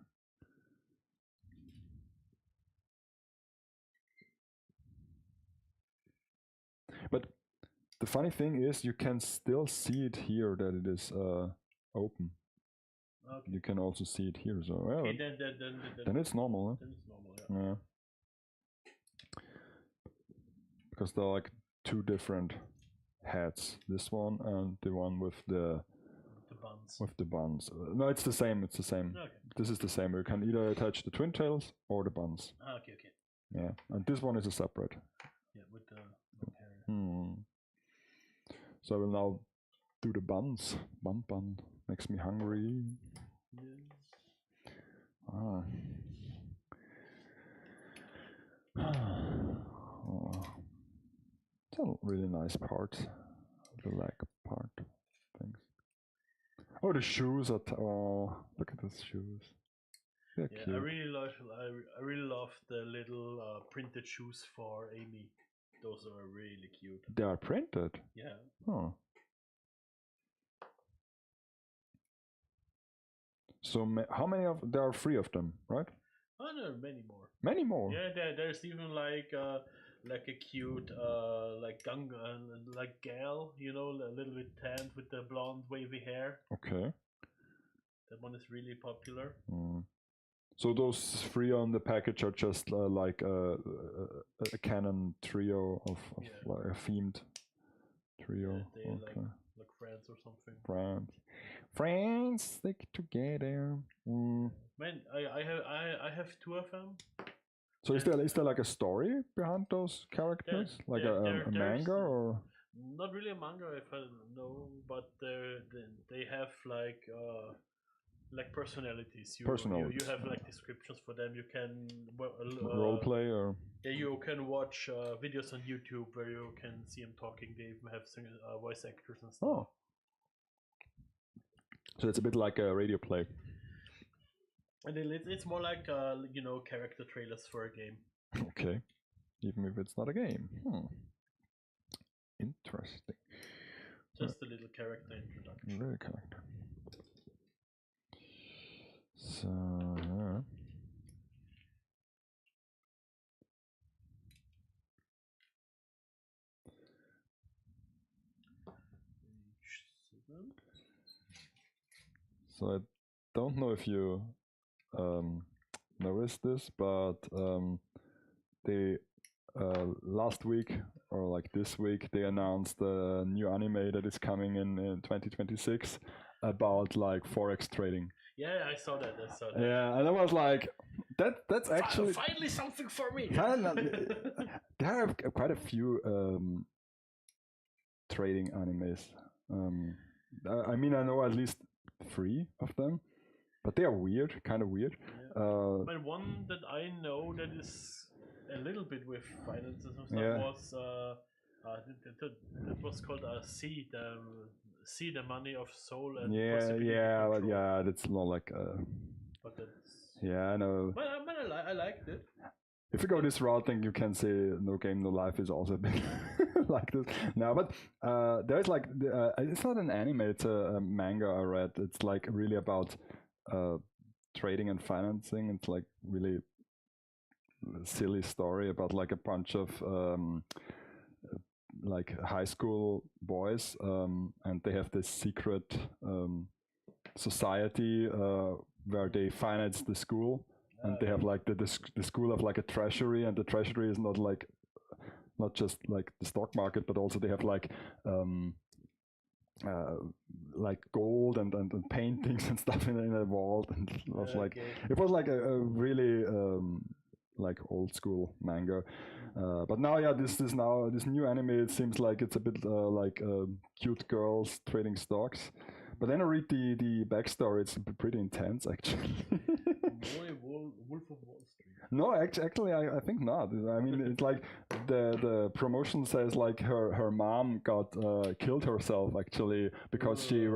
But the funny thing is, you can still see it here that it is open. Okay. You can also see it here, so well, Okay, then it's normal. Huh? Then it's normal, yeah. Yeah. Because there are like two different heads. This one and the one with the buns. With the buns. No, it's the same. It's the same. Okay. This is the same. You can either attach the twin tails or the buns. Okay. Yeah, and this one is a separate. Yeah, with the hair. So I will now do the buns. Bun makes me hungry. Yes. Ah. Oh. It's a really nice part. The leg part. Things. Oh, the shoes are. Oh, look at those shoes. They're cute. I really love the little printed shoes for Amy. Those are really cute. They are printed. Yeah. Oh. So how many of there are 3 of them, right? Oh no, many more. Many more. Yeah, there's even like a cute like like gal, you know, a little bit tanned with the blonde wavy hair. Okay. That one is really popular. So those 3 on the package are just like a canon trio of like a themed trio. Yeah, they okay. like friends or something. Friends stick together. Man, I have 2 of them. So is there like a story behind those characters, like a manga or? Not really a manga, if I know, but they have like personalities. You have like descriptions for them. You can role play or. Yeah, you can watch videos on YouTube where you can see them talking. They even have voice actors and stuff. Oh. So it's a bit like a radio play. And it's more like character trailers for a game. Okay, even if it's not a game. Interesting. Just a little character introduction. Little character. So. So I don't know if you noticed this, but they last week or like this week they announced a new anime that is coming in 2026 about like forex trading. Yeah, I saw that. Yeah, and I was like, that's actually finally something for me. There are quite a few trading animes. I mean, I know at least 3 of them, but they are weird, kind of weird. But one that I know that is a little bit with finances and stuff Yeah. was that was called see the money of soul and possibility control. That's not like. But that's Yeah, I know. but I liked it. If you go this route, then you can say No Game No Life is also a bit like this. No, but there's like it's not an anime; it's a manga I read. It's like really about trading and financing. It's like really silly story about like a bunch of like high school boys, and they have this secret society where they finance the school. And they have like the school of like a treasury, and the treasury is not just like the stock market, but also they have like gold and paintings and stuff in a vault, and it was like a really like old school manga. But now, this new anime, it seems like it's a bit like cute girls trading stocks. But then I read the backstory; it's pretty intense, actually. Wolf of Wall Street. No, actually, I think not. I mean, it's like the promotion says like her mom got killed herself actually because she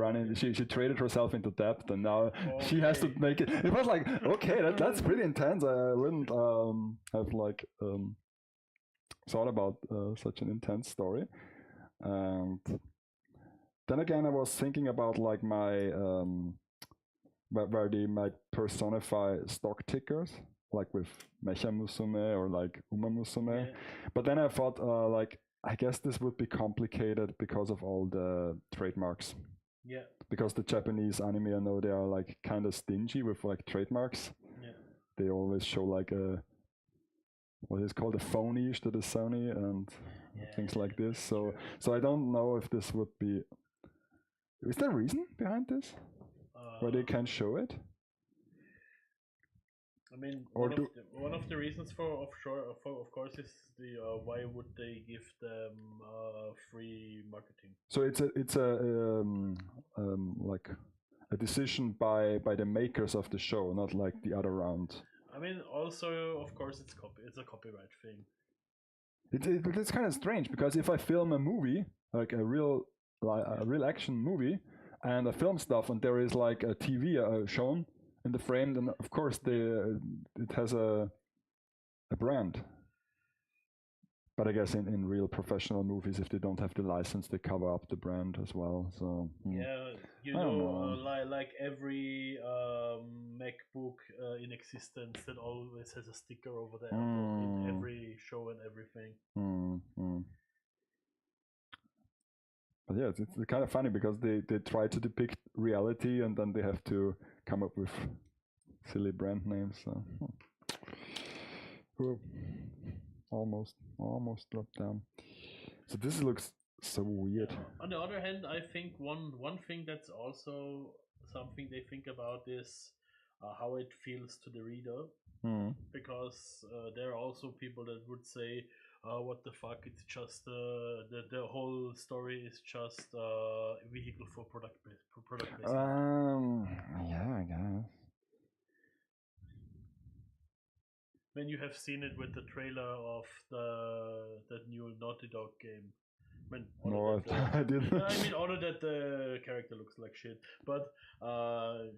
traded herself into debt, and now she has to make it. It was like, okay, that's pretty intense. I wouldn't have like thought about such an intense story. And then again, I was thinking about like my where they might personify stock tickers, like with Mecha Musume or like Uma Musume. Yeah. But then I thought, like, I guess this would be complicated because of all the trademarks. Yeah. Because the Japanese anime, I know they are like kind of stingy with like trademarks. Yeah. They always show like what is called a phony to the Sony and things like this. So I don't know if this would be. Is there a reason behind this? Where they can show it? I mean, one of the reasons of course, is the why would they give them free marketing? So it's a like a decision by the makers of the show, not like the other round. I mean, also of course it's a copyright thing. It's kind of strange because if I film a movie, like a real action movie, and I film stuff, and there is like a TV shown in the frame, then of course it has a brand. But I guess in real professional movies, if they don't have the license, they cover up the brand as well. So yeah, you know. Like every MacBook in existence that always has a sticker over there in every show and everything. But yeah, it's kind of funny because they try to depict reality and then they have to come up with silly brand names. So. Almost dropped down. So this looks so weird. On the other hand, I think one thing that's also something they think about is how it feels to the reader. Because there are also people that would say, what the fuck, it's just the whole story is just a vehicle for product placement. Yeah, I guess. When you have seen it with the trailer of the new Naughty Dog game. No, I didn't. I mean, other that the character looks like shit, but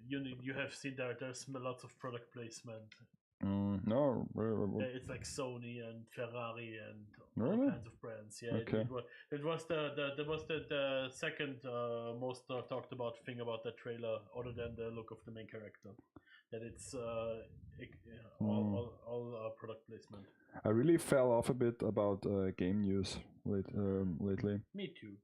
you have seen there's lots of product placement. No, it's like Sony and Ferrari and all kinds of brands. Yeah, okay. it was the second most talked about thing about the trailer, other than the look of the main character. That it's all product placement. I really fell off a bit about game news lately. Me too.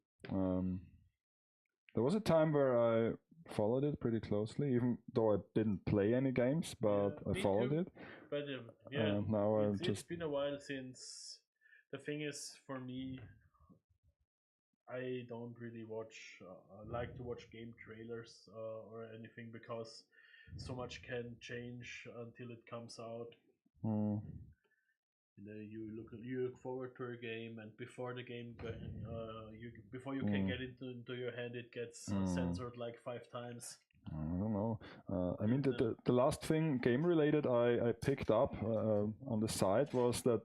There was a time where I followed it pretty closely, even though I didn't play any games, but I followed it. But and now it's been a while since. The thing is, for me, I don't really like to watch game trailers or anything because so much can change until it comes out. You look forward to a game, and before the game, before you can get into your hand, it gets censored like 5 times. I don't know. I mean, the last thing game related I picked up on the site was that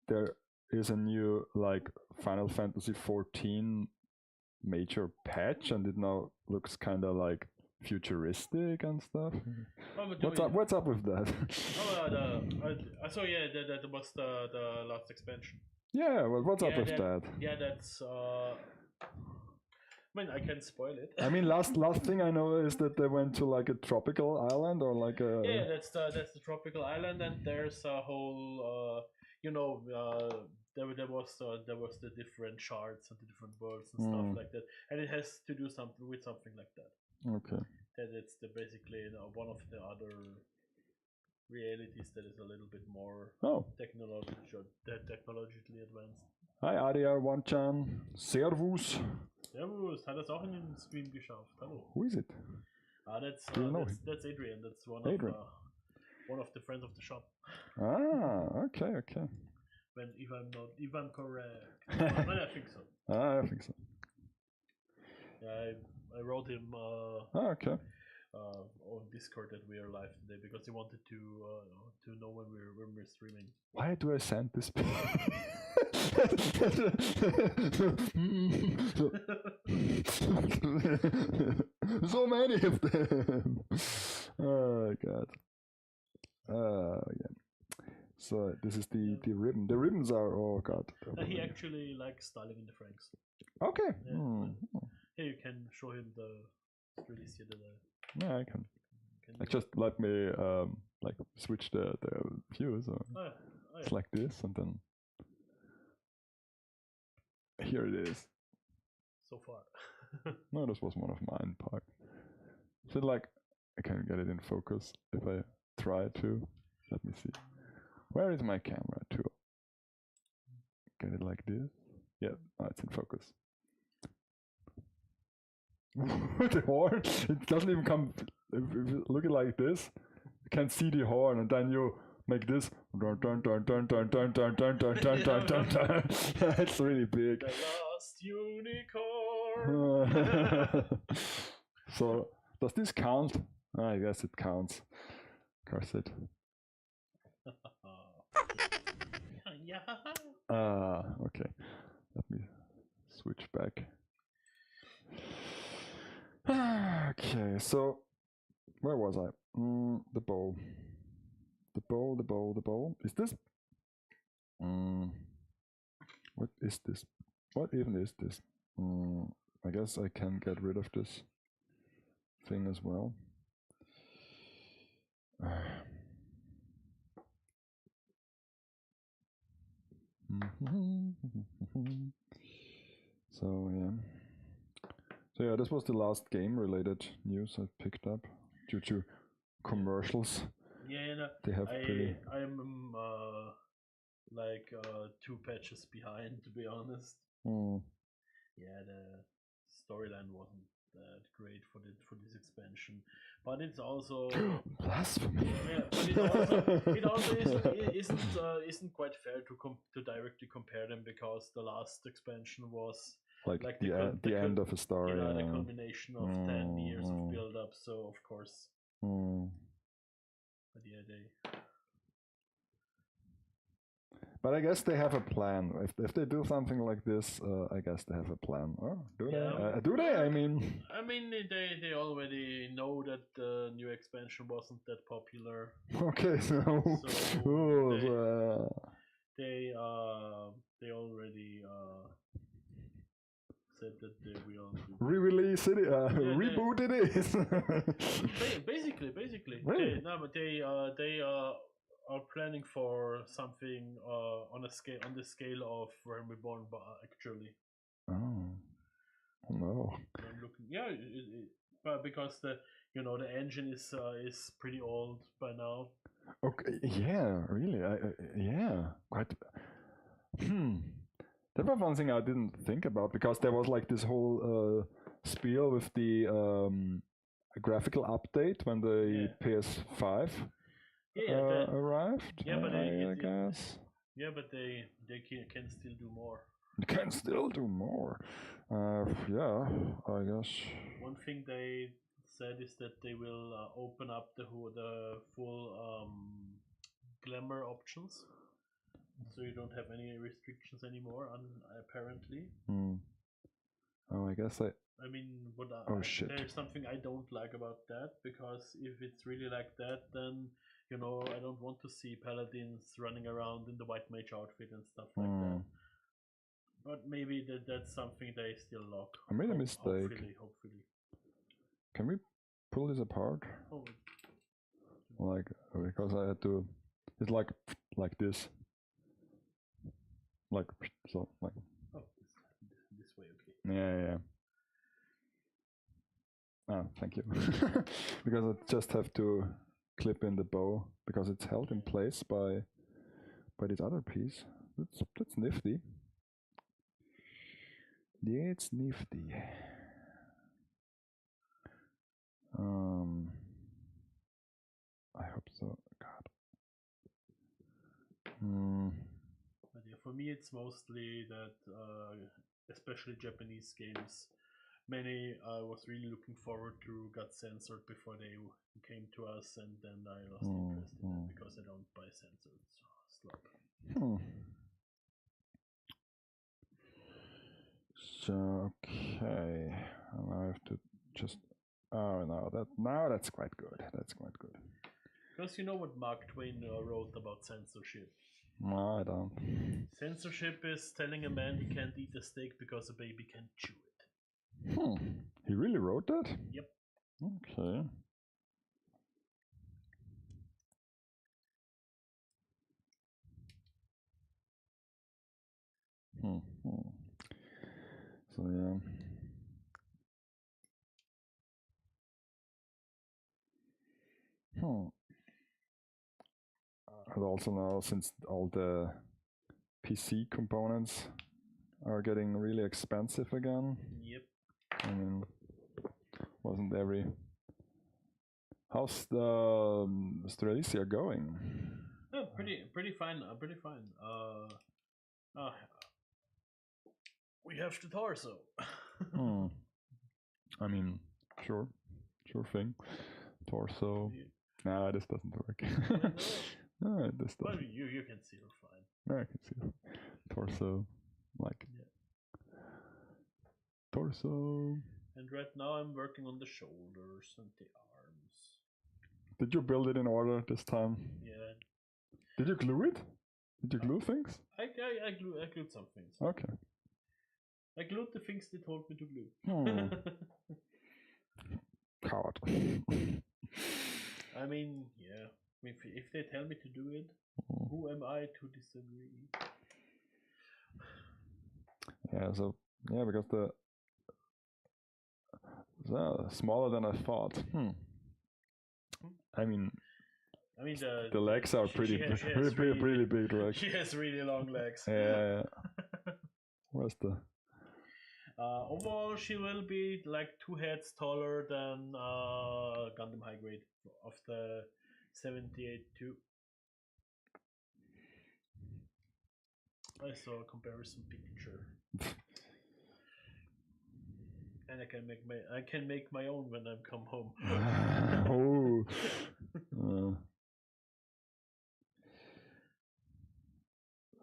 there is a new like Final Fantasy 14 major patch, and it now looks kind of like futuristic and stuff. What's up with that? So yeah, that was the last expansion. Yeah, well, what's up with that? Yeah, that's. I mean, I can spoil it. I mean, last thing I know is that they went to like a tropical island or like a. Yeah, that's the tropical island, and there's a whole. There was the different shards and the different worlds and stuff like that, and it has to do something with something like that. Okay. That it's basically one of the other realities that is a little bit more technologically advanced. Hi Aria, One-chan, Servus. Servus, hat es auch in den Stream geschafft. Hallo. Who is it? That's Adrian. That's one of the friends of the shop. Okay. If I'm correct, I think so. I think so. Yeah, I wrote him. Okay. On Discord that we are live today because he wanted to know when we're streaming. Why do I send this? So many of them. Oh god. Yeah. So this is the ribbon. The ribbons are god. He actually likes styling in the Franks. Okay. Yeah, Here you can show him the Strelitzia that Yeah, I can. Just let me like switch the view, so it's like this, and then here it is. So far. No, this was one of mine part. So like I can get it in focus if I try to. Let me see. Where is my camera to get it like this? Yeah, it's in focus. The horn, it doesn't even come. If you look at it like this, you can see the horn, and then you make this. It's really big. The last unicorn. So does this count? I guess it counts. Curse it. Okay. Let me switch back. Okay, so where was I? The bow. The bow. Is this? What is this? What even is this? I guess I can get rid of this thing as well. So yeah, this was the last game-related news I picked up due to commercials. Yeah, no, they have I'm like 2 patches behind, to be honest. Yeah, the storyline wasn't that great for this expansion, but it's also blasphemy. Yeah, but it also isn't quite fair to directly compare them, because the last expansion was like the end of a story. The culmination of 10 years of build up. So of course. But yeah, But I guess they have a plan. If they do something like this, I guess they have a plan. Oh, do they? Do they? I mean, they already know that the new expansion wasn't that popular. Okay, they already said that they will re-release it, reboot it is. Basically. Really? They are planning for something on the scale of Realm Reborn, but actually. Oh no. I'm looking, but because the engine is pretty old by now. Okay, yeah, really, quite. That was one thing I didn't think about, because there was like this whole spiel with the graphical update when the PS5 arrived. Yeah, but I guess. Yeah, but they can still do more. They can still do more. Yeah, I guess. One thing they said is that they will open up the full glamour options, so you don't have any restrictions anymore. Apparently. Oh, I guess I mean, shit. there's something I don't like about that, because if it's really like that, then I don't want to see paladins running around in the white mage outfit and stuff like that. But maybe that's something they still lock. I made a mistake. Hopefully. Can we pull this apart? Oh. Because I had to. It's like this. Oh, this way, okay. Yeah. Ah, thank you. Because I just have to clip in the bow because it's held in place by this other piece. That's nifty. Yeah, it's nifty. I hope so. God. But yeah, for me, it's mostly that, especially Japanese games. Many I was really looking forward to got censored before they came to us, and then I lost interest in them because I don't buy censored slop. So okay, and I have to just. Oh no, that's quite good. That's quite good. Because you know what Mark Twain wrote about censorship? No, I don't. Censorship is telling a man he can't eat a steak because a baby can't chew it. He really wrote that? Yep. Okay. So yeah. And also now, since all the PC components are getting really expensive again. Yep. I mean, wasn't every... How's the Strelitzia going? Oh, pretty fine. Pretty fine. We have the torso. I mean, sure thing. Torso. Yeah. Nah, this doesn't work. No, this doesn't. Well, you can see her fine. No, I can see her. Torso, torso. And right now I'm working on the shoulders and the arms. Did you build it in order this time? Yeah. Did you glue it? Did you glue things? I glued some things. Okay. I glued the things they told me to glue. Coward. I mean, yeah. If they tell me to do it, who am I to disagree? Yeah, because the smaller than I thought. I mean the legs are pretty big legs. She has really long legs. Yeah. Where's the? Overall, she will be like 2 heads taller than Gundam High Grade of the 78-2. I saw a comparison picture, and I can make my own when I come home.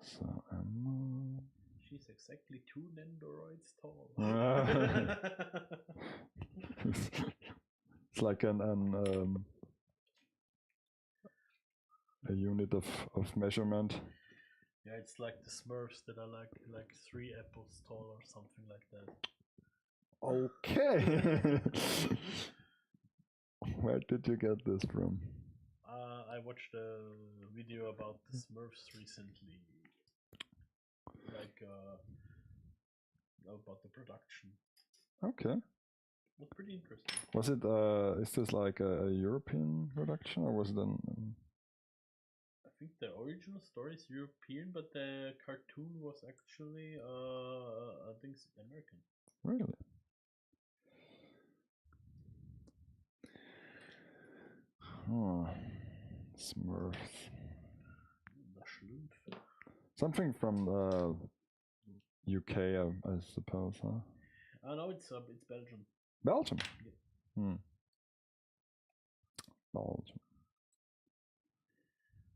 So She's exactly 2 Nendoroids tall. It's like a unit of measurement. Yeah, it's like the Smurfs that are like 3 apples tall or something like that. Okay. Where did you get this from? I watched a video about the Smurfs recently. About the production. Okay. Was pretty interesting. Was it is this like a European production, or was it I think the original story is European, but the cartoon was actually I think it's American. Really? Smurfs. Something from UK, I suppose, huh? No, it's Belgium. Belgium? Yeah. Belgium.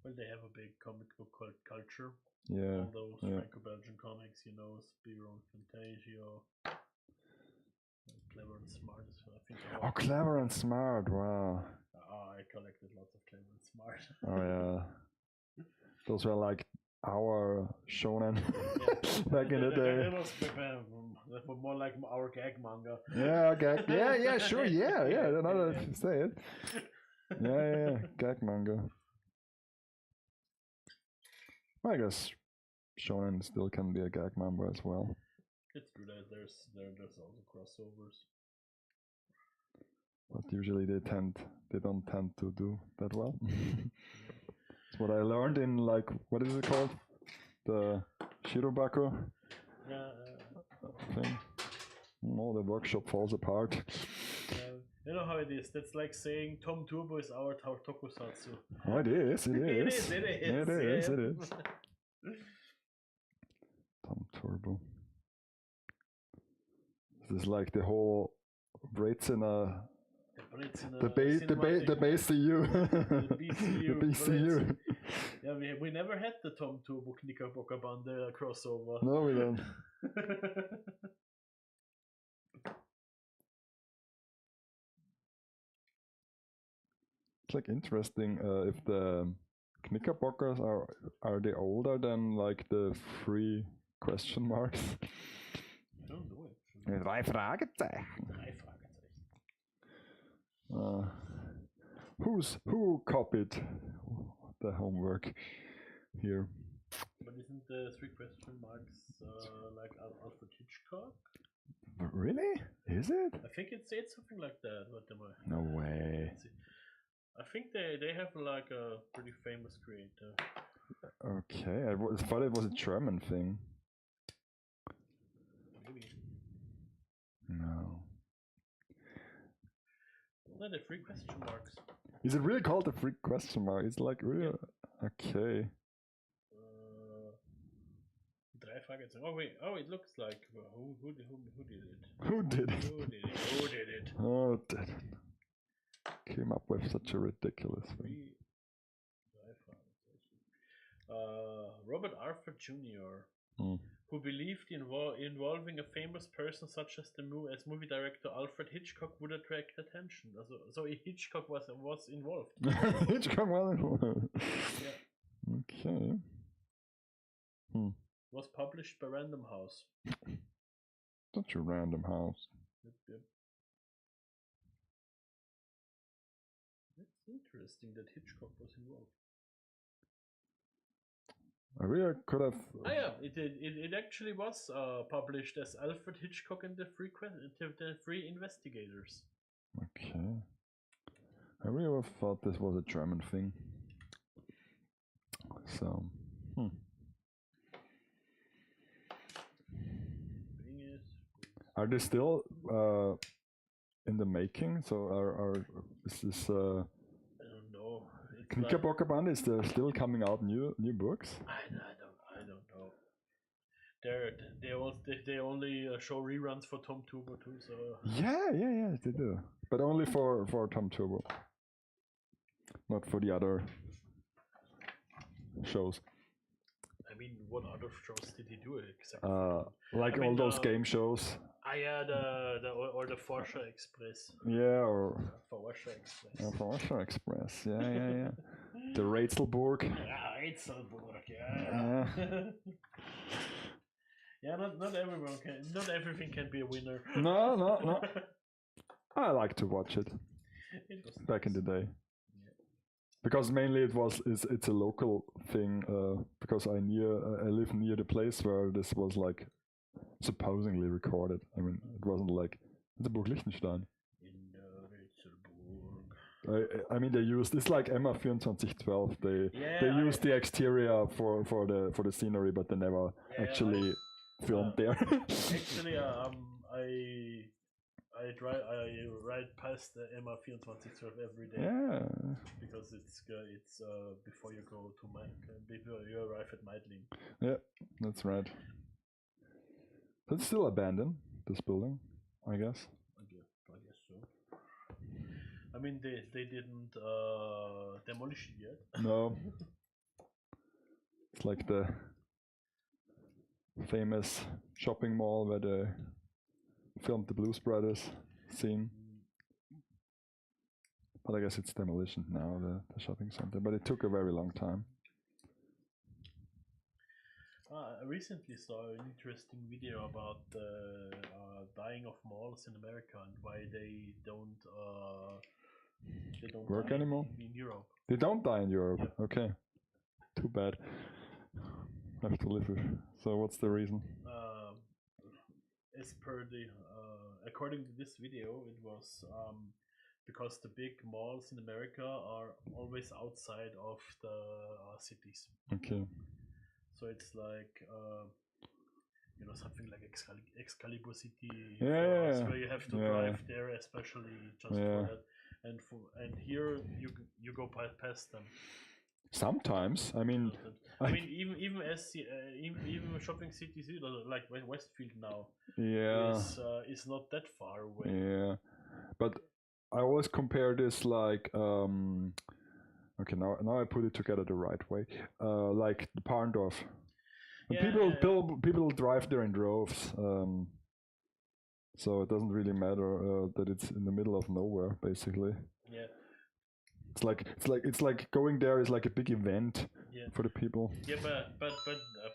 Well, they have a big comic book culture. Yeah. All those yeah. Franco-Belgian comics, you know, Spiro and Fantasio, Clever and Smart as well. I think. Oh, Clever and Smart! Wow. I collected lots of Clever and Smart. Oh yeah. Those were like our shonen back in the day. That was more like our gag manga. Yeah, gag. Yeah, sure. Yeah. Now that you say it. Yeah. Gag manga. I guess shonen still can be a gag manga as well. It's good that there's also crossovers. But usually they don't tend to do that well. That's what I learned in, like, what is it called? The Shirobako thing. No, the workshop falls apart. You know how it is. That's like saying Tom Turbo is our tokusatsu. Oh, it is. It is. Tom Turbo. This is like the whole Braitzina. The BCU. The BCU. Yeah, we never had the Tom Turbo Knickerbocker Bande crossover. No, we don't. It's like interesting if the Knickerbockers are they older than like the 3 question marks? I don't know it. 3 Fragezeichen. 3 Fragezeichen. Who copied the homework here? But isn't the 3 question marks like Alfred Hitchcock? Really? Is it? I think it's something like that. What am I? No way. I think they have like a pretty famous creator. Okay, I thought it was a German thing. Maybe. No. No, the 3 question marks. Is it really called the 3 question mark? It's like really okay. 3 Fragezeichen. Oh wait. Oh, it looks like who did it? Who did it? Who did it? Oh, did it? Came up with such a ridiculous thing. Robert Arthur Jr., who believed involving a famous person such as movie director Alfred Hitchcock would attract attention. So Hitchcock was involved. Hitchcock was involved. Yeah. Okay. Was published by Random House. Such a Random House. Yep. It's interesting that Hitchcock was involved. I really could have. It actually was published as Alfred Hitchcock and the 3 Investigators. Okay. I really would have thought this was a German thing. So. Are they still in the making? So is this? I don't know. Knickerbocker Band, is there still coming out new books? I don't know. They only show reruns for Tom Turbo too. So yeah, they do, but only for Tom Turbo, not for the other shows. I mean, what other shows did he do except? Like all those game shows. Yeah, the Forscher Express. Yeah, or Forscher Express. Forscher Express. Yeah. The Ratzelburg. Yeah, Ratzelburg. Yeah. Yeah, not everything can be a winner. No. I like to watch it. It was back in the day. Yeah. Because mainly it's a local thing. Because I live near the place where this was like supposedly recorded. I mean, it wasn't like it's a Burg Liechtenstein. In Ratzelburg. I mean, they used it's like Emma 2412. They used the exterior for the scenery, but they never actually filmed there. Actually, I ride past the Emma 2412 every day. Yeah. Because it's before you go to before you arrive at Meidling. Yeah, that's right. It's still abandoned, this building, I guess. I guess so. I mean, they didn't demolish it yet. No. It's like the famous shopping mall where they filmed the Blues Brothers scene. But I guess it's demolition now, the shopping center. But it took a very long time. I recently saw an interesting video about the dying of malls in America and why they don't Work die anymore? in Europe. They don't die in Europe. Yep. Okay. Too bad. Have to live with. So what's the reason? As per the according to this video, it was because the big malls in America are always outside of the cities. Okay. So it's like something like Excalibur City, Yeah. where you have to Yeah. drive there, especially just Yeah. for that. And here you go past them. Sometimes. I mean, I mean, even shopping cities like Westfield now yeah. is not that far away. Yeah. But I always compare this like okay, now I put it together the right way. Like the Parndorf. And people drive there in droves. So it doesn't really matter that it's in the middle of nowhere, basically. Yeah. It's like going there is like a big event for the people. Yeah, but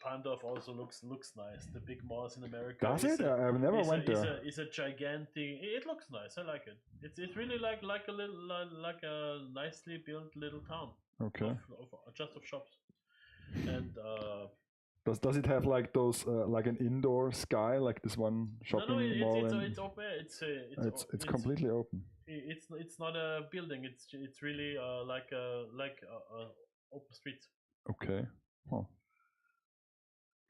Parndorf also looks nice. The big malls in America. Does it? I've never went there. It's a gigantic. It looks nice. I like it. It's really like a little like a nicely built little town. Okay. Of shops. And does it have like those like an indoor sky like this one shopping mall? It's open. It's completely open. It's not a building. It's really like open streets. Okay. Huh.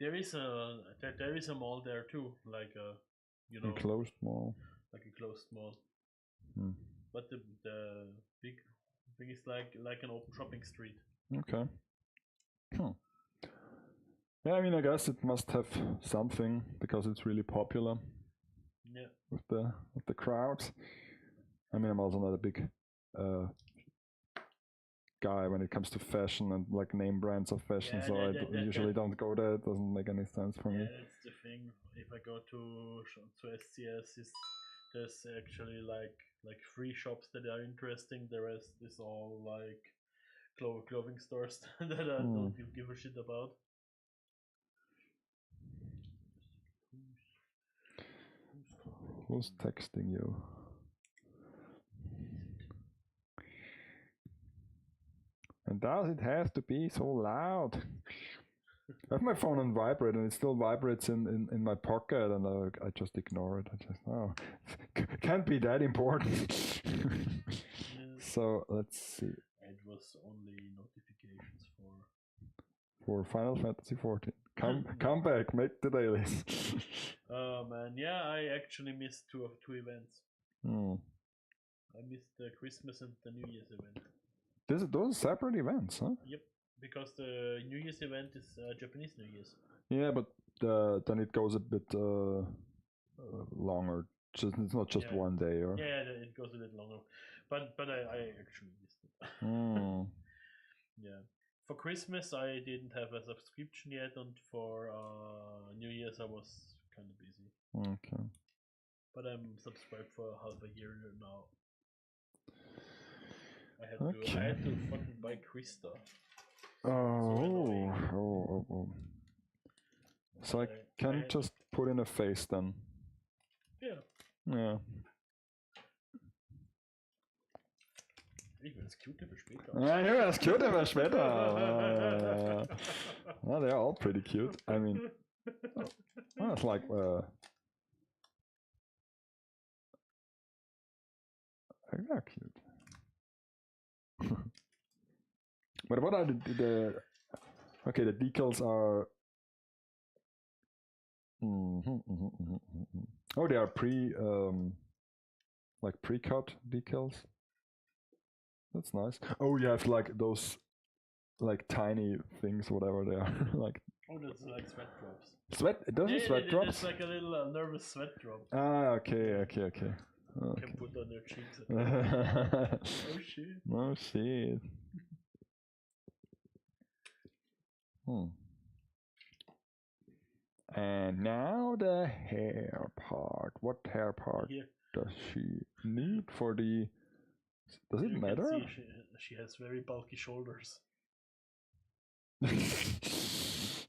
There is a mall there too, like a enclosed mall. Like a closed mall. Hmm. But the big thing is like an open shopping street. Okay. Yeah, I mean, I guess it must have something because it's really popular. Yeah. With the crowds. I mean, I'm also not a big guy when it comes to fashion and like name brands of fashion, so I usually don't go there. It doesn't make any sense for me. Yeah, that's the thing. If I go to SCS, there's actually like 3 shops that are interesting. The rest is all like clothing stores that I don't give a shit about. Who's texting you? And does it have to be so loud? I have my phone on vibrate and it still vibrates in my pocket and I just ignore it. I just, can't be that important. So let's see. It was only notifications for Final Fantasy 14. Come back, make the dailies. Oh man, yeah, I actually missed two events. I missed the Christmas and the New Year's event. Those are separate events, huh? Yep, because the New Year's event is Japanese New Year's. Yeah, but then it goes a bit longer. It's not just one day, or yeah, it goes a bit longer. But I actually missed it. Yeah. For Christmas, I didn't have a subscription yet, and for New Year's, I was kind of busy. Okay. But I'm subscribed for half a year now. I had to fucking buy Krista. Oh. So I can just put in a face then. Yeah. Yeah. Ich will das cute aber später. Ja, ich will das cute aber später. Well, they're all pretty cute. I mean, it's like they're cute. But what are the okay? The decals are. Oh, they are like pre-cut decals. That's nice. Oh, you have like those, like tiny things, whatever they are. Like. Oh, that's like sweat drops. Sweat? It doesn't sweat drops. It's like a little nervous sweat drop. Ah, okay. Can put on your cheeks. Okay. Oh shit. No shit. And now the hair part. What hair part Here, does she need for the... Does it you can matter? see she has very bulky shoulders. This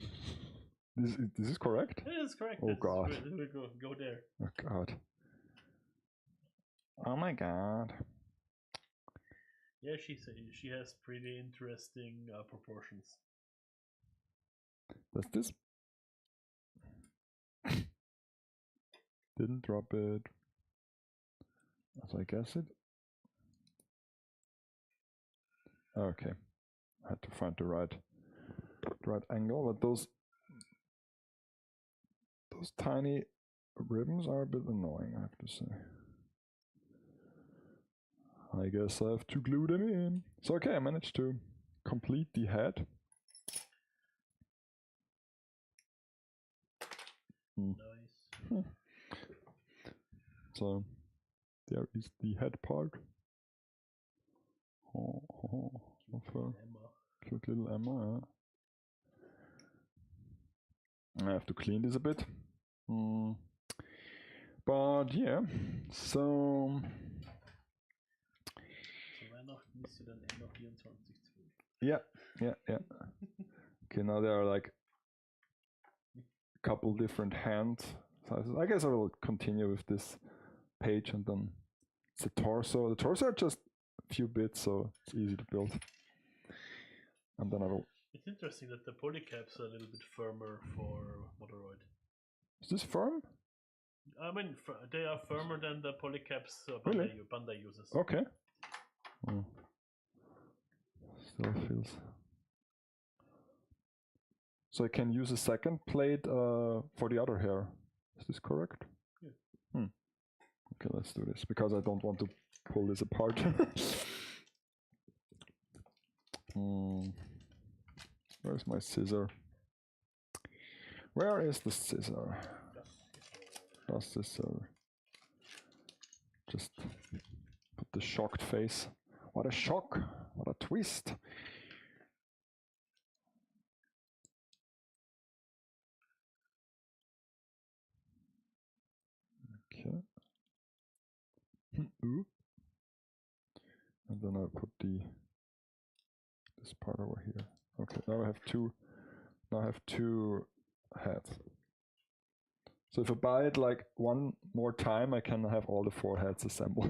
is correct? It is correct. Oh, That's God. good. Go there. Oh god. Oh my god. Yeah, she has pretty interesting proportions. Does this... Didn't drop it. As I guess it. Okay. I had to find the right angle, but those tiny ribbons are a bit annoying, I have to say. I guess I have to glue them in. So okay, I managed to complete the head. Nice. So there is the head part of Emma. cute little Emma. I have to clean this a bit. But yeah, so Weihnachten ist ja dann Emma 24. yeah. Okay, now there are like a couple different hand sizes. I guess I will continue with this page and then it's the torso. The torso are just a few bits, so it's easy to build. And then I will... It's interesting that the polycaps are a little bit firmer for Moderoid. Is this firm? I mean, they are firmer than the polycaps Really? Bandai uses. Okay. Oh. Still feels... So I can use a second plate for the other hair. Is this correct? Yeah. Okay, let's do this, because I don't want to pull this apart. Where's my scissor? Where is the scissor? The scissor. Just put the shocked face. What a shock! What a twist! Okay. Ooh. And then I'll put this part over here. Okay, now I have two heads. So if I buy it like one more time, I can have all the 4 heads assembled.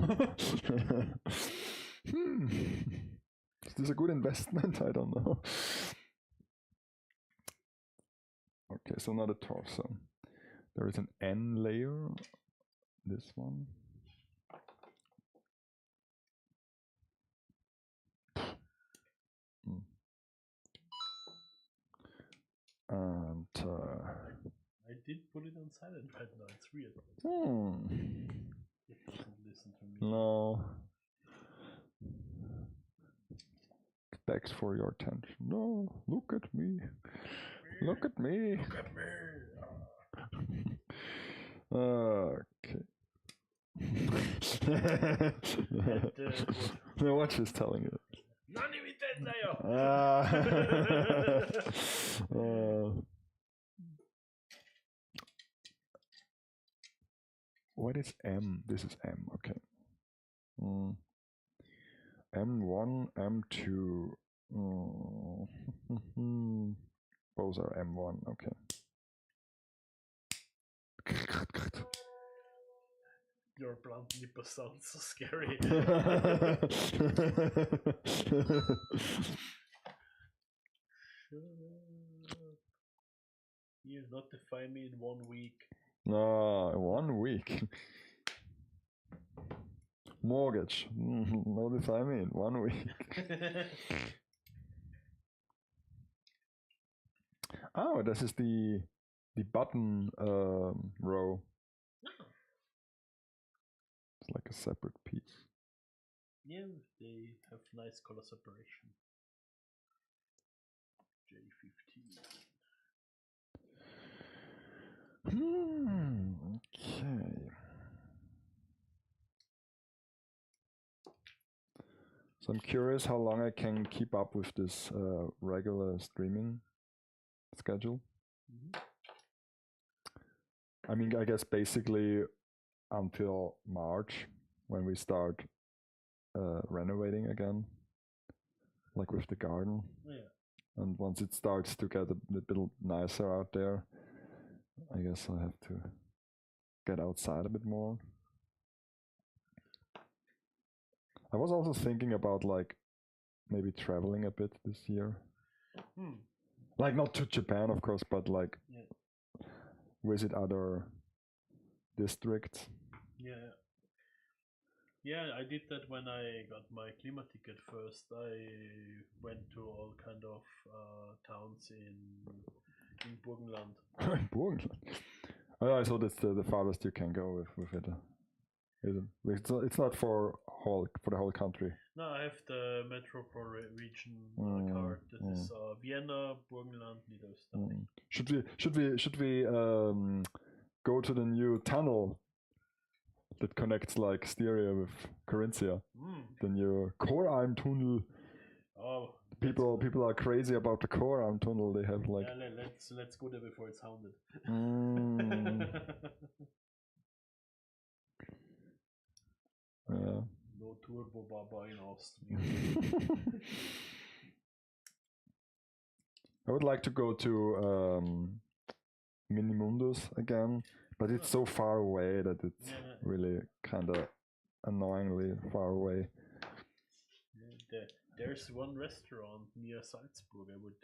Is this a good investment? I don't know. Okay, so now the torso. There is an N layer. This one. And I did put it on silent right now. It's weird. It doesn't listen to me. No. Thanks for your attention. No, look at me. Look at me. Look at me. Okay. No, watch is telling it. Nani mi tendayo. What is M? This is M, okay. M1, M2. Those are M1, okay. Your blunt nipple sounds so scary. You notify me in 1 week. No, 1 week. Mortgage. Notify me in 1 week. Oh, this is the button row. It's like a separate piece. Yeah, they have nice color separation. J15. Okay. So I'm curious how long I can keep up with this regular streaming schedule. I mean, I guess basically until March when we start renovating again, like with the garden. Yeah. And once it starts to get a bit nicer out there, I guess I have to get outside a bit more. I was also thinking about like maybe traveling a bit this year. Like not to Japan, of course, but like visit other districts. Yeah. Yeah, I did that when I got my Klima ticket first. I went to all kind of towns in Burgenland. Burgenland. Oh, so that's the farthest you can go with it. It's not for the whole country. No, I have the metropole region card. That is Vienna, Burgenland, Niederösterreich. Should we go to the new tunnel that connects like Styria with Carinthia? The new Choralm-Tunnel. Oh, people are crazy about the Choralm-Tunnel. They have like. Yeah, let's go there before it's hounded. Yeah. No turbo baba in Austria. I would like to go to Minimundus again, but it's so far away that it's really kind of annoyingly far away. There's one restaurant near Salzburg. I would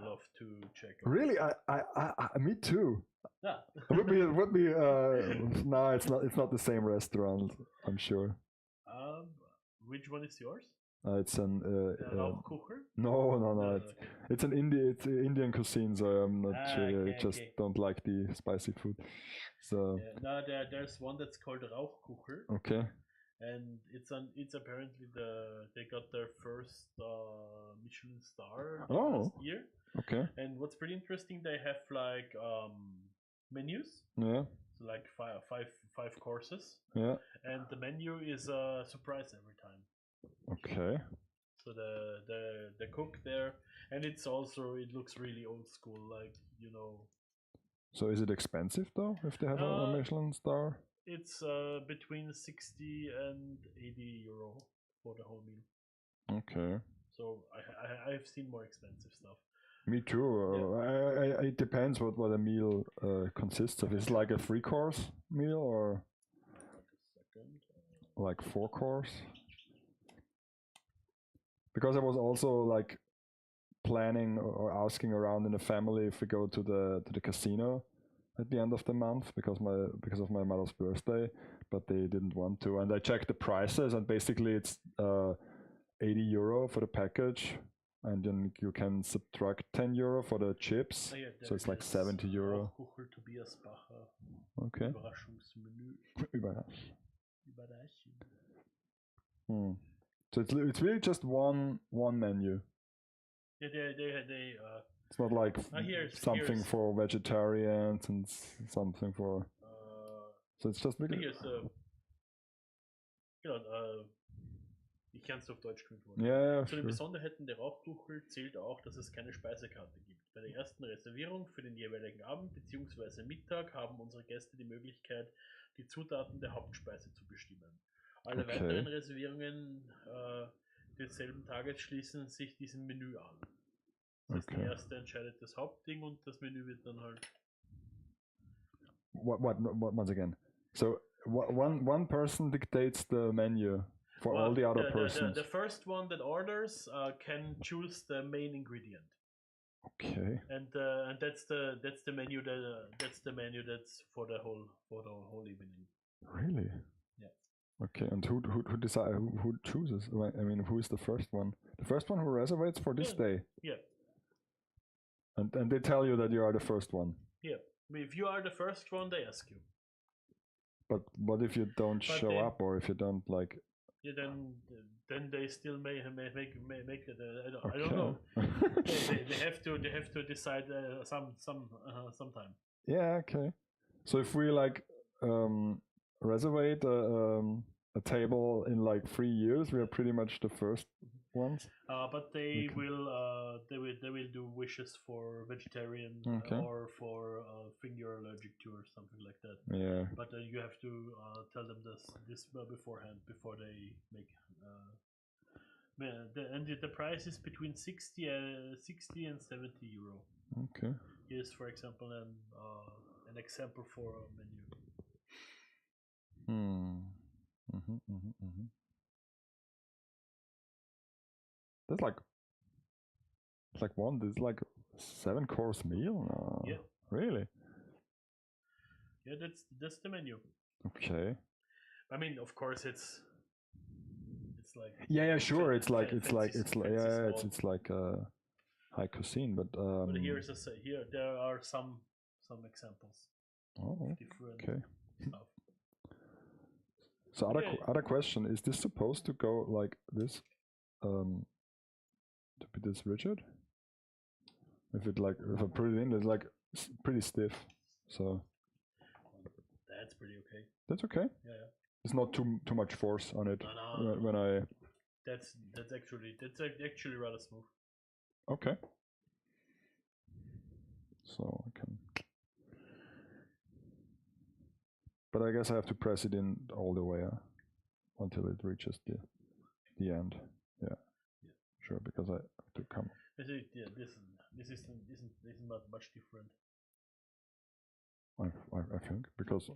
love to check out. Really, I me too. Yeah. would be no, it's not the same restaurant, I'm sure. Which one is yours? It's an Rauchkuchen? No. It's an Indian cuisine, so I'm not sure. I just don't like the spicy food. So there's one that's called Rauchkuchen. Okay. And it's apparently they got their first Michelin star last year. Okay. And what's pretty interesting, they have like menus. Yeah. So like five courses. Yeah. And the menu is a surprise every time. Okay. So the cook there, and it looks really old school, like So is it expensive though if they have a Michelin star? It's between 60 and 80 euro for the whole meal. Okay. So I've seen more expensive stuff. Me too. It depends what a meal consists of. Is it like a 3-course meal or like 4-course? Because I was also like planning or asking around in the family if we go to the casino at the end of the month because of my mother's birthday, but they didn't want to. And I checked the prices, and basically it's 80 euro for the package, and then you can subtract 10 euro for the chips, so it's like 70 euro. Okay. Überraschungsmenü. So it's really just one menu. Yeah, they It's not like something for vegetarians and something for. So it's just really. Ich kann es auf Deutsch antworten. Ja, Zu den Besonderheiten der Rauchkuchel zählt auch, dass es keine Speisekarte gibt. Bei der ersten Reservierung für den jeweiligen Abend bzw. Mittag haben unsere Gäste die Möglichkeit, die Zutaten der Hauptspeise zu bestimmen. Alle weiteren Reservierungen desselben Tages schließen sich diesem Menü an. Das heißt, der erste entscheidet das Hauptding und das Menü wird dann halt. What once again? So one person dictates the menu for all the other persons. The first one that orders can choose the main ingredient. Okay. And that's the menu that's for the whole evening. Really? Yeah. Okay, and who decides? Who chooses? I mean, who is the first one? The first one who reservates for this day. Yeah. And they tell you that you are the first one. Yeah. If you are the first one, they ask you. But what if you don't show up, or if you don't like? Yeah, then they still make it. I don't know. they have to decide sometime. Yeah. Okay. So if we like reservate a table in like 3 years. We are pretty much the first ones. But they Okay. will do wishes for vegetarian Okay. or for thing you're allergic to or something like that. Yeah. But you have to tell them this beforehand before they make. The price is between 60 and 70 euro. Okay. Here's, for example, an example for a menu. That's like it's like one. This like 7-course meal. Yeah. Really? Yeah, that's the menu. Okay. I mean, of course, it's like Yeah. Sure. It's like fancy small. it's like high cuisine, but But here there are some examples Oh, of different okay. stuff. So other question, is this supposed to go like this, to be this rigid? If I put it in, it's like pretty stiff. So That's pretty okay. that's okay. Yeah. It's not too much force on it No. when I. That's actually rather smooth. Okay. So I can. But I guess I have to press it in all the way until it reaches the end. Yeah. Sure, because I have to come. This isn't not much different. I think because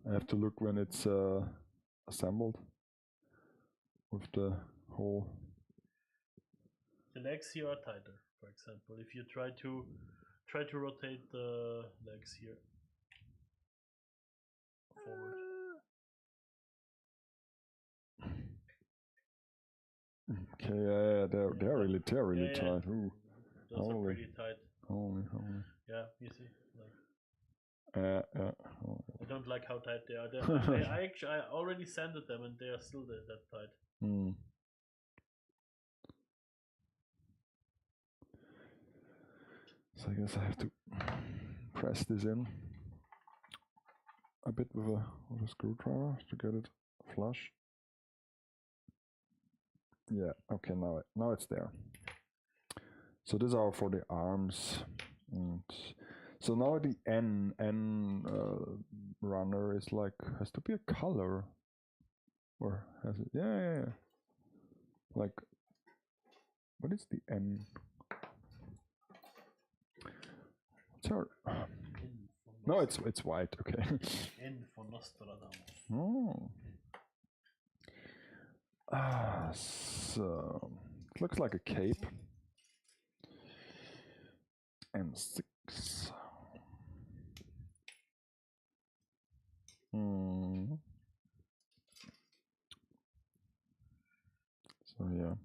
I have to look when it's assembled with the whole. The legs here are tighter. For example, if you try to rotate the legs here forward. Okay, yeah, they're really Yeah. tight. Ooh, Those are Holy. pretty tight. holy. Yeah, you see. Like, Yeah. Oh, I don't like how tight they are. I already sanded them and they are still that tight. hmm. So I guess I have to press this in a bit with a screwdriver to get it flush. Yeah. Okay. Now it's there. So these are for the arms, and so now the N runner is like has to be a color, or has it? Yeah. Like, what is the N? What's our? No, it's white. Okay. N for Nostradamus. Oh. So it looks like a cape. And 6. So yeah.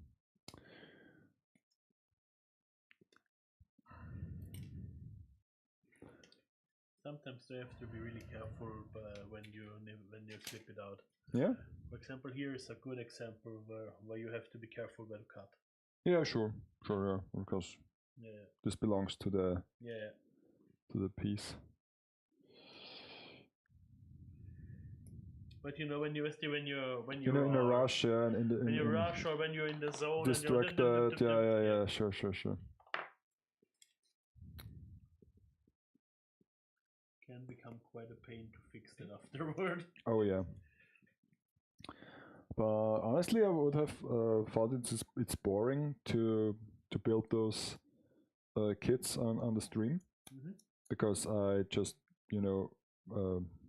Sometimes you have to be really careful when you clip it out. Yeah. For example, here is a good example where you have to be careful where to cut. Yeah, sure, yeah, because this belongs to the piece. But you know, when you're in a rush, yeah, when you rush or when you're in the zone, distracted, yeah, sure. Can become quite a pain to fix that afterward. Oh yeah. But honestly, I would have thought it's boring to build those kits on the stream, because I just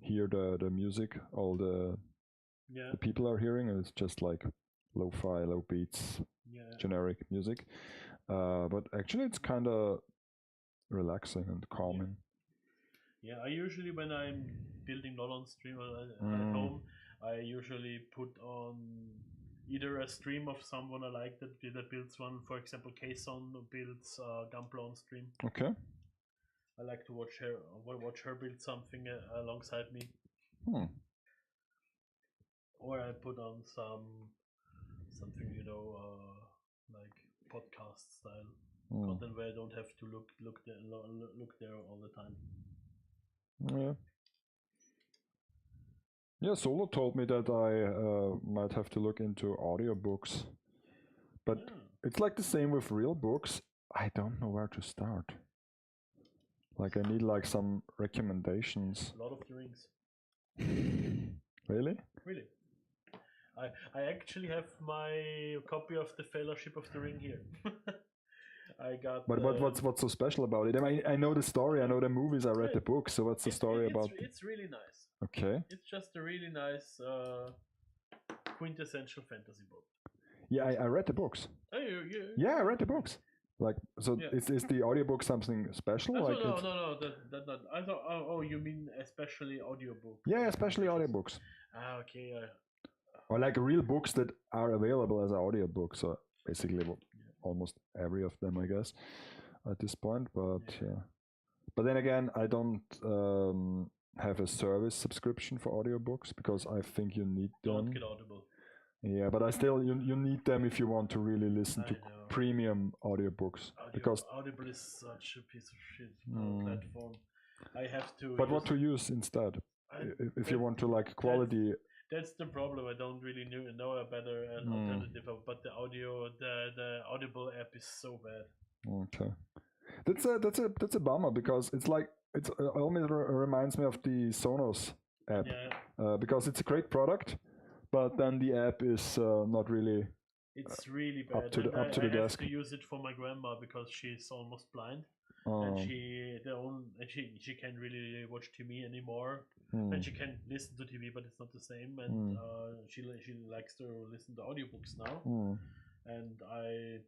hear the music, all the people are hearing, and it's just like lo-fi, low beats, generic music. But actually, it's kind of relaxing and calming. Yeah, I usually, when I'm building not on stream at home, I usually put on either a stream of someone I like that builds one. For example, Kson builds Gunpla on stream. Okay. I like to watch her build something alongside me. Or I put on something like podcast style content where I don't have to look there all the time. Yeah. Yeah, Solo told me that I might have to look into audiobooks. But it's like the same with real books. I don't know where to start. Like, I need like some recommendations. Lord of the Rings. Really? Really. I actually have my copy of the Fellowship of the Ring here. I got. But what's so special about it? I mean, I know the story, I know the movies, I read the book. So what's the story about? It's really nice. Okay. It's just a really nice quintessential fantasy book. Yeah, I read the books. Oh, Yeah, I read the books. Like, so Yeah. is the audiobook something special? No, Like no, that not. I thought. Oh, you mean especially audiobook? Yeah, especially audiobooks. Ah, okay. Or like real books that are available as audiobooks. So basically, almost every of them, I guess, at this point. But yeah. But then again, I don't have a service subscription for audiobooks because I think you need them. Don't get Audible. Yeah, but I still you need them if you want to really listen to premium audiobooks. Because Audible is such a piece of shit platform. I have to. But what to use instead? If you want to like quality. That's the problem. I don't really know a better alternative. But the Audible app is so bad. Okay, that's a bummer because it's like it almost reminds me of the Sonos app because it's a great product, but then the app is not really. It's really bad. Up to the desk. I have to use it for my grandma because she's almost blind, and she can't really watch TV anymore. And she can listen to TV, but it's not the same. And she likes to listen to audiobooks now. And I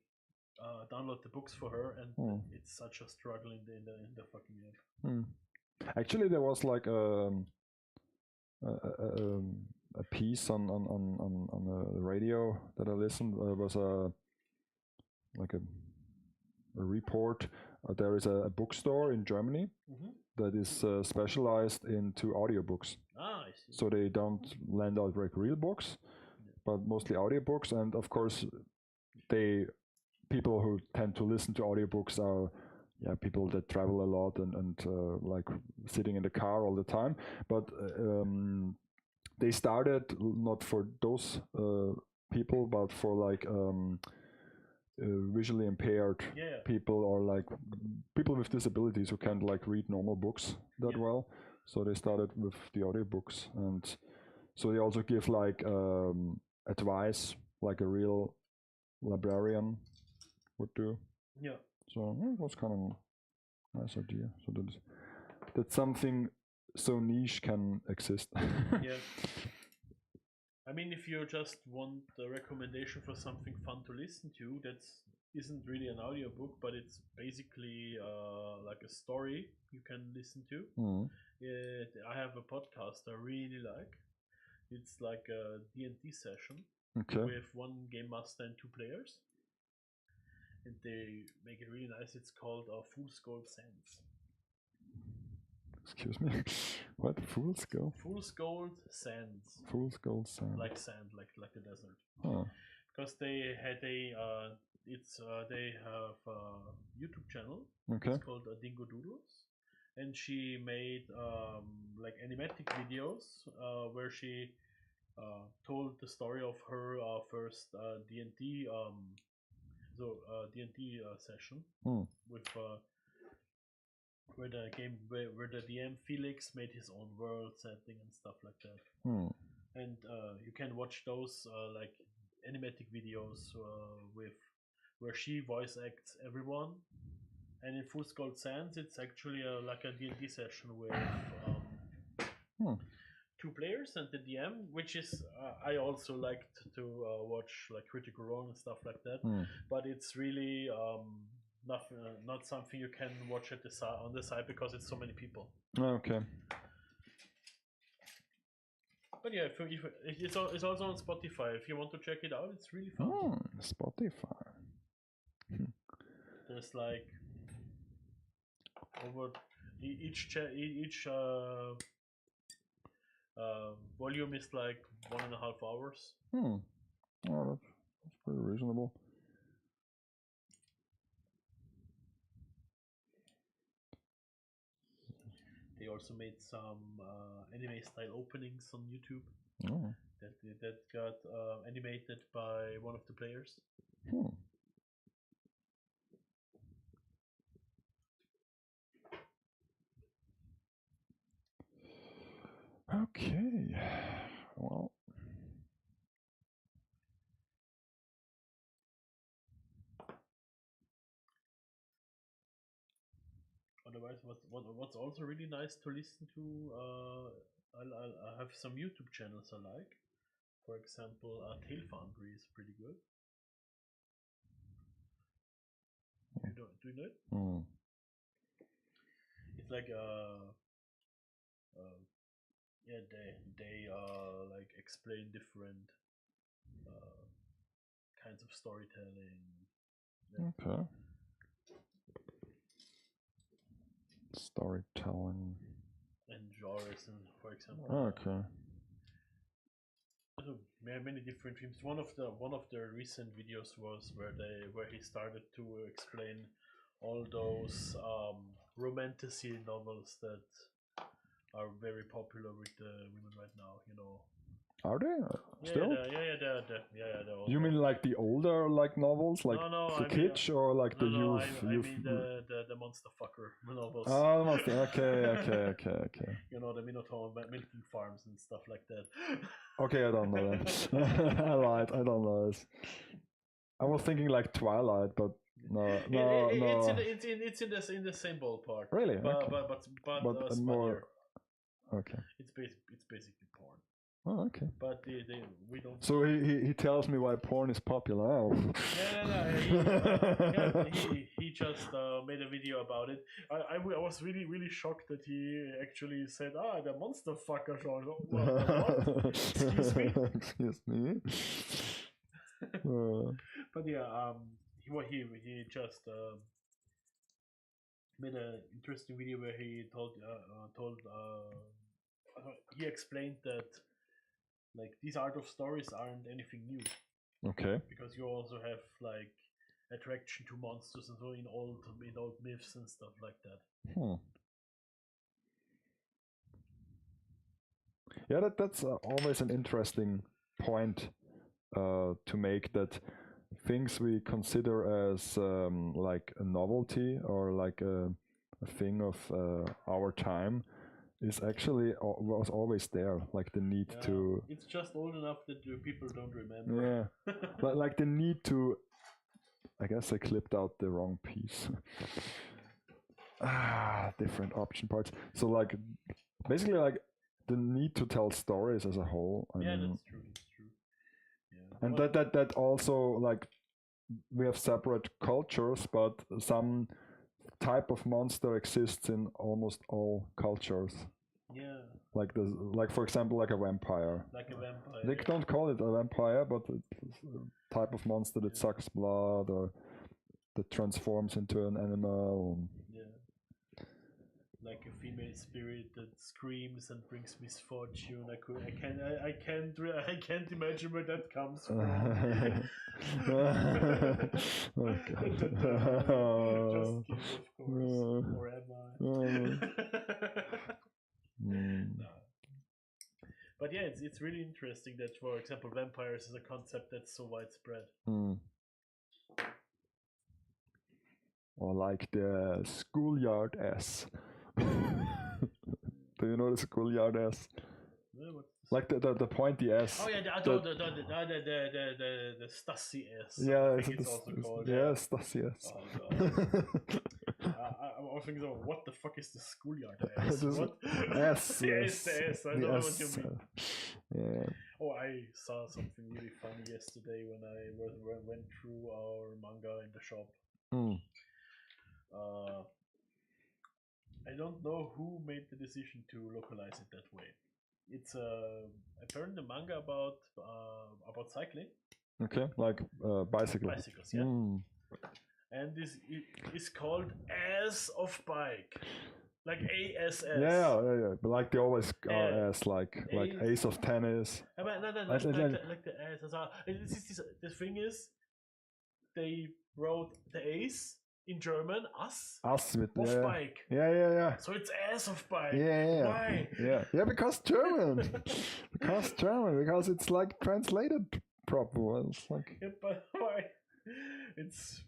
download the books for her, and it's such a struggle in the fucking app. Actually, there was like a piece on the radio that I listened. Was a report. There is a bookstore in Germany that is specialized into audiobooks. Ah, I see. So they don't lend out like real books, but mostly audiobooks. And of course, people who tend to listen to audiobooks are people that travel a lot and like sitting in the car all the time. But they started not for those people, but for like visually impaired people or like people with disabilities who can't like read normal books that well. So they started with the audiobooks, and so they also give like advice like a real librarian would do. Yeah. So it was kind of a nice idea. So that something so niche can exist. Yeah. I mean, if you just want a recommendation for something fun to listen to, that isn't really an audiobook, but it's basically like a story you can listen to. I have a podcast I really like. It's like a D&D session with one game master and two players. And they make it really nice. It's called Fool's Gold Sands. Excuse me. What? Fool's Gold? Fool's Gold Sands. Fool's Gold Sands. Like sand, like the desert. Oh. Because they had they have a YouTube channel. Okay. It's called Dingo Doodles, and she made like animatic videos where she told the story of her first D&D D&D session with where the DM Felix made his own world setting and stuff like that. And you can watch those like animatic videos with where she voice acts everyone. And in Fool's Gold Sands, it's actually like a D&D session with two players and the DM, which is I also liked to watch like Critical Role and stuff like that. But it's really not something you can watch at on the side because it's so many people. Okay. But yeah, if it's also on Spotify. If you want to check it out, it's really fun. Spotify. There's like over each volume is like 1.5 hours. Oh, that's pretty reasonable. They also made some anime style openings on YouTube Oh. that got animated by one of the players. Hmm. Okay. Well. Otherwise, what's also really nice to listen to, I have some YouTube channels I like. For example, Tail Foundry is pretty good. Do you know it? Hmm. It's like yeah, they like explain different kinds of storytelling. Yeah. Okay. Storytelling. And genres, and for example, Okay. many different themes. One of the recent videos was where he started to explain all those romantasy novels that are very popular with the women right now. You know. Are they Yeah, still? they're all You mean like the older like novels, like No, the I mean, kitsch, or like the no, youth? I youth... mean the monster fucker novels. Oh, okay. You know, the Minotaur milking farms and stuff like that. Okay, I don't know that. I lied. I don't know this. I was thinking like Twilight, but no. It's in the same ballpark. Really? But Okay. but But more. Okay. It's basically porn. Oh, okay. But we don't. So he tells me why porn is popular. Oh. He just made a video about it. I was really shocked that he actually said, the monster fucker genre. What? Excuse me. Excuse me. But yeah, he just made an interesting video where he he explained that like these art of stories aren't anything new. Okay. Because you also have like attraction to monsters and so in old myths and stuff like that. Yeah, that's always an interesting point to make, that things we consider as like a novelty or like a thing of our time is actually was always there, like the need to. It's just old enough that people don't remember. Yeah, like the need to. I guess I clipped out the wrong piece. Different option parts. So like, basically like the need to tell stories as a whole. I mean, that's true. That's true. Yeah. And that also, like, we have separate cultures, but some type of monster exists in almost all cultures. Yeah. Like for example, like a vampire. Like a vampire. They don't call it a vampire, but it's a type of monster that sucks blood or that transforms into an animal. Yeah. Like a female spirit that screams and brings misfortune. I can't imagine where that comes from. Just kidding, of course. Or am I? No. But yeah, it's really interesting that, for example, vampires is a concept that's so widespread. Or like the schoolyard S. Do you know the schoolyard S? Yeah, like the pointy S. Oh yeah, the Stasi S. Yeah, I think it's also called. Yeah, Stasi S. Oh god. I was thinking, what the fuck is the schoolyard S? What? S. Yes, the S. I don't know what you mean. Yeah. Oh, I saw something really funny yesterday when I went through our manga in the shop. I don't know who made the decision to localize it that way. It's apparently a manga about cycling. Okay, like bicycle. Bicycles, yeah. And this is called Ass of Bike, like ASS. Yeah. But like they always are as like Ace of Tennis. Like the ass. This thing is, they wrote the Ace in German, Ass Us with of yeah. bike. Yeah. So it's ass of bike. Yeah. Why? Yeah, because German. Because it's like translated proper. It's like Yeah, but why? It's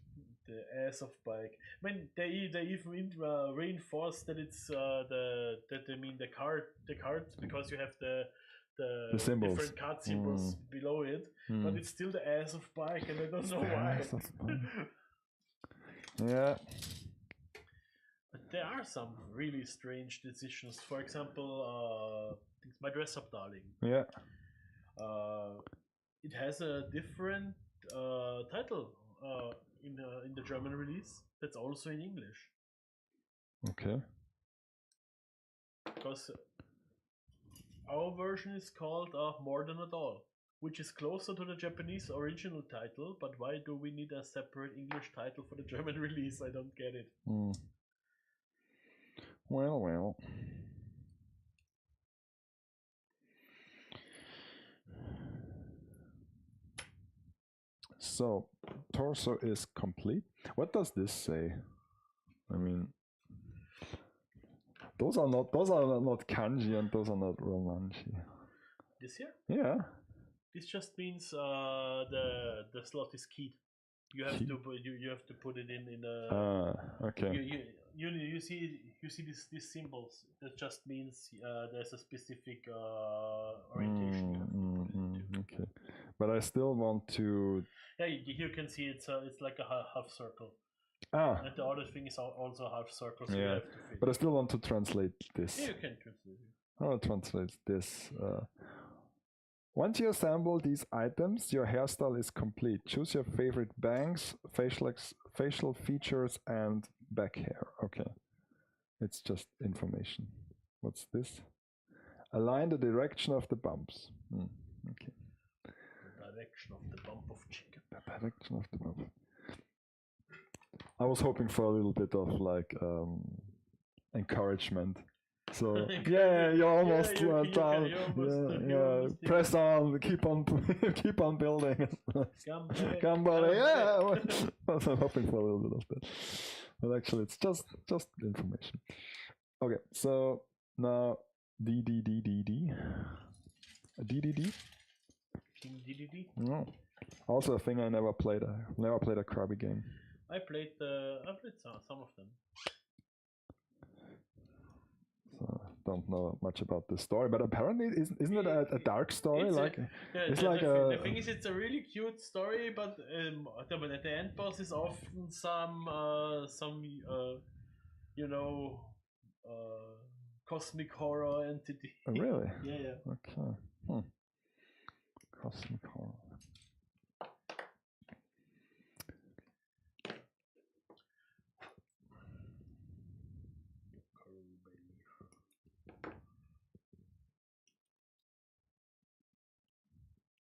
the ass of bike. I mean, they even reinforce that it's they mean the cards because you have the symbols. different card symbols below it, but it's still the ass of bike, and I don't know why. ass of bike. Yeah. But there are some really strange decisions. For example, my dress up darling. Yeah. It has a different title in the German release. That's also in English. Okay. Because our version is called More Than a Doll, which is closer to the Japanese original title. But why do we need a separate English title for the German release? I don't get it. Well. So, torso is complete. What does this say? I mean, those are not kanji and those are not romanji. This here? Yeah. This just means the slot is keyed. You have to put it in a. Okay. You see these symbols. That just means there's a specific orientation you have to put it into. Okay, but I still want to. Yeah, you can see it's like a half circle. And the other thing is also a half circle, so you have to fit. But I still want to translate this. Yeah, you can translate it. I'll translate this. Once you assemble these items, your hairstyle is complete. Choose your favorite bangs, facial features, and back hair. Okay. It's just information. What's this? Align the direction of the bumps. Okay. The direction of the bump of chicken. The direction of the bump. I was hoping for a little bit of like encouragement. So yeah, you're almost done. Press on, keep on building. Gambare, yeah. I was hoping for a little bit of that, but actually, it's just information. Okay, so now DDD. King DDD. No, also a thing I never played. I never played a Krabi game. I played some of them. So don't know much about the story, but apparently isn't it a dark story? The thing is, it's a really cute story, but the end boss is often some cosmic horror entity. Oh, really? Yeah. Okay. Cosmic horror.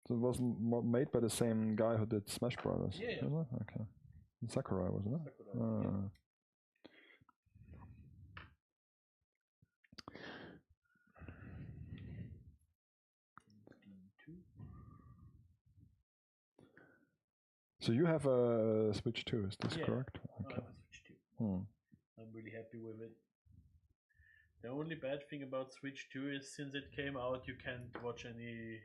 So it wasn't made by the same guy who did Smash Brothers. Yeah. Okay. Sakurai, wasn't it? Sakurai, yeah. So you have a Switch 2, is this correct? Okay. I have a Switch 2. I'm really happy with it. The only bad thing about Switch 2 is since it came out, you can't watch any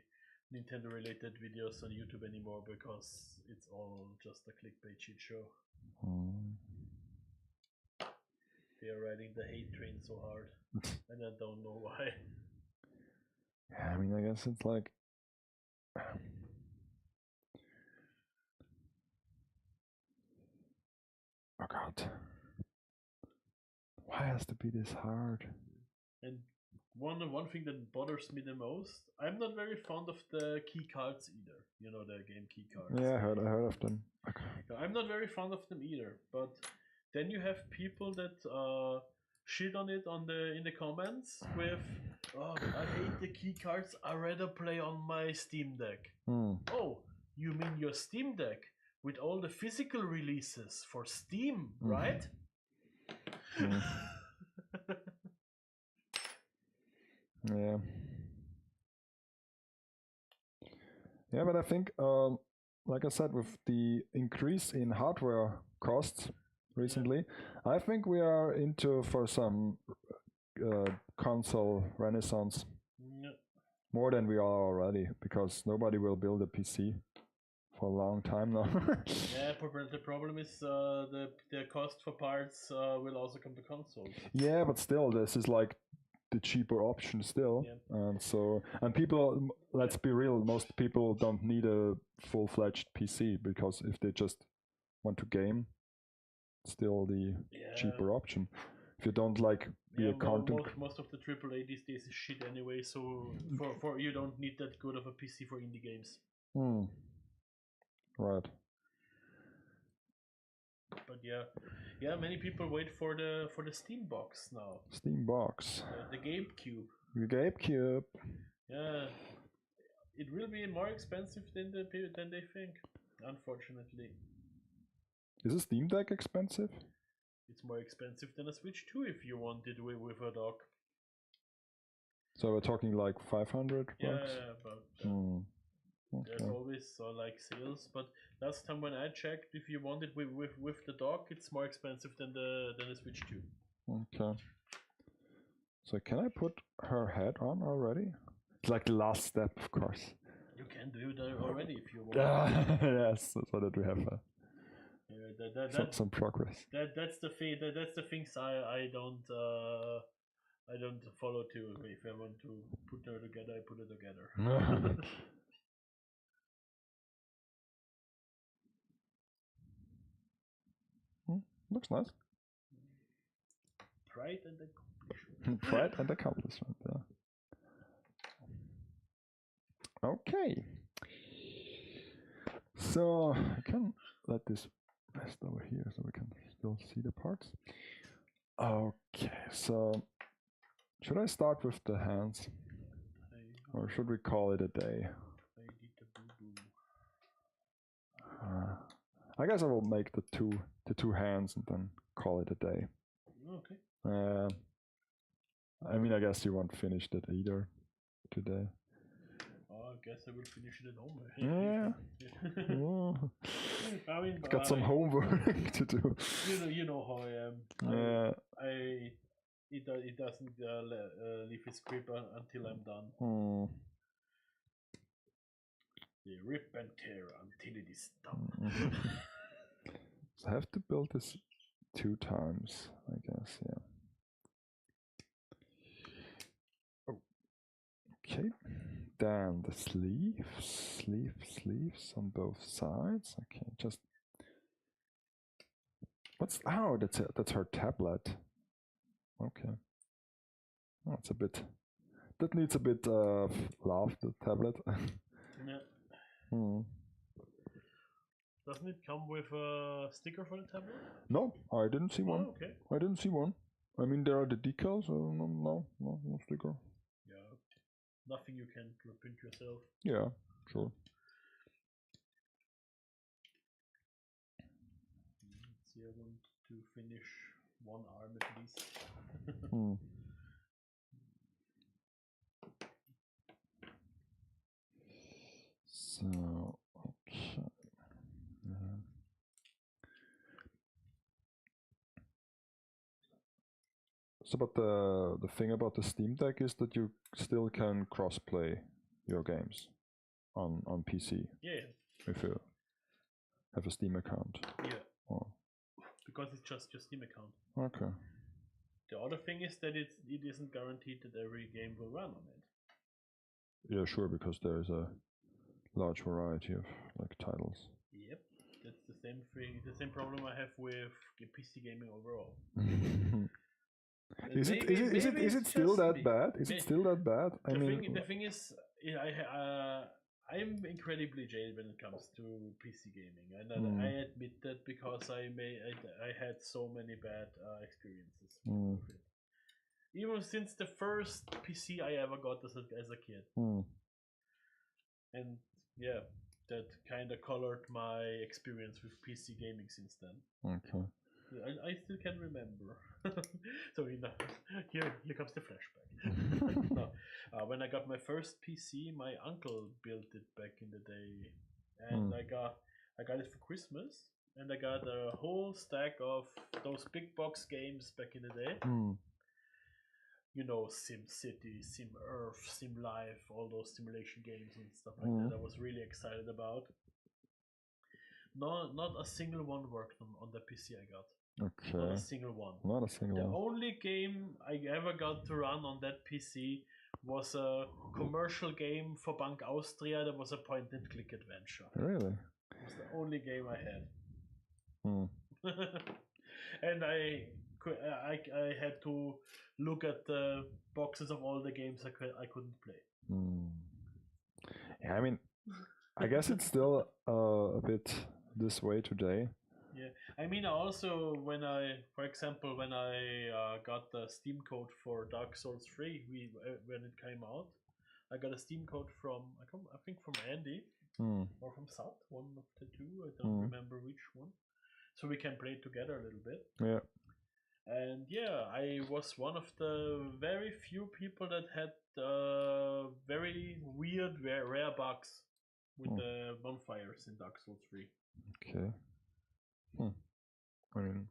Nintendo related videos on YouTube anymore because it's all just a clickbait shit show. They are riding the hate train so hard, and I don't know why. Yeah, I mean, I guess it's like. Oh god. Why has to be this hard? And one thing that bothers me the most, I'm not very fond of the key cards either. You know, the game key cards. Yeah, I heard of them. I'm not very fond of them either. But then you have people that shit on it in the comments with, "Oh, I hate the key cards. I rather play on my Steam Deck." Oh, you mean your Steam Deck with all the physical releases for Steam, right? Yeah. Yeah, but I think, like I said, with the increase in hardware costs, recently. I think we are into for some console renaissance Yeah. more than we are already, because nobody will build a PC for a long time now. Yeah, the problem is the cost for parts will also come to consoles. Yeah, but still, this is like the cheaper option still. Yeah. And people, let's be real, most people don't need a full-fledged PC, because if they just want to game, still the cheaper option. If you don't like be a content. Most of the AAA these days is shit anyway, so for you don't need that good of a PC for indie games. Right. But yeah, many people wait for the Steam box now. Steam box. The GameCube. The GameCube. Yeah, it will be more expensive than they think. Unfortunately. Is a Steam Deck expensive? It's more expensive than a Switch 2 if you want it with a dock. So we're talking like 500 bucks? Yeah, but Okay. there's always like sales. But last time when I checked, if you want it with the dock, it's more expensive than the Switch 2. Okay. So can I put her head on already? It's like the last step, of course. You can do it already if you want. Yes, so that we have some progress. That's the thing. That's the things I don't follow too. If I want to put her together, I put it together. Looks nice. Pride and accomplishment. Pride and accomplishment. Yeah. Okay. So I can let this rest over here so we can still see the parts. Okay, so should I start with the hands? Or should we call it a day? I guess I will make the two hands and then call it a day. Okay. I mean, I guess you won't finish that either today. I guess I will finish it at home. Yeah. I mean, got some homework to do. You know how I am. Yeah. It doesn't leave its grip until I'm done. They rip and tear until it is done. So I have to build this 2 times, I guess. Yeah. Oh. Okay. Then the sleeves on both sides. Okay, just that's her tablet. Okay. Oh, it's a bit. That needs a bit of love. The tablet. Yeah. Doesn't it come with a sticker for the tablet? No, I didn't see one. Okay. I didn't see one. I mean, there are the decals. No sticker. Yeah. Nothing you can print yourself. Yeah, sure. Let's see, I want to finish one arm at least. So, okay. So, but the thing about the Steam Deck is that you still can cross-play your games on PC. Yeah. If you have a Steam account. Yeah. Oh. Because it's just your Steam account. Okay. The other thing is that it isn't guaranteed that every game will run on it. Yeah, sure, because there is a large variety of like titles. Yep, that's the same thing. The same problem I have with PC gaming overall. Is it still that bad? Is it still that bad? The thing is, I'm incredibly jaded when it comes to PC gaming, and I admit that because I had so many bad experiences with it. Even since the first PC I ever got as a kid, and yeah, that kind of colored my experience with PC gaming since then. Okay. I still can remember. So here comes the flashback. No, when I got my first PC, my uncle built it back in the day, and I got it for Christmas. and I got a whole stack of those big box games back in the day. You know, Sim City, Sim Earth, Sim Life, all those simulation games and stuff like that. I was really excited about. No, not a single one worked on the PC I got. Okay. Not a single one. Not a single The one. only game I ever got to run on that PC was a commercial game for Bank Austria. That was a point and click adventure. Really? It was the only game I had. Hmm. And I had to look at the boxes of all the games I couldn't play. Yeah, I mean, I guess it's still a bit this way today. Yeah, I mean, also for example, when I got the Steam code for Dark Souls 3, when it came out, I got a Steam code from I think from Andy or from Sat, one of the two. I don't remember which one. So we can play together a little bit. Yeah. And yeah, I was one of the very few people that had very weird, rare bugs with the bonfires in Dark Souls 3. Okay. I mean,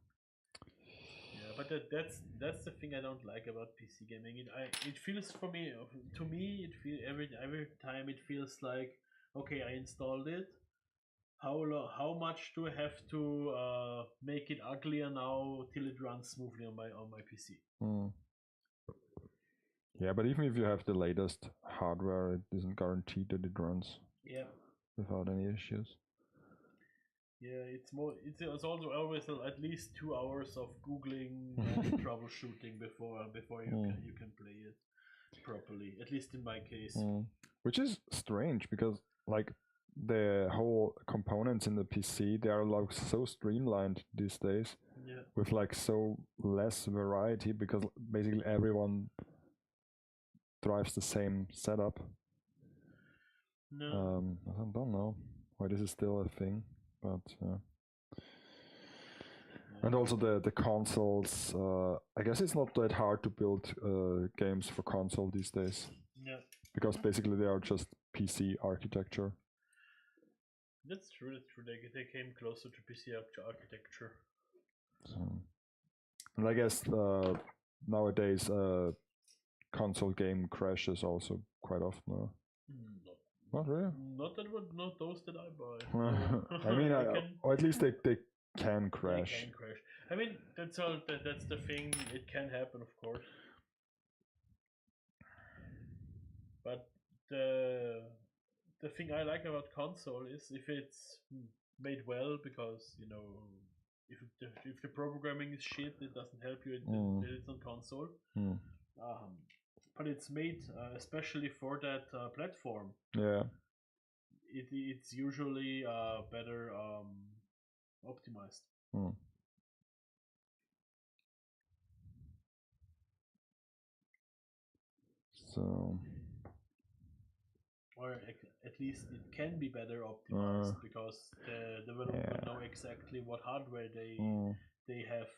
yeah, but that's the thing I don't like about PC gaming. It feels to me every time it feels like, okay, I installed it. How much do I have to make it uglier now till it runs smoothly on my PC? Yeah, but even if you have the latest hardware, it isn't guaranteed that it runs without any issues. Yeah, it's also always at least 2 hours of googling and troubleshooting before you can play it properly. At least in my case. Which is strange because like the whole components in the PC, they are like so streamlined these days. Yeah. With like so less variety because basically everyone drives the same setup. No. I don't know why this is still a thing, but and also the consoles. I guess it's not that hard to build games for console these days. Yeah. Because basically they are just PC architecture. That's true. They came closer to PC architecture. So, and I guess nowadays console game crashes also quite often. Not really. Not those that I buy. I mean, or at least they can crash. They can crash. I mean, that's all. That's the thing. It can happen, of course. But the thing I like about console is if it's made well, because you know, if the programming is shit, it doesn't help you. That it's on console. But it's made especially for that platform. Yeah. It's usually better optimized. So. Or at least it can be better optimized because the developer know exactly what hardware they have.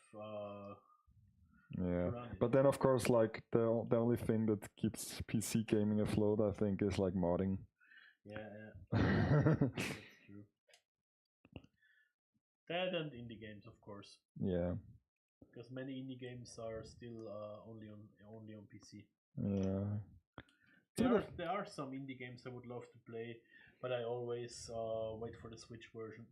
Yeah, but then of course, like the only thing that keeps PC gaming afloat, I think, is like modding. Yeah. That's true. That and indie games, of course. Yeah. Because many indie games are still only on PC. Yeah. There are some indie games I would love to play, but I always wait for the Switch version.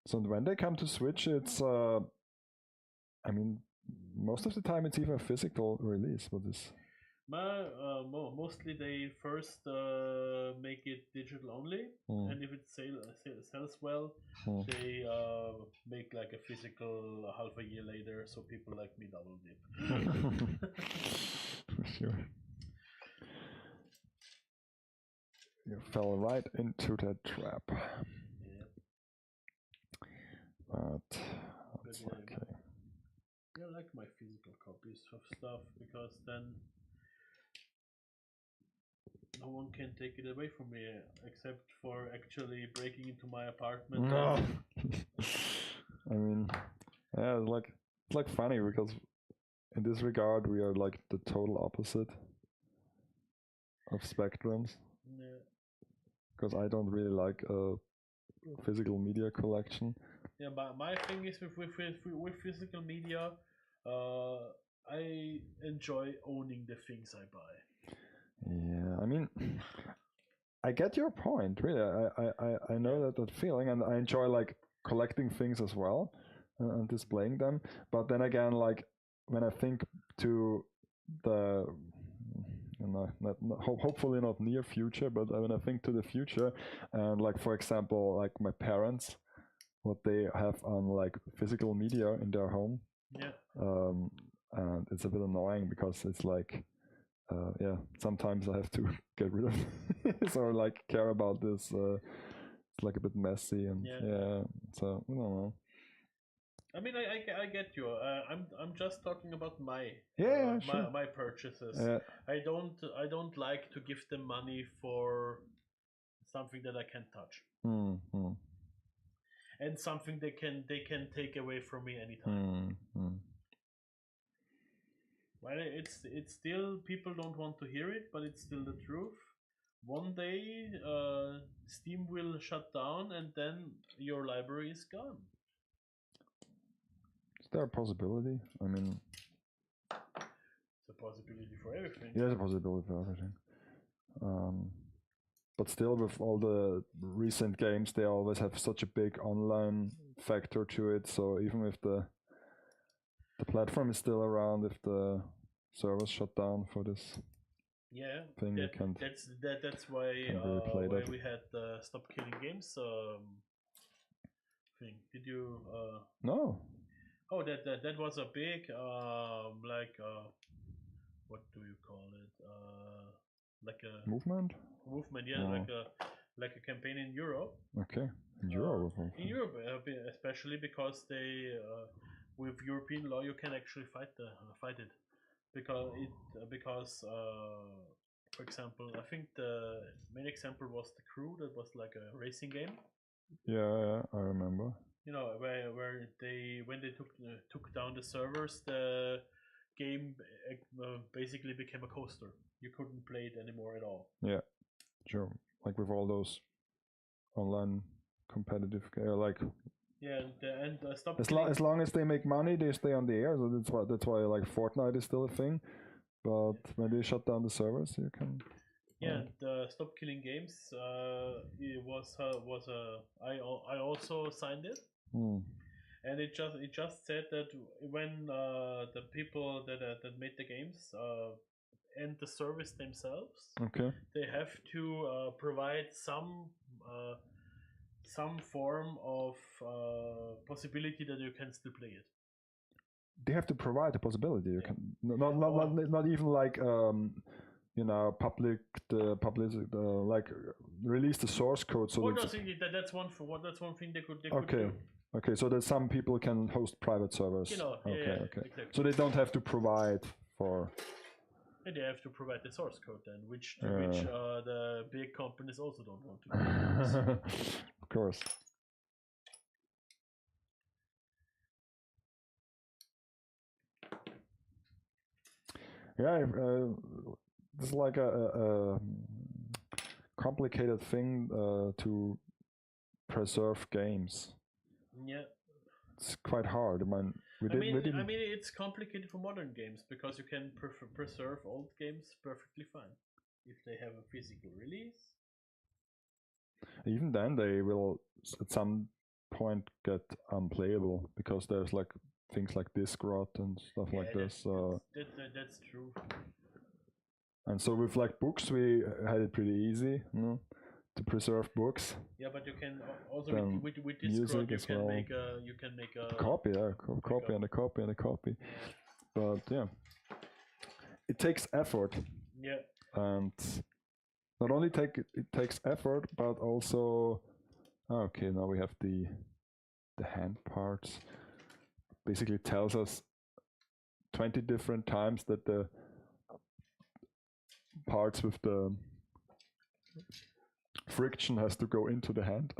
So when they come to Switch, it's I mean, most of the time it's even a physical release. What is? Mostly they first make it digital only, and if it sells well, they make like a physical half a year later, so people like me double dip. For sure. You fell right into that trap. Yeah. But that's okay. I like my physical copies of stuff because then no one can take it away from me except for actually breaking into my apartment. No. I mean, yeah, it's like funny because in this regard we are like the total opposite of spectrums. Yeah. because I don't really like a physical media collection. Yeah, but my thing is with physical media, I enjoy owning the things I buy. Yeah, I mean, I get your point. Really, I know that feeling, and I enjoy like collecting things as well and displaying them. But then again, like when I think to the hopefully not near future, but when I think to the future, and like for example, like my parents, what they have on like physical media in their home, Yeah. And it's a bit annoying because it's like, yeah, sometimes I have to get rid of this or like care about this. It's like a bit messy, and yeah, so I don't know. I mean, I get you. I'm just talking about my Sure. my purchases. Yeah. I don't like to give them money for something that I can't touch, and something they can take away from me anytime. Well, it's still, people don't want to hear it, but it's still the truth. One day, Steam will shut down, and then your library is gone. Is there a possibility? I mean, It's a possibility for everything. there's a possibility for everything. But still, with all the recent games, they always have such a big online factor to it. So even if the platform is still around, if the servers shut down for this thing, you can't. That's why really why we had the Stop Killing Games thing. Did you? No. Oh, that was a big what do you call it? Like a movement. Yeah, like a campaign in Europe. Okay, in Europe. In Europe, especially because they, with European law, you can actually fight it, because for example, I think the main example was The Crew. That was like a racing game. Yeah, I remember. You know, where they, when they took down the servers, the game basically became a coaster. You couldn't play it anymore at all. Yeah, sure. Like with all those online competitive, like. Yeah, and stop. As long as they make money, they stay on the air. So that's why like Fortnite is still a thing. But when they shut down the servers, you can. Yeah, the Stop Killing Games. It was I also signed it. And it just said that when the people that made the games end the service themselves, okay, they have to provide some form of possibility that you can still play it. They have to provide the possibility. You can not even like public like release the source code. So that's one thing they could okay. do. Okay, so that some people can host private servers. You know, okay. Exactly. So they don't have to provide for. And they have to provide the source code then, which the big companies also don't want to do. Of course. Yeah, it's like a complicated thing to preserve games. Yeah. It's quite hard. I mean, it's complicated for modern games because you can preserve old games perfectly fine if they have a physical release. Even then, they will at some point get unplayable because there's like things like disk rot and stuff like this. That's true. And so with like books, we had it pretty easy, to preserve books. Yeah, but you can also with disk rot, you can make a copy, copy and a copy and a copy. But yeah, it takes effort. Yeah. And not only it takes effort, but also okay. Now we have the hand parts. Basically, tells us 20 different times that the parts with the friction has to go into the hand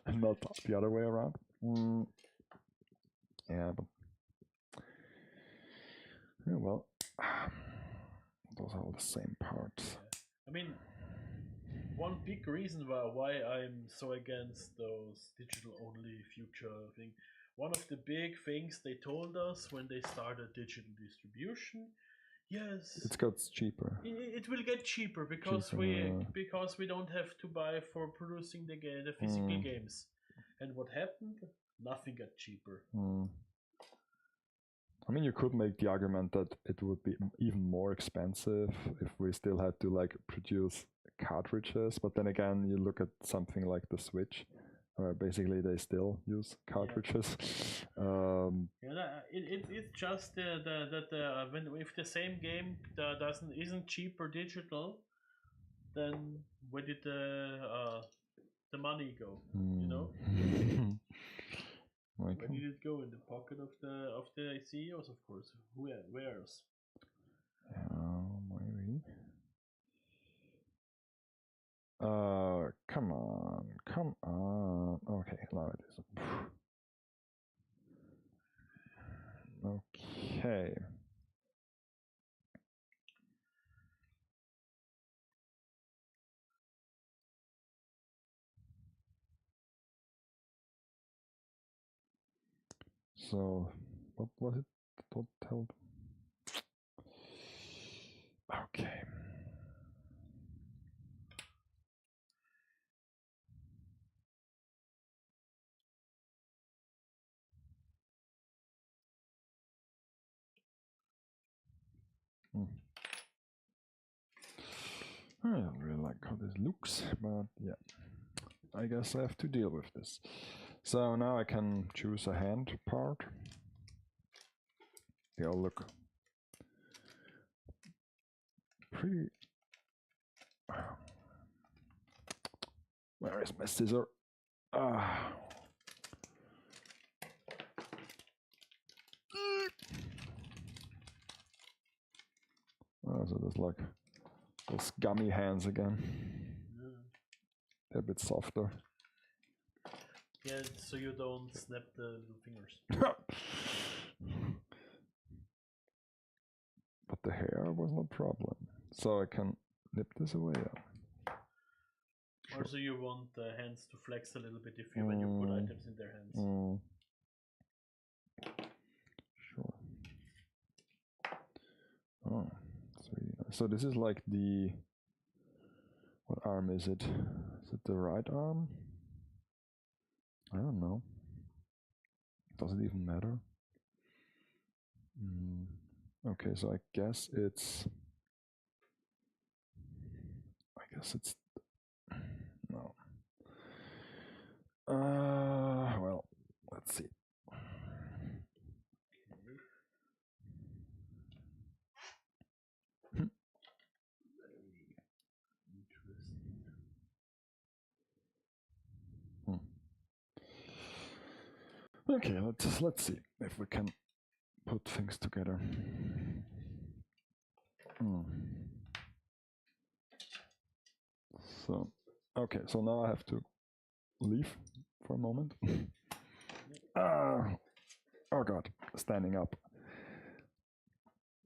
and not the other way around. Yeah, but yeah, well, those are all the same parts. I mean, one big reason why I'm so against those digital only future thing. One of the big things they told us when they started digital distribution, yes, It gets cheaper. it will get cheaper because we don't have to buy for producing the physical games. And what happened? Nothing got cheaper. I mean, you could make the argument that it would be even more expensive if we still had to like produce cartridges. But then again, you look at something like the Switch, where basically they still use cartridges. It's just that when if the same game isn't cheaper digital, then where did the money go? You know. Where did it go? In the pocket of the CEOs, of course. Where else? Maybe. Come on. Okay, now it is. Okay. So, what was it? Total. Okay. I don't really like how this looks, but yeah, I guess I have to deal with this. So now I can choose a hand part. They all look pretty. Where is my scissor? So there's like those gummy hands again. They're a bit softer. Yeah, so you don't snap the little fingers. But the hair was no problem. So I can nip this away. Also, you want the hands to flex a little bit when you put items in their hands. Sure. Oh, it's really nice. So this is like the... What arm is it? Is it the right arm? I don't know. Does it even matter? Okay, so I guess it's... No. Well, let's see. Okay, let's see if we can put things together. So, okay, so now I have to leave for a moment. Oh god, standing up.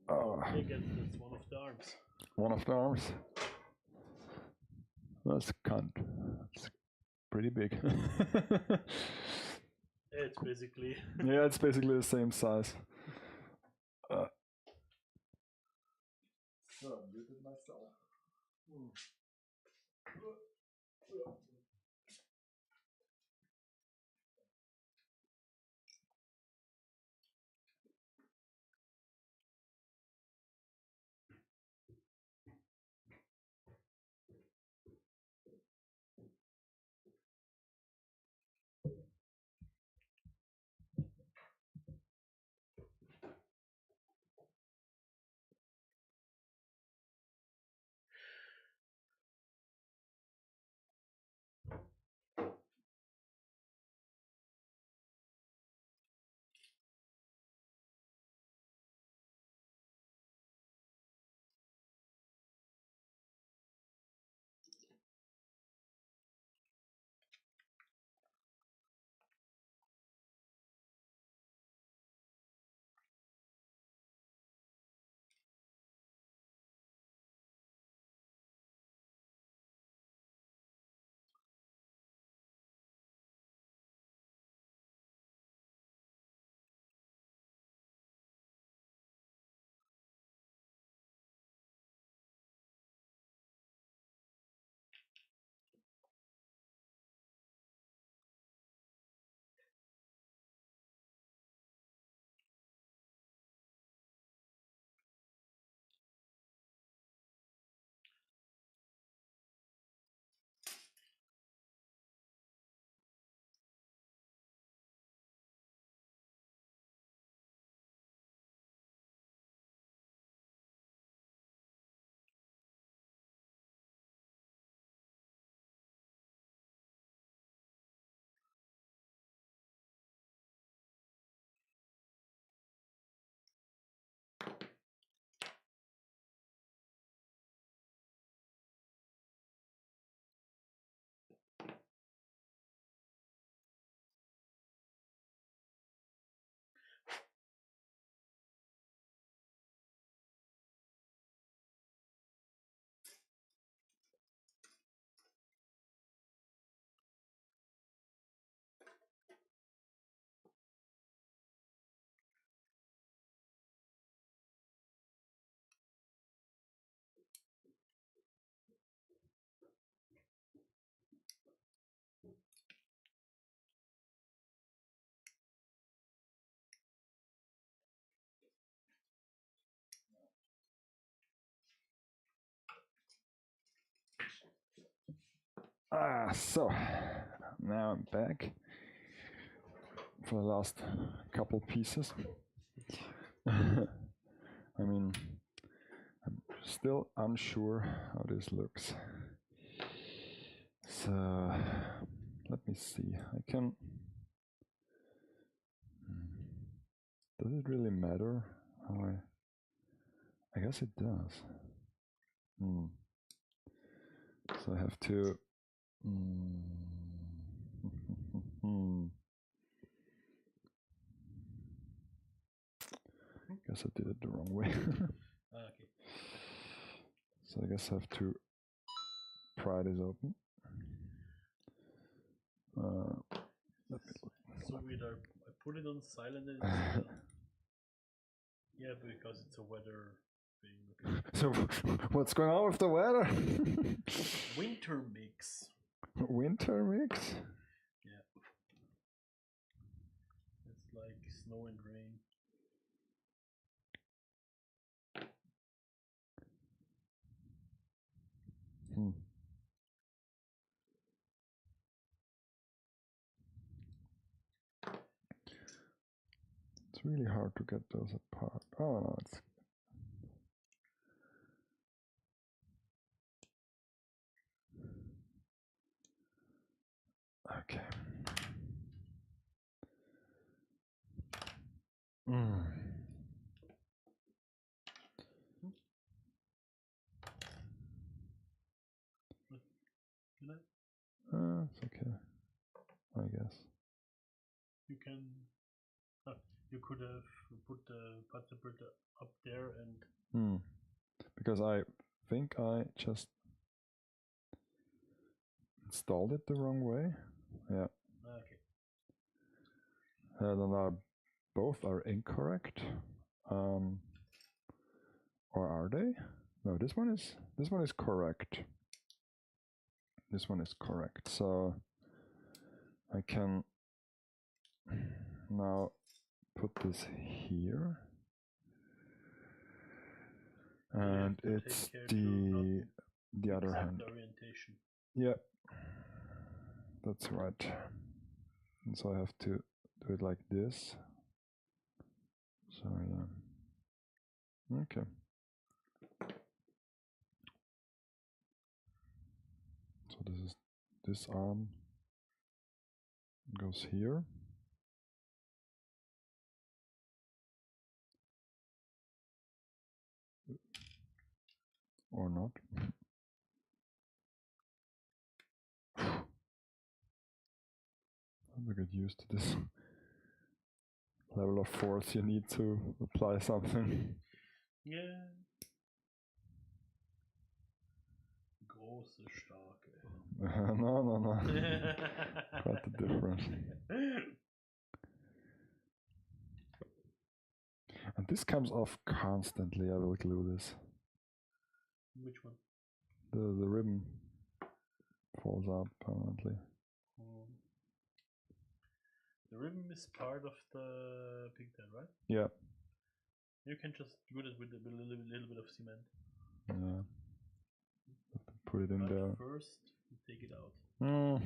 That's one of the arms. One of the arms? That's it's pretty big. It's basically... Yeah, it's basically the same size. So I muted myself. So now I'm back for the last couple pieces. I mean, I'm still unsure how this looks. So let me see. I can. Does it really matter how I guess it does. So I have to. Guess I did it the wrong way. Okay. So I guess I have to pry this open. So either I put it on silent and it's yeah, because it's a weather thing. Okay. So what's going on with the weather? Winter mix. Winter mix? Yeah. It's like snow and rain. It's really hard to get those apart. Oh no, it's okay. It's okay, I guess. You can. You could have put the part separator up there and. Because I think I just installed it the wrong way. Yeah. Okay. Then both are incorrect. Or are they? No, this one is correct. This one is correct. So I can now put this here. And it's the other hand. Orientation. Yeah, that's right. And so I have to do it like this. So yeah. Okay. So this arm goes here. Or not. I have to get used to this level of force you need to apply something. Yeah. Große, starke. No. Quite the difference. And this comes off constantly. I will glue this. Which one? The ribbon falls out permanently. The ribbon is part of the pigtail, right? Yeah. You can just glue it with a little bit of cement. Yeah. Have to put it in there. First, you take it out.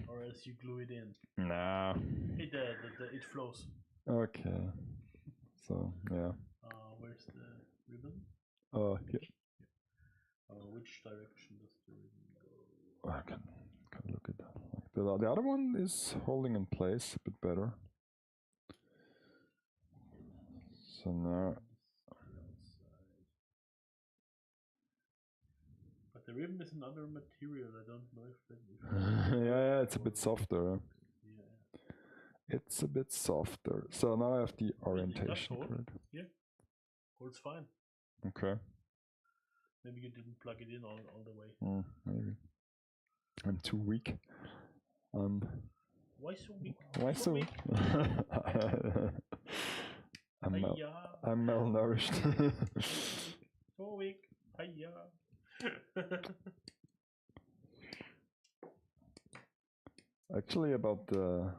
Or else you glue it in. Nah. It flows. Okay. So, yeah. Where's the ribbon? Here. Which direction does the ribbon go? I can look at that. The other one is holding in place a bit better. So now. But the ribbon is another material. I don't know if that. Yeah, it's a bit softer. Yeah. It's a bit softer. So now I have the orientation. Yeah. Holds fine. Okay. Maybe you didn't plug it in all the way. Maybe. I'm too weak. Why so weak? Why so weak? I'm malnourished. So weak. Hiya. Actually, about the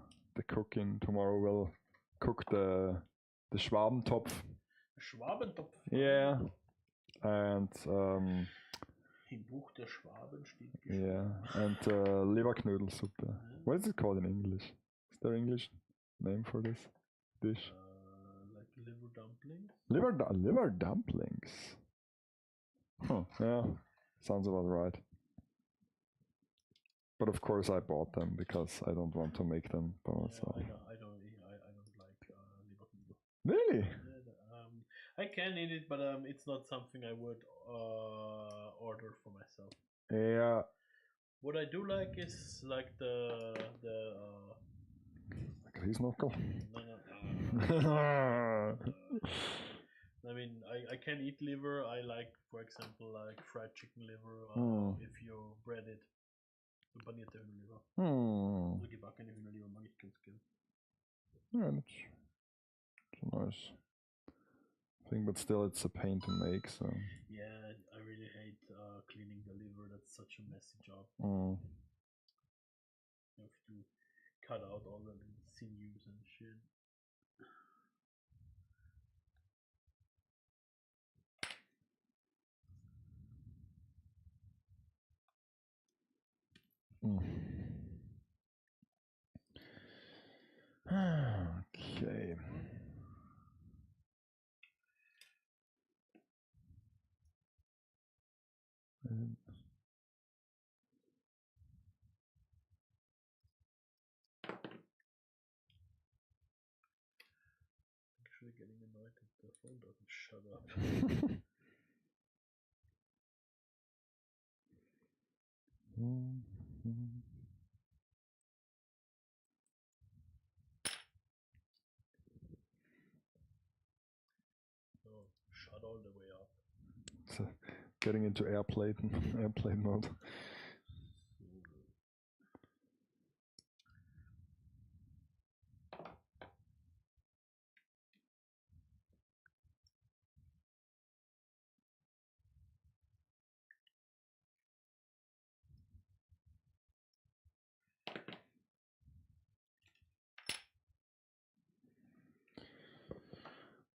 cooking, tomorrow we'll cook the Schwabentopf. Schwabentopf? Yeah. And Im Buch der Schwaben steht Yeah, and Leberknödelsuppe. What is it called in English? Is there English name for this dish? Like liver dumplings. Liver dumplings. Huh, yeah, sounds about right. But of course I bought them because I don't want to make them by myself. I don't like liver knödel. Really? I can eat it, but it's not something I would order for myself. Yeah. What I do like is like the Grießnockel? no. I mean, I can eat liver. I like, for example, like fried chicken liver. If you bread it. So panierte Hühnerleber. Also gebackene Hühnerleber mag ich ganz gern. Yeah, it's a nice thing, but still it's a pain to make, so... Yeah, I really hate cleaning the liver. That's such a messy job. Mm. You have to cut out all the sinews and shit. Okay. Actually getting annoyed that the phone doesn't shut up. So shut all the way up. So, getting into airplane mode.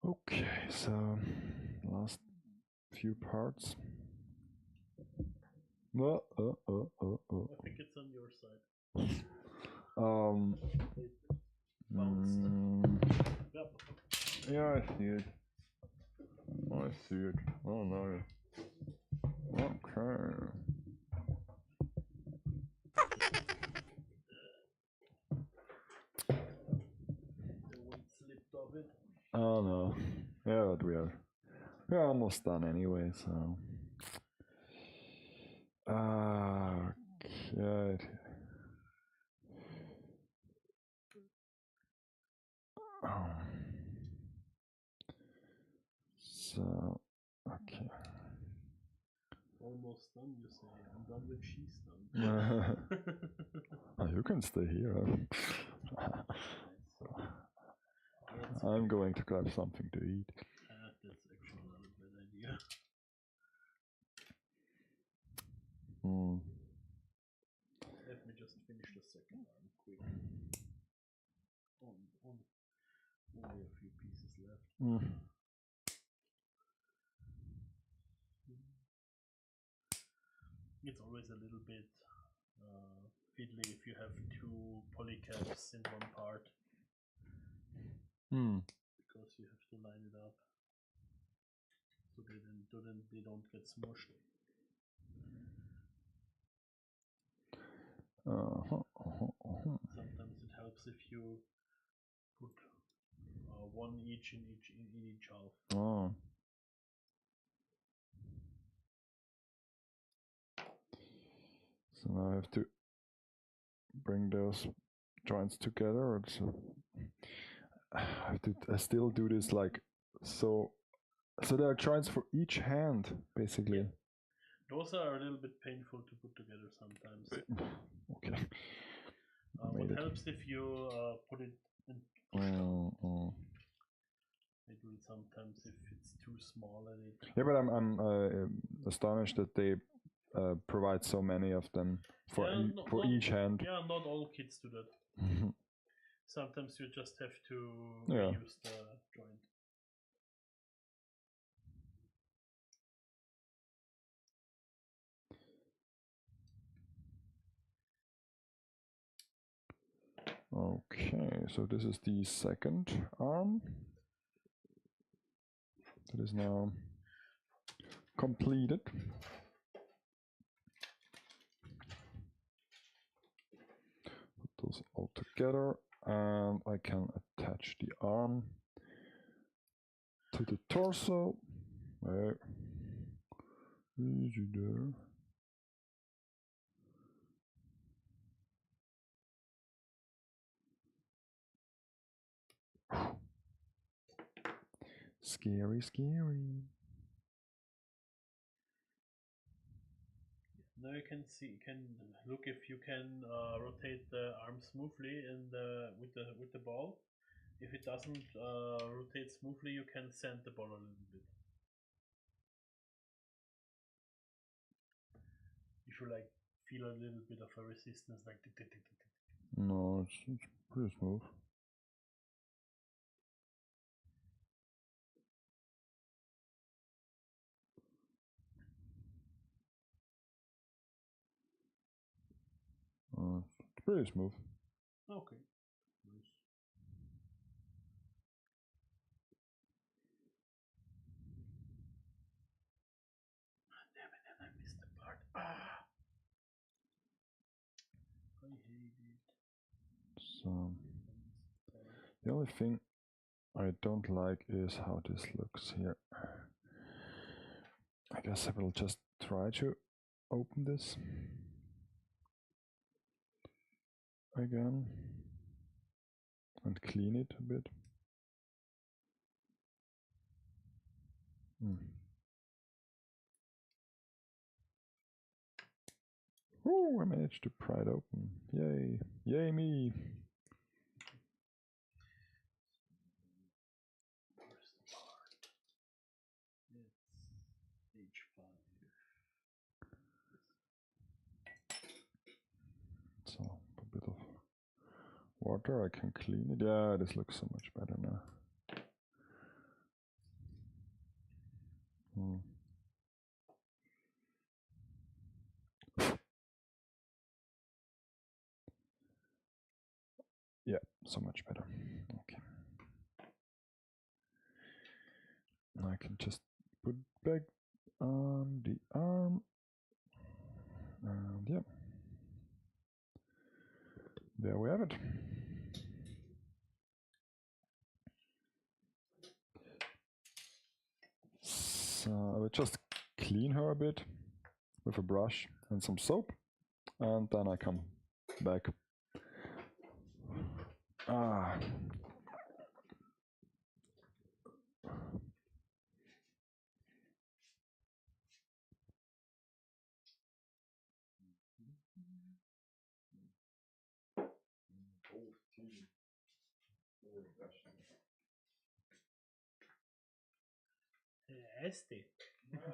Okay, so last few parts. I think it's on your side. Yep. Yeah, I see it. Oh no. Okay. The wind slipped off it. Oh no. Yeah, but we're almost done anyway, so. Okay. So, okay. Almost done, you say. I'm done when she's done. Oh, you can stay here. I'm going to grab something to eat. That's actually not a bad idea. Let me just finish the second arm quick. Only a few pieces left. It's always a little bit fiddly if you have two polycaps in one part. Because you have to line it up so they don't get smushed. Sometimes it helps if you put one each in each half. Oh. So now I have to bring those joints together, or I have to still do this like so. So there are joints for each hand, basically. Yeah. Those are a little bit painful to put together sometimes. Okay. What helps if you put it in. It will sometimes if it's too small and it. Yeah, but I'm astonished that they provide so many of them for each hand. Yeah, not all kits do that. Sometimes you just have to reuse the joint. Okay, so this is the second arm that is now completed. Put those all together, and I can attach the arm to the torso. There. Easy there. Scary, scary. Now you can look if you can rotate the arm smoothly with the ball. If it doesn't rotate smoothly, you can send the ball a little bit. If you like feel a little bit of a resistance, like tick, tick, tick, tick, tick. No, it's pretty smooth. It's pretty smooth. Okay. Nice. Damn it, and I missed the part. Ah! I hate it. So the only thing I don't like is how this looks here. I guess I will just try to open this again and clean it a bit. Oh, I managed to pry it open. Yay. Yay me. First part. It's H5. So a bit of water, I can clean it. Yeah, this looks so much better now. Yeah, so much better. Okay. I can just put back on the arm. And yeah. There we have it. So I will just clean her a bit with a brush and some soap, and then I come back. Ah. Este. It's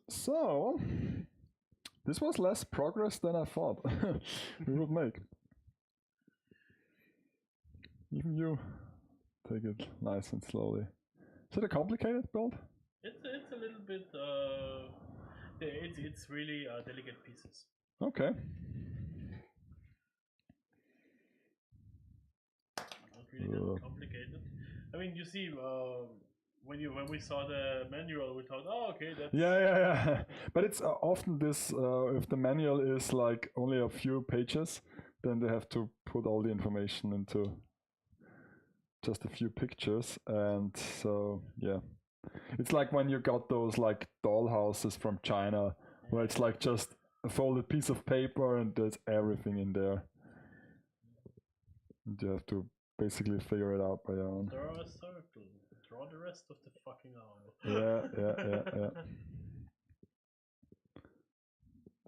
So this was less progress than I thought we would make. Even you take it nice and slowly. Is it a complicated build? It's a little bit. It's really delicate pieces. Okay. Not really that complicated. I mean, you see, when we saw the manual, we thought, oh, okay, that's Yeah. But it's often this, if the manual is like only a few pages, then they have to put all the information into just a few pictures. And so, yeah. It's like when you got those like doll houses from China, where it's like just a folded piece of paper and there's everything in there. And you have to basically figure it out by your own. Draw a circle. Draw the rest of the fucking owl. Yeah.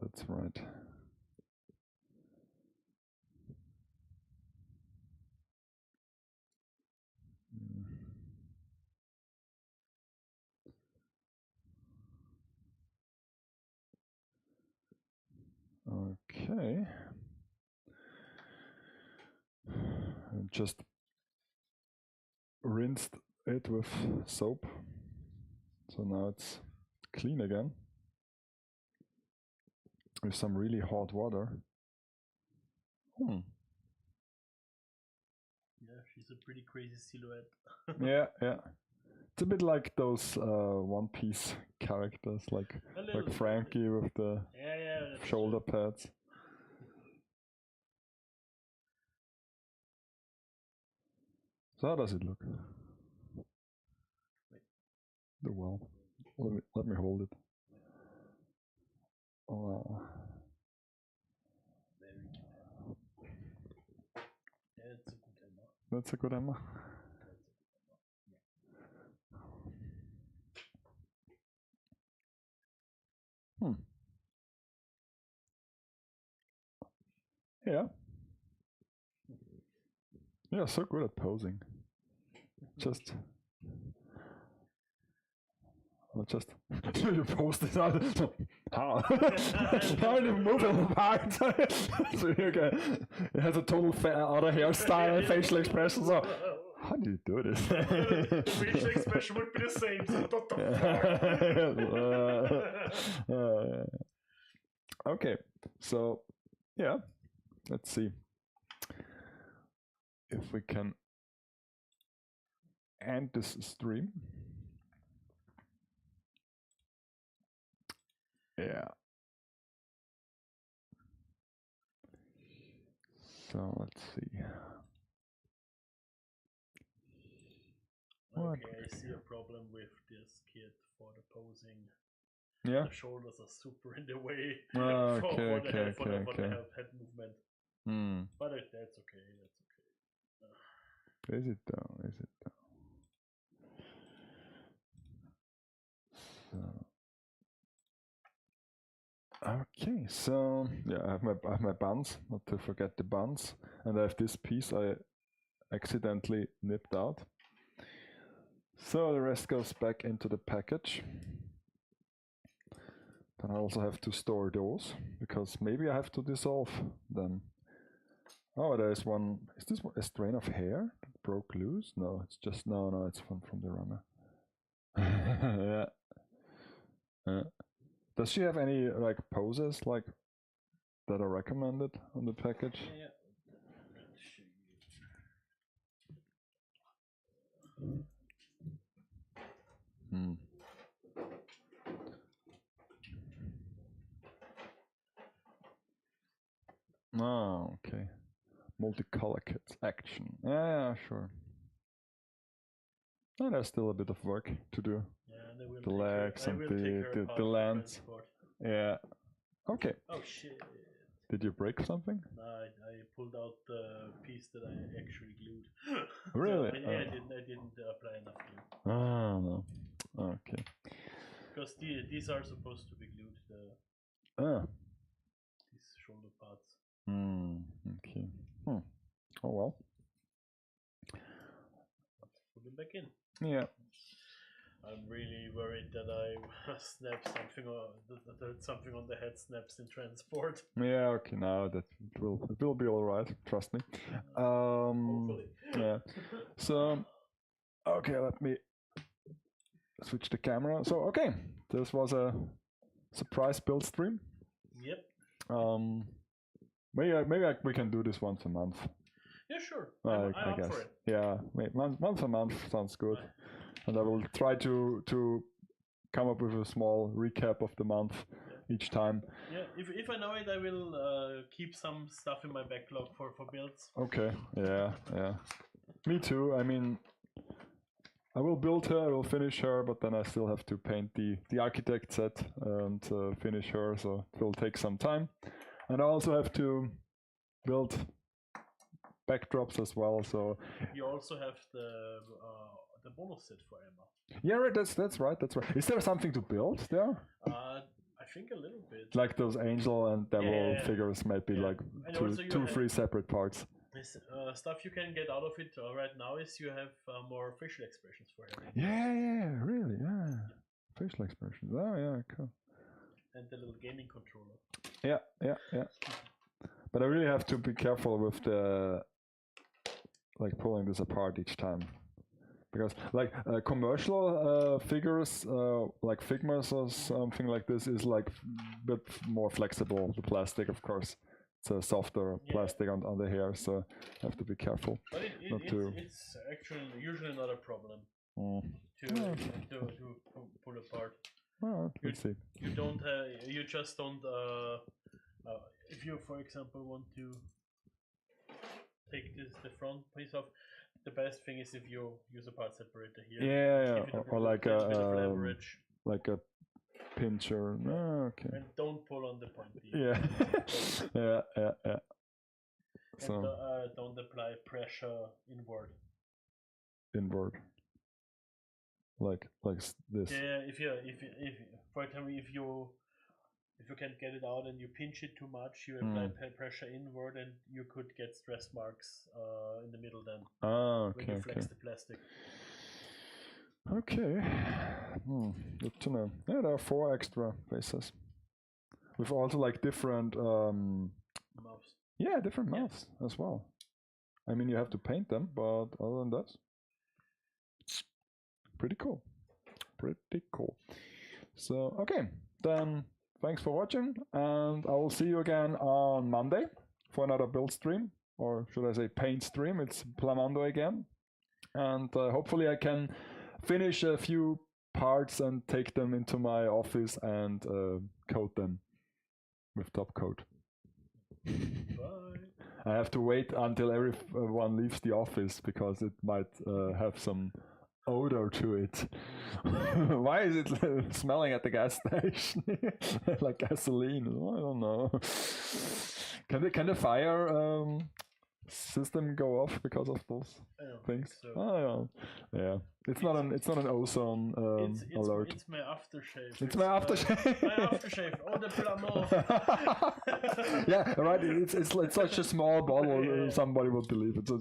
That's right. Okay. And just rinsed it with soap. So now it's clean again. With some really hot water. Yeah, she's a pretty crazy silhouette. Yeah. It's a bit like those One Piece characters, like Frankie with the shoulder pads. So how does it look? The well. Let me hold it. Oh. Very cute. Yeah, it's a good Emma. That's a good Emma. Yeah. Yeah, so good at posing. You post it out. How? I don't even move in the part. So it has a total other hairstyle and facial expression. So how do you do this? Facial expression would be the same. So what the fuck? Okay, so yeah, let's see if we can end this stream. Yeah. So let's see. Okay, I see a problem with this kit for the posing. Yeah. The shoulders are super in the way Okay. for the head movement. But that's okay. Is it though? Okay, so yeah, I have my buns, not to forget the buns, and I have this piece I accidentally nipped out. So the rest goes back into the package. Then I also have to store those, because maybe I have to dissolve them. Oh, there's one. Is this a strain of hair that broke loose? No, it's just, no, it's from the runner. Yeah. Does she have any like poses like that are recommended on the package? Yeah. Oh, okay. Multicolor kits, action. Yeah, sure. Oh, there's still a bit of work to do. Yeah, the legs and the lens. Yeah. Okay. Oh shit. Did you break something? No, I pulled out the piece that I actually glued. Really? So, I didn't apply enough glue. Oh, no. Okay. Because these are supposed to be glued, these shoulder parts. Okay. Oh well. Let's put them back in. Yeah. I'm really worried that I snap something or that something on the head snaps in transport. Yeah, okay, now that it will be all right. Trust me. Hopefully. Yeah. So, okay, let me switch the camera. So, okay, this was a surprise build stream. Yep. Maybe we can do this once a month. Yeah, sure. I I'm up guess. for it. Yeah, once a month sounds good. And I will try to come up with a small recap of the month each time. Yeah, if I know it, I will keep some stuff in my backlog for builds. Okay, yeah. Me too. I mean, I will build her, I will finish her, but then I still have to paint the architect set and finish her, so it will take some time. And I also have to build backdrops as well, so... You also have the bonus set for Emma. Yeah, right, that's right. Is there something to build there? I think a little bit. Like those angel and devil figures, maybe like two, 3 separate parts. This stuff you can get out of it right now is you have more facial expressions for him. Yeah, really, yeah. Facial expressions. Oh, yeah, cool. And the little gaming controller. Yeah. But I really have to be careful with the pulling this apart each time, because commercial figures like Figmas or something like this is like a bit more flexible. The plastic, of course, it's a softer plastic on the hair, so I have to be careful. But it's actually usually not a problem to pull apart. Well, let's see. You don't. You just don't. If you, for example, want to take the front piece off, the best thing is if you use a part separator here. Yeah. Or like a pincher. Oh, okay. And don't pull on the pointy. Yeah. Yeah. So and don't apply pressure inward. Like this. Yeah. If for example if you can't get it out and you pinch it too much, you apply pressure inward, and you could get stress marks in the middle then. Okay. When you flex the plastic. Okay. Good to know. Yeah, there are 4 extra faces. With also like different mouths. Yeah, different mouths as well. I mean, you have to paint them, but other than that, pretty cool. So, okay, then thanks for watching, and I will see you again on Monday for another build stream, or should I say paint stream. It's Plamo again, and hopefully I can finish a few parts and take them into my office and coat them with top coat. Bye. I have to wait until everyone leaves the office because it might have some odor to it. Why is it smelling at the gas station like gasoline? I don't know. Can the fire system go off because of those things? So. Oh yeah. It's not an ozone alert. It's my aftershave. It's my aftershave. My aftershave. Oh, the Plamo. Yeah, right. It's such a small bottle. Somebody would believe it. So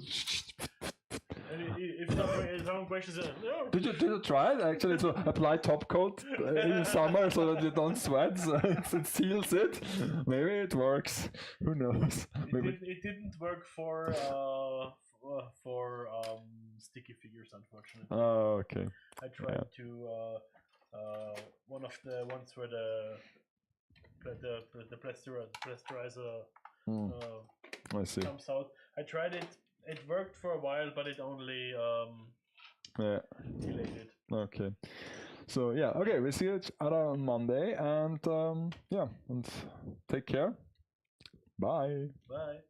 if someone questions it, no. Did you try it actually to apply top coat in summer so that you don't sweat? So it seals it. Maybe it works. Who knows? It didn't work for sticky figures, unfortunately. Oh, okay. I tried to one of the ones where the plasterizer I see. comes out. I tried it. It worked for a while, but it only delayed it. Okay. So yeah, okay, we see each other on Monday, and and take care. Bye. Bye.